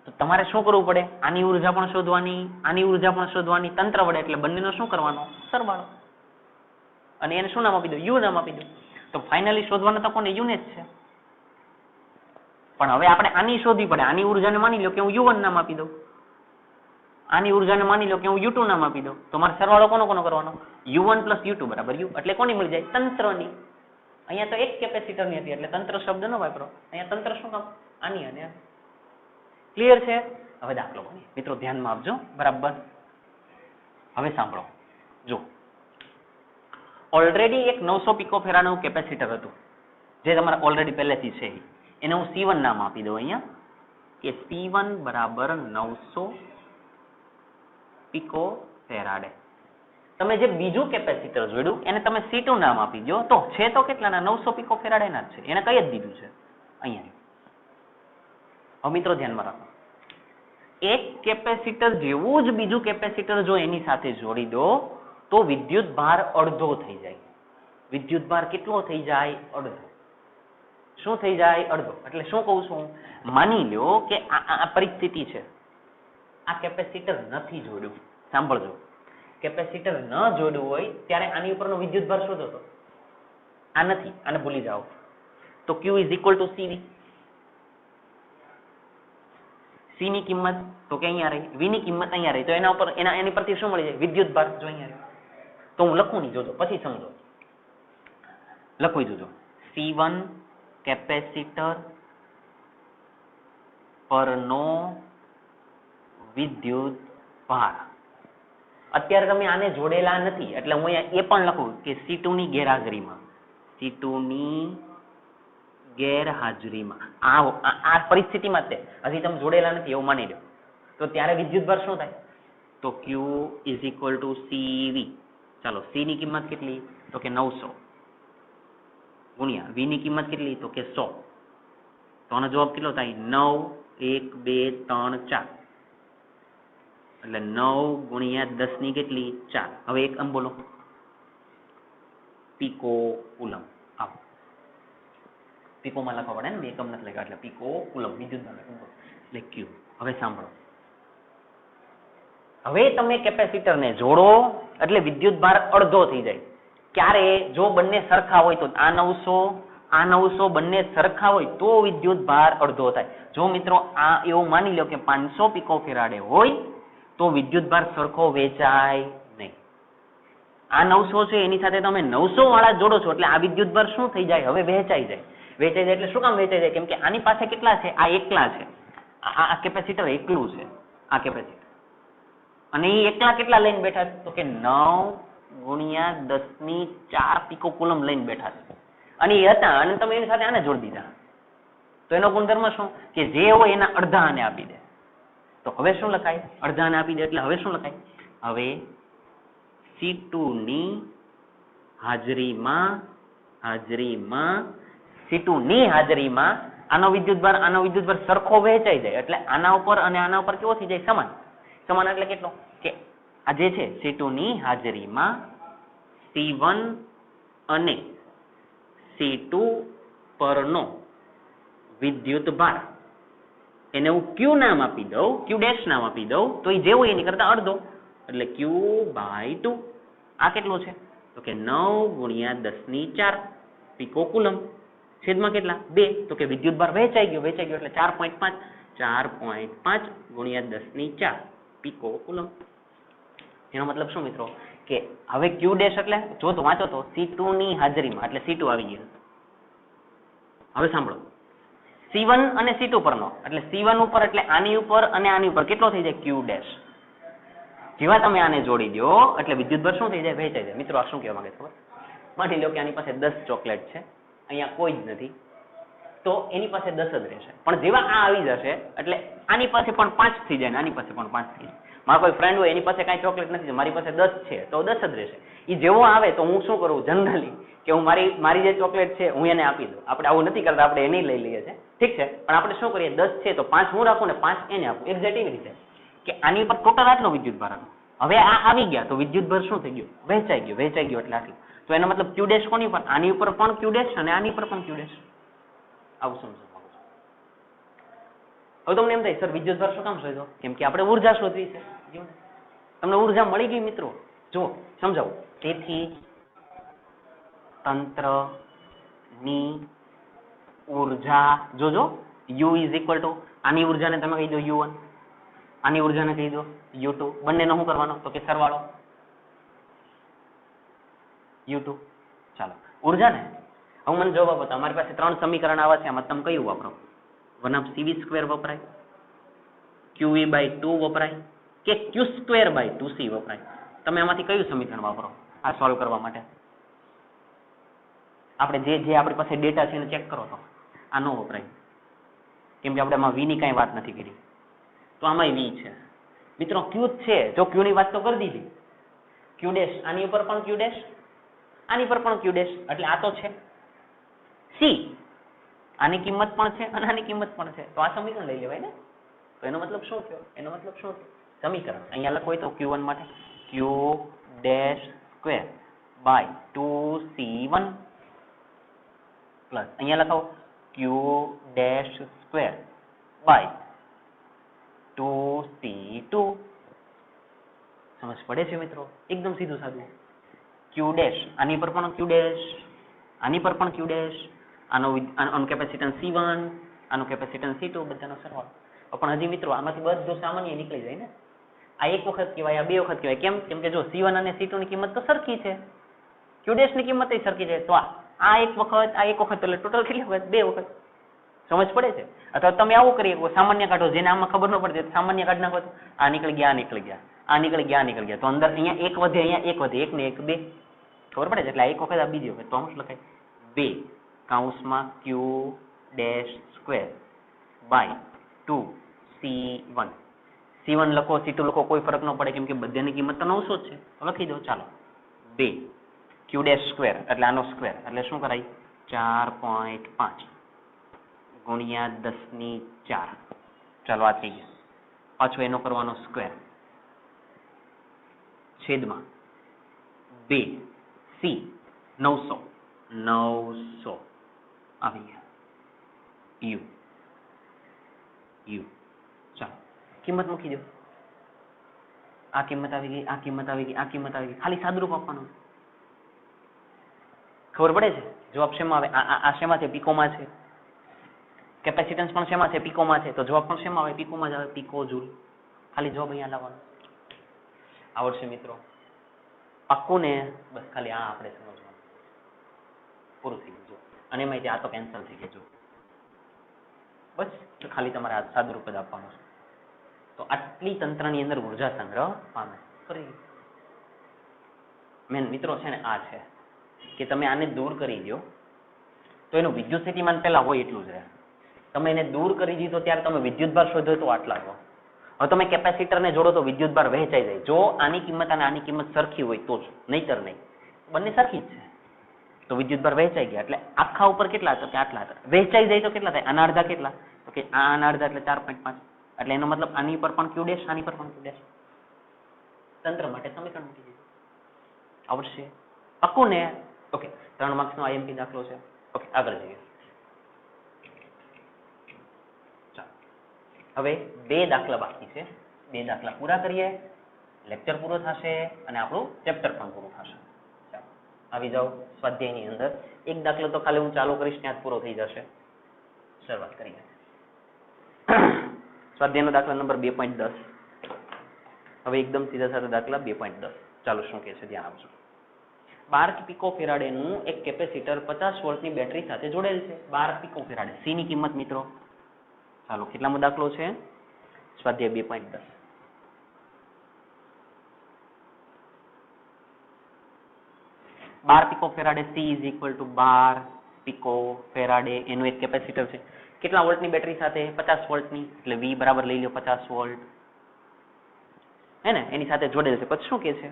તો તમારે શું કરવું પડે? આની ઉર્જા પણ શોધવાની, આની ઉર્જા પણ શોધવાની તંત્ર વડે. એટલે બંનેનો શું કરવાનો? સરવાળો. અને એને શું નામ આપી દો? U નામ આપી દો. તો ફાઇનલી શોધવાના તો કોને? યુને જ છે. પણ હવે આપણે આની શોધવી પડે. આની ઉર્જાને માની લો કે હું u1 નામ આપી દઉં, આની ઉર્જાને માની લો કે હું u2 નામ આપી દઉં, તો મારે સરવાળો કોનો કોનો કરવાનો? u1 પ્લસ u2 બરાબર u, એટલે કોની મળી જાય? તંત્રની. અહીંયા તો એક કેપેસિટરની હતી એટલે તંત્ર શબ્દ ન વાપરો. અહીંયા તંત્ર શું કામ? આની અને ક્લિયર છે? હવે દાખલો ગણીએ. મિત્રો ધ્યાનમાં આપજો બરાબર. હવે સાંભળો, જો ઓલરેડી એક 900 પિકોફેરાડનું કેપેસિટર હતું જે તમારે ઓલરેડી પહેલેથી છે, એને હું C1 નામ આપી દઉં અહીંયા કે C1 બરાબર 900 પિકોફેરાડે. તમે જે બીજું કેપેસિટર જોડ્યું એને તમે C2 નામ આપી દો, તો છે તો કેટલાના? 900 પિકોફેરાડેના જ છે. એને કઈ જ દીધું છે અહીંયા. હવે મિત્રો ધ્યાનમાં રાખો, એક કેપેસિટર જેવું જ બીજું કેપેસિટર જો એની સાથે જોડી દો તો વિદ્યુત ભાર અડધો થઈ જાય. વિદ્યુત ભાર કેટલો થઈ જાય? અડધો. શું થઈ જાય? અડધો. એટલે શું કહું છું? માની લો કે આ પરિસ્થિતિ છે, આ કેપેસિટર નથી જોડ્યું. સાંભળજો, કેપેસિટર ન જોડ્યું હોય ત્યારે આની ઉપરનો વિદ્યુત ભાર શોધો તો આ નથી, આને ભૂલી જાઓ. તો Q is equal to CV. C ની કિંમત તો કે અહીંયા રહી, V ની કિંમત અહીંયા રહી, તો એના ઉપર એની પરથી શું મળી જાય? વિદ્યુત ભાર. જો અહીંયા રહી તો હું લખું નહીં, જોજો પછી સમજો. લખવું જોજો, C1 કેપેસિટર પરનો વિદ્યુત ભાર. અત્યારે તમે આને જોડેલા નથી એટલે હું અહીંયા એ પણ લખું કે C2 ની ગેરહાજરીમાં, C2 ની ગેરહાજરીમાં આ પરિસ્થિતિમાં જ હજી તમે જોડેલા નથી એવું માની લો, તો ત્યારે વિદ્યુત ભાર શું થાય? તો Q is equal to CV. ચાલો, C ની કિંમત કેટલી? તો કે 900 ગુણ્યા V ની કિંમત કેટલી? તો કે 100. તો આનો જવાબ કેટલો થાય? 9 1 2 3 4. એટલે 9 ગુણ્યા 10 ની કેટલી? 4. હવે એક અંક બોલો, પિકો કુલમ. આવો પિકોમાં લખવા પડે ને, એકમ નથી લખ્યા એટલે પિકો કુલમ વિદ્યુત એટલે Q. હવે સાંભળો, હવે તમે કેપેસિટરને જોડો એટલે વિદ્યુત ભાર અડધો થઈ જાય. ક્યારે? જો બંને સરખા હોય તો આ 900 બંને સરખા હોય તો વિદ્યુત ભાર અડધો થાય. જો મિત્રો આ એવું માની લો કે 500 પિકોફેરાડે હોય તો વિદ્યુત ભાર સરખો વેચાય નહીં. આ 900 છે એની સાથે તમે 900 વાળા જોડો છો એટલે આ વિદ્યુત ભાર શું થઈ જાય? હવે વેચાઈ જાય. વેચાઈ જાય એટલે શું કામ વેચાઈ જાય? કેમ કે આની પાસે કેટલા છે? આ એકલા છે, આ કેપેસિટર એકલું છે, આ કેપેસિટર. અને એ એકલા કેટલા લઈને બેઠા છે? તો કે 9 ગુણ્યા 10 ની 4 પિકો કુલમ લઈને બેઠા છે. અને એ હતા અને તમે એની સાથે આને જોડી દીધા, તો એનો ગુણધર્મ શું? કે જે હોય એના અડધા આને આપી દે. તો હવે શું લખાય? અડધા આને આપી દે એટલે હવે શું લખાય? હવે C2 ની હાજરીમાં C2 ની હાજરીમાં આનો વિદ્યુત ભાર સરખો વહેંચાઈ જાય એટલે આના ઉપર અને આના ઉપર કેવો થઈ જાય? સમાન. સમાન એટલે કેટલો? કે આ જે છે C2 ની હાજરીમાં C1 અને C2 પરનો વિદ્યુત ભાર એને હું Q નામ આપી દઉં, Q ડેશ નામ આપી દઉં, તો એ જે હોય એની કરતા અડધો એટલે Q/2. આ કેટલો છે? તો કે 9 ગુણ્યા 10 ની 4 પિકો કુલમ છેદમાં કેટલા? 2. તો કે વિદ્યુત ભાર વહેંચાઈ ગયો એટલે 4.5. 4.5 ગુણ્યા 10 ની 4 પિકો કુલમ. એનો મતલબ શું મિત્રો? કે હવે Q ડેશ એટલે જો તો વાંચો તો C2 ની હાજરીમાં એટલે C2 આવી ગયું. હવે સાંભળો, C1 અને C2 પરનો એટલે C1 ઉપર એટલે આની ઉપર અને આની ઉપર કેટલો થઈ જાય? Q dash. જેવા તમે આને જોડી દો એટલે વિદ્યુત ભાર શું થઈ જાય? વહેંચાઈ જાય. મિત્રો આ શું કહેવા માંગે ખબર? માની લો કે આની પાસે 10 ચોકલેટ છે, અહીંયા કોઈ જ નથી, તો એની પાસે 10 જ રહેશે. પણ જેવા આ આવી જશે એટલે આની પાસે પણ 5 થઈ જાય ને આની પાસે પણ 5 થઈ જાય. મારા કોઈ ફ્રેન્ડ હોય એની પાસે કાંઈ ચોકલેટ નથી, મારી પાસે 10 છે તો 10 જ રહેશે. એ જેવો આવે તો હું શું કરું જનરલી કે હું મારી જે ચોકલેટ છે હું એને આપી દઉં. આપણે આવું નથી કરતા, આપણે એને લઈ લઈએ છીએ, ઠીક છે. પણ આપણે શું કરીએ? 10 છે તો 5 હું રાખું ને 5 એને આપું. એક્ઝેક્ટ એવી રીતે કે આની ઉપર ટોટલ આટલો વિદ્યુત ભાર હતો. હવે આ આવી ગયા તો વિદ્યુત ભાર શું થઈ ગયો? વહેંચાઈ ગયો એટલે આટલું. તો એનો મતલબ Q ડેશ કોની પર? આની ઉપર પણ Q ડેશ અને આની પર પણ Q ડેશ. આવું સમજો. હવે તમને એમ થાય સર વિદ્યુત ભાર શું કામ શોધ્યો? કેમ કે આપણે ઉર્જા શોધવી છે. તમને ઉર્જા મળી ગઈ મિત્રો, જો સમજાવું. તેથી તંત્ર ની ઉર્જા જોજો u ઇઝ ઇક્વલ ટુ આની ઉર્જાને તમે કહી દો u1, આની ઉર્જાને કહી દો u2, બંનેનો શું કરવાનો તો કે સરવાળો u2. ચાલો ઉર્જા ને હવે મને જવાબ આપો. તમારી પાસે 3 સમીકરણ આવા છે, આમાં તમે કયું વાપરો? 1/cv² વપરાય, qv/2 વપરાય કે q²/2c વપરાય? તમે આમાંથી કયું સમીકરણ વાપરો આ સોલ્વ કરવા માટે? આપણે જે આપણી પાસે ડેટા છે એને ચેક કરો તો આ નો વપરાય, કેમ કે આપણે આમાં v ની કાંઈ વાત નથી કરી. તો આમાં v છે મિત્રો, q જ છે. જો q ની વાત તો કરી દીધી, q ડેશ આની ઉપર પણ q ડેશ, આની પર પણ q ડેશ, એટલે આ તો છે c. આની કિંમત પણ છે અને આની કિંમત પણ છે, તો આ સમીકરણ લઈ લેવાય ને. તો એનો મતલબ શું થયો? એનો મતલબ શું થયો? સમીકરણ અહીંયા લખો તો q1 માટે q dash square by 2c1 plus અહીંયા લખાવો q dash square by 2c2. સમજ પડે છે મિત્રો? એકદમ સીધું સાધું. q ડેશ આની પર પણ q ડેશ, આની પર પણ q ડેશ, આનું કેપેસિટન્સ c1, આનું કેપેસિટન્સ c2, બધાનો સરવાળો. પણ હજી મિત્રો આમાંથી બધું સામાન્ય નીકળી જાય ને. આ એક વખત કહેવાય, આ બે વખત કહેવાય. કેમ કે જો c1 અને c2 ની કિંમત તો સરખી છે, q ડેશ ની કિંમત સરખી છે, તો આ એક વખત, આ એક વખત, એટલે ટોટલ કેટલી વખત? બે વખત. સમજ પડે છે? અથવા તમે આવું કરી શકો, સામાન્ય કાઢો, જેને આમાં ખબર ન પડતી સામાન્ય કાઢી નાખો. આ નીકળી ગયા, આ નીકળી ગયા, આ નીકળી ગયા, આ નીકળી ગયા, તો અંદર અહીંયા એક વધે, અહીંયા એક વધે, એક ને એક બે. ખબર પડે છે? એટલે આ એક વખત, આ બીજી વખત, તો આમ શું લખાય? 2 કૌંસમાં q dash square by 2c1. c1 લખો, c2 લખો, કોઈ ફરક ન પડે, કેમ કે બધાની કિંમત તો 900 જ છે. લખી દો. ચાલો 2 q ડેશ સ્ક્વેર એટલે આનો સ્ક્વેર એટલે શું કરાય? 4.5 ગુણ્યા 10⁴. ચાલો આ થઈ ગયા. પાછો એનો કરવાનો સ્ક્વેર છેદમાં 2c 900 આવી ગયા u. ચાલો કિંમત મૂકી દો. આ કિંમત આવી ગઈ, આ કિંમત આવી ગઈ, આ કિંમત આવી ગઈ. ખાલી સાદુરૂપ આપવાનું. ખબર પડે છે? જવાબ શેમાં આવે? આ શેમાં છે? પિકોમાં છે. કેપેસિટન્સ પણ શેમાં છે? પિકોમાં છે. તો જવાબ પણ શેમાં આવે? પિકોમાં જ આવે, પિકો જૂલ. ખાલી જવાબ અહીંયા લાવવાનો. આવડશે મિત્રો? પાક્કું ને? બસ ખાલી આ આપણે સમજવાનું. પૂરું થઈ ગયું. અને એમાં આ તો કેન્સલ થઈ ગયું. બસ ખાલી તમારે આ સાદુરૂપ જ આપવાનું છે. તો આટલી તંત્રની અંદર ઉર્જા સંગ્રહ પામે. ફરી મેન મિત્રો છે ને આ છે કે તમે આને દૂર કરી દો તો એનું વિદ્યુત સ્થિતિમાન પહેલા હોય એટલું જ રહે. તમે એને દૂર કરી દીધો ત્યારે તમે વિદ્યુતભાર શોધો તો આટલા લો. હવે તમે કેપેસિટરને જોડો તો વિદ્યુતભાર વહેંચાઈ જાય. જો આની કિંમત અને આની કિંમત સરખી હોય તો જ, નહીતર નહીં. બંને સરખી જ છે તો વિદ્યુતભાર વહેંચાઈ ગયા. એટલે આખા ઉપર કેટલા હતા? કે આટલા હતા. વહેંચાઈ જાય તો કેટલા થાય? આના અડધા કેટલા? તો કે આના અડધા એટલે 4.5. એટલે એનો મતલબ આની પર પણ q ડેશ, આની પર પણ q ડેશ. તંત્ર માટે સમીકરણ મૂકી દીધું. આવડશે? પાક્કું ને? ઓકે. 3 માર્ક્સનો આઈએમપી દાખલો છે. ઓકે, આગળ જઈએ. ચાલો હવે 2 દાખલા બાકી છે. 2 દાખલા પૂરા કરીએ, લેક્ચર પૂરો થશે અને આપણું ચેપ્ટર પણ પૂરું થશે. ચાલો આવી જાઓ સ્વાધ્યાયની અંદર. એક દાખલો તો ખાલી હું ચાલુ કરીશ ત્યાં જ પૂરો થઈ જશે. શરૂઆત કરીએ. સ્વાધ્યાયનો દાખલા નંબર 2.10. હવે એકદમ સીધા સાધા દાખલા 2.10. ચાલો શું કહે છે ધ્યાન આપજો. 12 પિકોફેરાડેનું એક કેપેસિટર 50 વોલ્ટની બેટરી સાથે જોડેલ છે. 12 પિકોફેરાડે. સી ની કિંમત મિત્રો, ચાલો કેટલામો દાખલો છે? સ્વાધ્યાય 2.10. બાર પિકોફેરાડે. C ઇઝ ઇક્વલ ટુ 12 પિકોફેરાડે એનું એક કેપેસિટર છે. કેટલા વોલ્ટની બેટરી સાથે? 50 વોલ્ટની. એટલે V બરાબર લઈ લો 50 વોલ્ટ, હે ને? એની સાથે જોડેલ છે. પછી શું કે છે?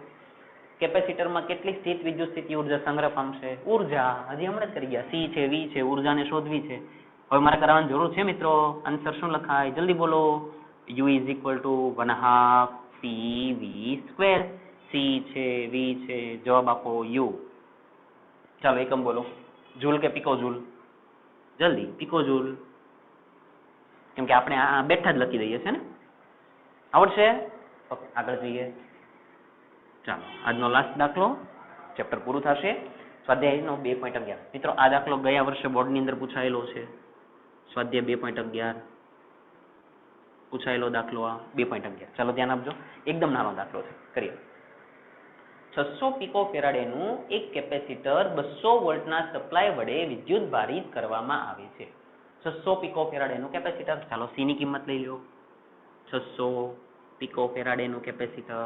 કેપેસિટરમાં કેટલી સ્થિત વિદ્યુત સ્થિતિ ઉર્જા સંગ્રહ પામશે? ઉર્જા હજી હમણાં જ કરી ગયા. C છે, V છે, ઉર્જાને શોધવી છે. હવે મારે કરવાની જરૂર છે મિત્રો. આન્સર શું લખાય? જલ્દી બોલો. U is equal two 1/2 CV². C છે, V છે, જવાબ આપો U. ચાલો એકમ બોલો. જૂલ કે પિકો જૂલ? જલ્દી. Pico joule. કેમ કે આપણે આ બેઠા જ લખી દઈએ છે ને. આવડશે? ઓકે, આગળ જઈએ. ચાલો આજનો લાસ્ટ દાખલો, ચેપ્ટર પૂરું થશે. સ્વાધ્યાયનો 2.11 મિત્રો આ દાખલો ગયા વર્ષે બોર્ડની અંદર પૂછાયેલો છે. સ્વાધ્યાય 2.11 પૂછાયેલો દાખલો આ 2.11. ચાલો ધ્યાન આપજો, એકદમ નાનો દાખલો છે, કરીએ. 600 પીકો ફેરાડેનું એક કેપેસિટર 200 વોલ્ટના સપ્લાય વડે વિદ્યુત ભારિત કરવામાં આવે છે. 600 પીકો ફેરાડેનું કેપેસિટર, ચાલો સી ની કિંમત લઈ લો. 600 પીકો ફેરાડેનું કેપેસિટર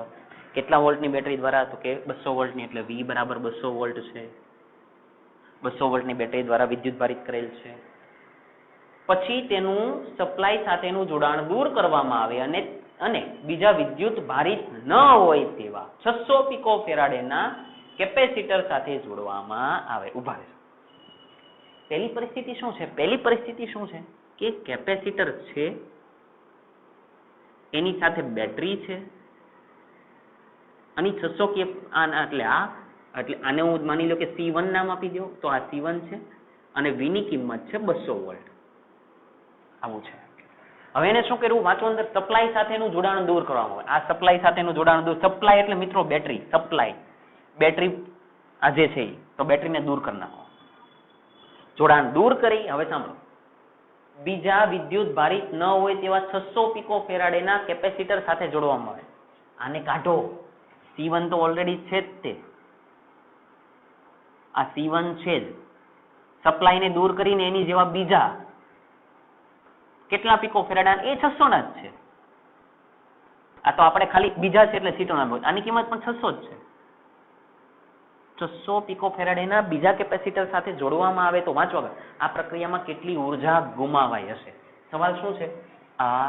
કેટલા વોલ્ટની બેટરી દ્વારા? તો કે 200 વોલ્ટની, એટલે V બરાબર 200 વોલ્ટ છે. 200 વોલ્ટની બેટરી દ્વારા વિદ્યુત ભારિત કરેલ છે. પછી તેનું સપ્લાય સાથેનું જોડાણ દૂર કરવામાં આવે અને બીજા વિદ્યુત ભારિત ન હોય તેવા 600 પીકો ફેરાડેના કેપેસિટર સાથે જોડવામાં આવે. ઉભા રહેજો. પહેલી પરિસ્થિતિ શું છે? કે કેપેસિટર છે, એની સાથે બેટરી છે, અને 600 કે એટલે આને હું માની લો કે C1 નામ આપી દો, તો આ C1 છે અને V ની કિંમત છે 200 વોલ્ટ. આવું છે. હવે એને શું કરવું? વાંચો અંદર, સપ્લાય સાથેનું જોડાણ દૂર કરવામાં આવે. આ સપ્લાય સાથેનું જોડાણ દૂર, સપ્લાય એટલે મિત્રો બેટરી, સપ્લાય બેટરી આ જે છે તો બેટરીને દૂર કરી નાખો. જોડાણ દૂર કરી, હવે સાંભળો, બીજા વિદ્યુત ભારિત ન હોય તેવા 600 પીકો ફેરાડેના કેપેસિટર સાથે જોડવામાં આવે. આને કાઢો. C1 તો ઓલરેડી છે જ તે, આ C1 છે જ. સપ્લાયને દૂર કરીને એની જેવા બીજા કેટલા પીકો ફેરાડે? એ 600 ના જ છે. આ તો આપણે ખાલી બીજા છે એટલે C2 ના, આની કિંમત પણ 600 જ છે. 600 પીકો ફેરાડેના બીજા કેપેસિટર સાથે જોડવામાં આવે તો વાંચો આ પ્રક્રિયામાં કેટલી ઉર્જા ગુમાવાઈ હશે. સવાલ શું છે? આ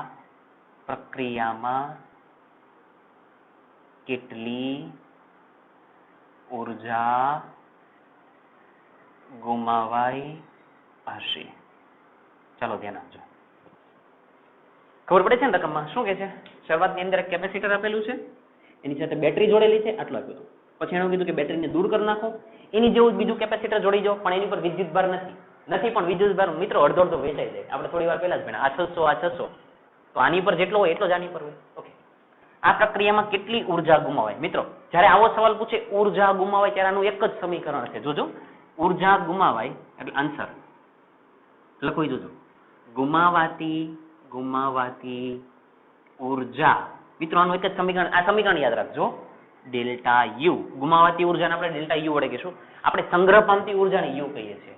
પ્રક્રિયામાં કેટલી ઉર્જા ગુમાવાઈ હશે. ચાલો ધ્યાન આપજો. ખબર પડે છે ને રકમમાં? શું કે છે? શરૂઆતની અંદર કેપેસિટર આપેલું છે, એની સાથે બેટરી જોડેલી છે, આટલું આપ્યું. પછી એનું કીધું કે બેટરીને દૂર કરી નાખો, એની જેવું બીજું કેપેસિટર જોડી જાઓ, પણ એની પર વિદ્યુત ભાર નથી પણ વિદ્યુત ભાર મિત્રો અડધો વેચાઈ જાય. આપણે થોડી વાર પહેલા જ ભણ્યા, આ 600 તો આની પર જેટલો હોય એટલો જ આની પર હોય. ઓકે. આ પ્રક્રિયામાં કેટલી ઉર્જા ગુમાવાય? મિત્રો જ્યારે આવો સવાલ પૂછે ઉર્જા ગુમાવાય ત્યારે આનું એક જ સમીકરણ છે. જોજો, ઉર્જા ગુમાવાય એટલે આન્સર લખો જોજો, ગુમાવાતી ઉર્જા. મિત્રો આનું એક જ સમીકરણ, આ સમીકરણ યાદ રાખજો, ડેલ્ટા યુ. ગુમાવાતી ઉર્જાને આપણે ડેલ્ટા યુ વડે કહીશું. આપણે સંગ્રહ પામતી ઉર્જાને યુ કહીએ છીએ.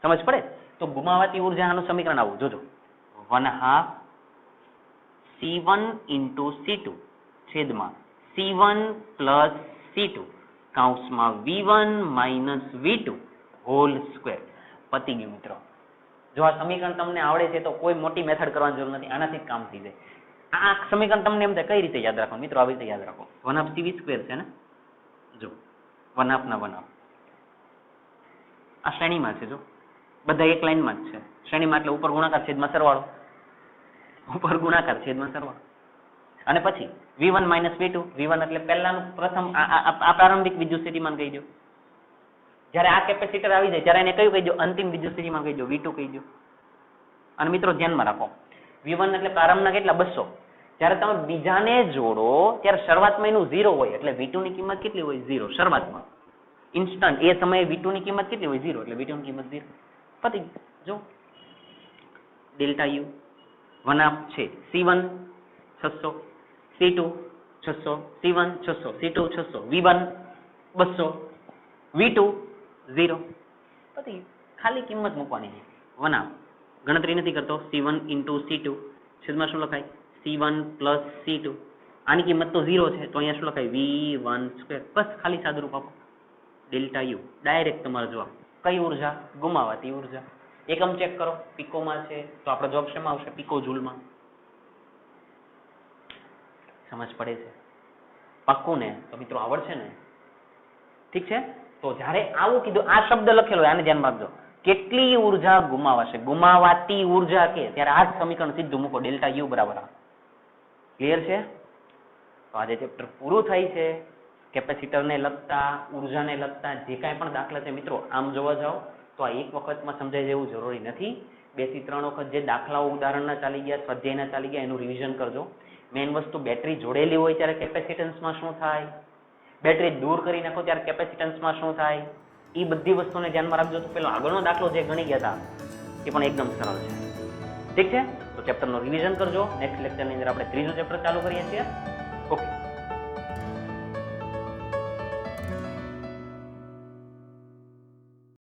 સમજ પડે? તો ગુમાવાતી ઉર્જાનું સમીકરણ આવું જોજો, 1/2 C1 into C2 છેદમાં C1 plus C2 કૌંસમાં V1 minus V2 whole square. પતી ગયું મિત્રો. જો આ સમીકરણ તમને આવડે છે તો કોઈ મોટી મેથડ કરવાની જરૂર નથી, આનાથી જ કામ થઈ જાય. આ સમીકરણ તમને એમ થાય કઈ રીતે યાદ રાખો? મિત્રો આવી રીતે યાદ રાખો, 1/2 CV સ્ક્વેર છે ને, જો 1/2 ના 1/2 આ શ્રેણીમાં છે, જો બધા એક લાઈનમાં જ છે. શ્રેણીમાં એટલે ઉપર ગુણાકાર છેદમાં સરવાળો, ઉપર ગુણાકાર છેદમાં સરવાળો. અને પછી V1 minus V2, V1 એટલે પહેલાનું પ્રથમ આ પ્રારંભિક વિદ્યુત સ્થિતિમાન કહી દો. જ્યારે આ કેપેસિટર આવી જાય ત્યારે એને કયું કહી દો? અંતિમ વિદ્યુત સ્થિતિમાન કહી દો, V2 કહી દો. અને મિત્રો ધ્યાનમાં રાખો, V1 એટલે પ્રારંભના કેટલા? 200. જ્યારે તમે બીજાને જોડો ત્યારે શરૂઆતમાં એનું 0 હોય, એટલે V2 ની કિંમત કેટલી હોય? 0 શરૂઆતમાં. ઇન્સ્ટન્ટ એ સમયે V2 ની કિંમત કેટલી હોય? 0, એટલે V2 ની કિંમત 0. પતી જો ડેલ્ટા યુ 1/2 છે. C1 600, C2 600, C1 600, C2 600, V1 200, V2 0. પછી ખાલી કિંમત મૂકવાની છે. 1/2 ગણતરી નથી કરતો. C1 into C2 છેદમાં શું લખાય? C1 plus C2. આની કિંમત તો 0 છે, તો અહીંયા શું લખાય? V1 square. બસ ખાલી સાદુરૂપ આપો, ડેલ્ટા યુ. ડાયરેક્ટ તમારો જવાબ. કઈ ઉર્જા? ગુમાવાતી ઉર્જા. એકમ ચેક કરો, પીકોમાં છે તો આપણો જવાબ શેમાં આવશે? પીકો જૂલમાં. સમજ પડે છે? પાક્કું ને? તો મિત્રો આવડશે ને? ઠીક છે. તો જ્યારે આવું કીધું, આ શબ્દ લખેલો આને ધ્યાનમાં રાખજો, કેટલી ઉર્જા ગુમાવાશે, ગુમાવાતી ઉર્જા કે, ત્યારે આ જ સમીકરણ સીધું મૂકો, ડેલ્ટા યુ બરાબર. ક્લિયર છે? તો આજે ચેપ્ટર પૂરું થાય છે. કેપેસિટરને લગતા, ઉર્જાને લગતા જે કાંઈ પણ દાખલા છે મિત્રો આમ જોવા જાઓ તો આ એક વખતમાં સમજાય જેવું જરૂરી નથી. 2 થી 3 વખત જે દાખલાઓ ઉદાહરણના ચાલી ગયા, સ્વાધ્યાયના ચાલી ગયા, એનું રિવિઝન કરજો. મેઇન વસ્તુ બેટરી જોડેલી હોય ત્યારે કેપેસિટન્સમાં શું થાય, બેટરી દૂર કરી નાખો ત્યારે કેપેસિટન્સમાં શું થાય, એ બધી વસ્તુને ધ્યાનમાં રાખજો. તો પેલો આગળનો દાખલો જે ગણી ગયા હતા એ પણ એકદમ સરળ છે. ઠીક છે, તો ચેપ્ટરનું રિવિઝન કરજો. નેક્સ્ટ લેક્ચરની અંદર આપણે ત્રીજું ચેપ્ટર ચાલુ કરીએ છીએ. ઓકે.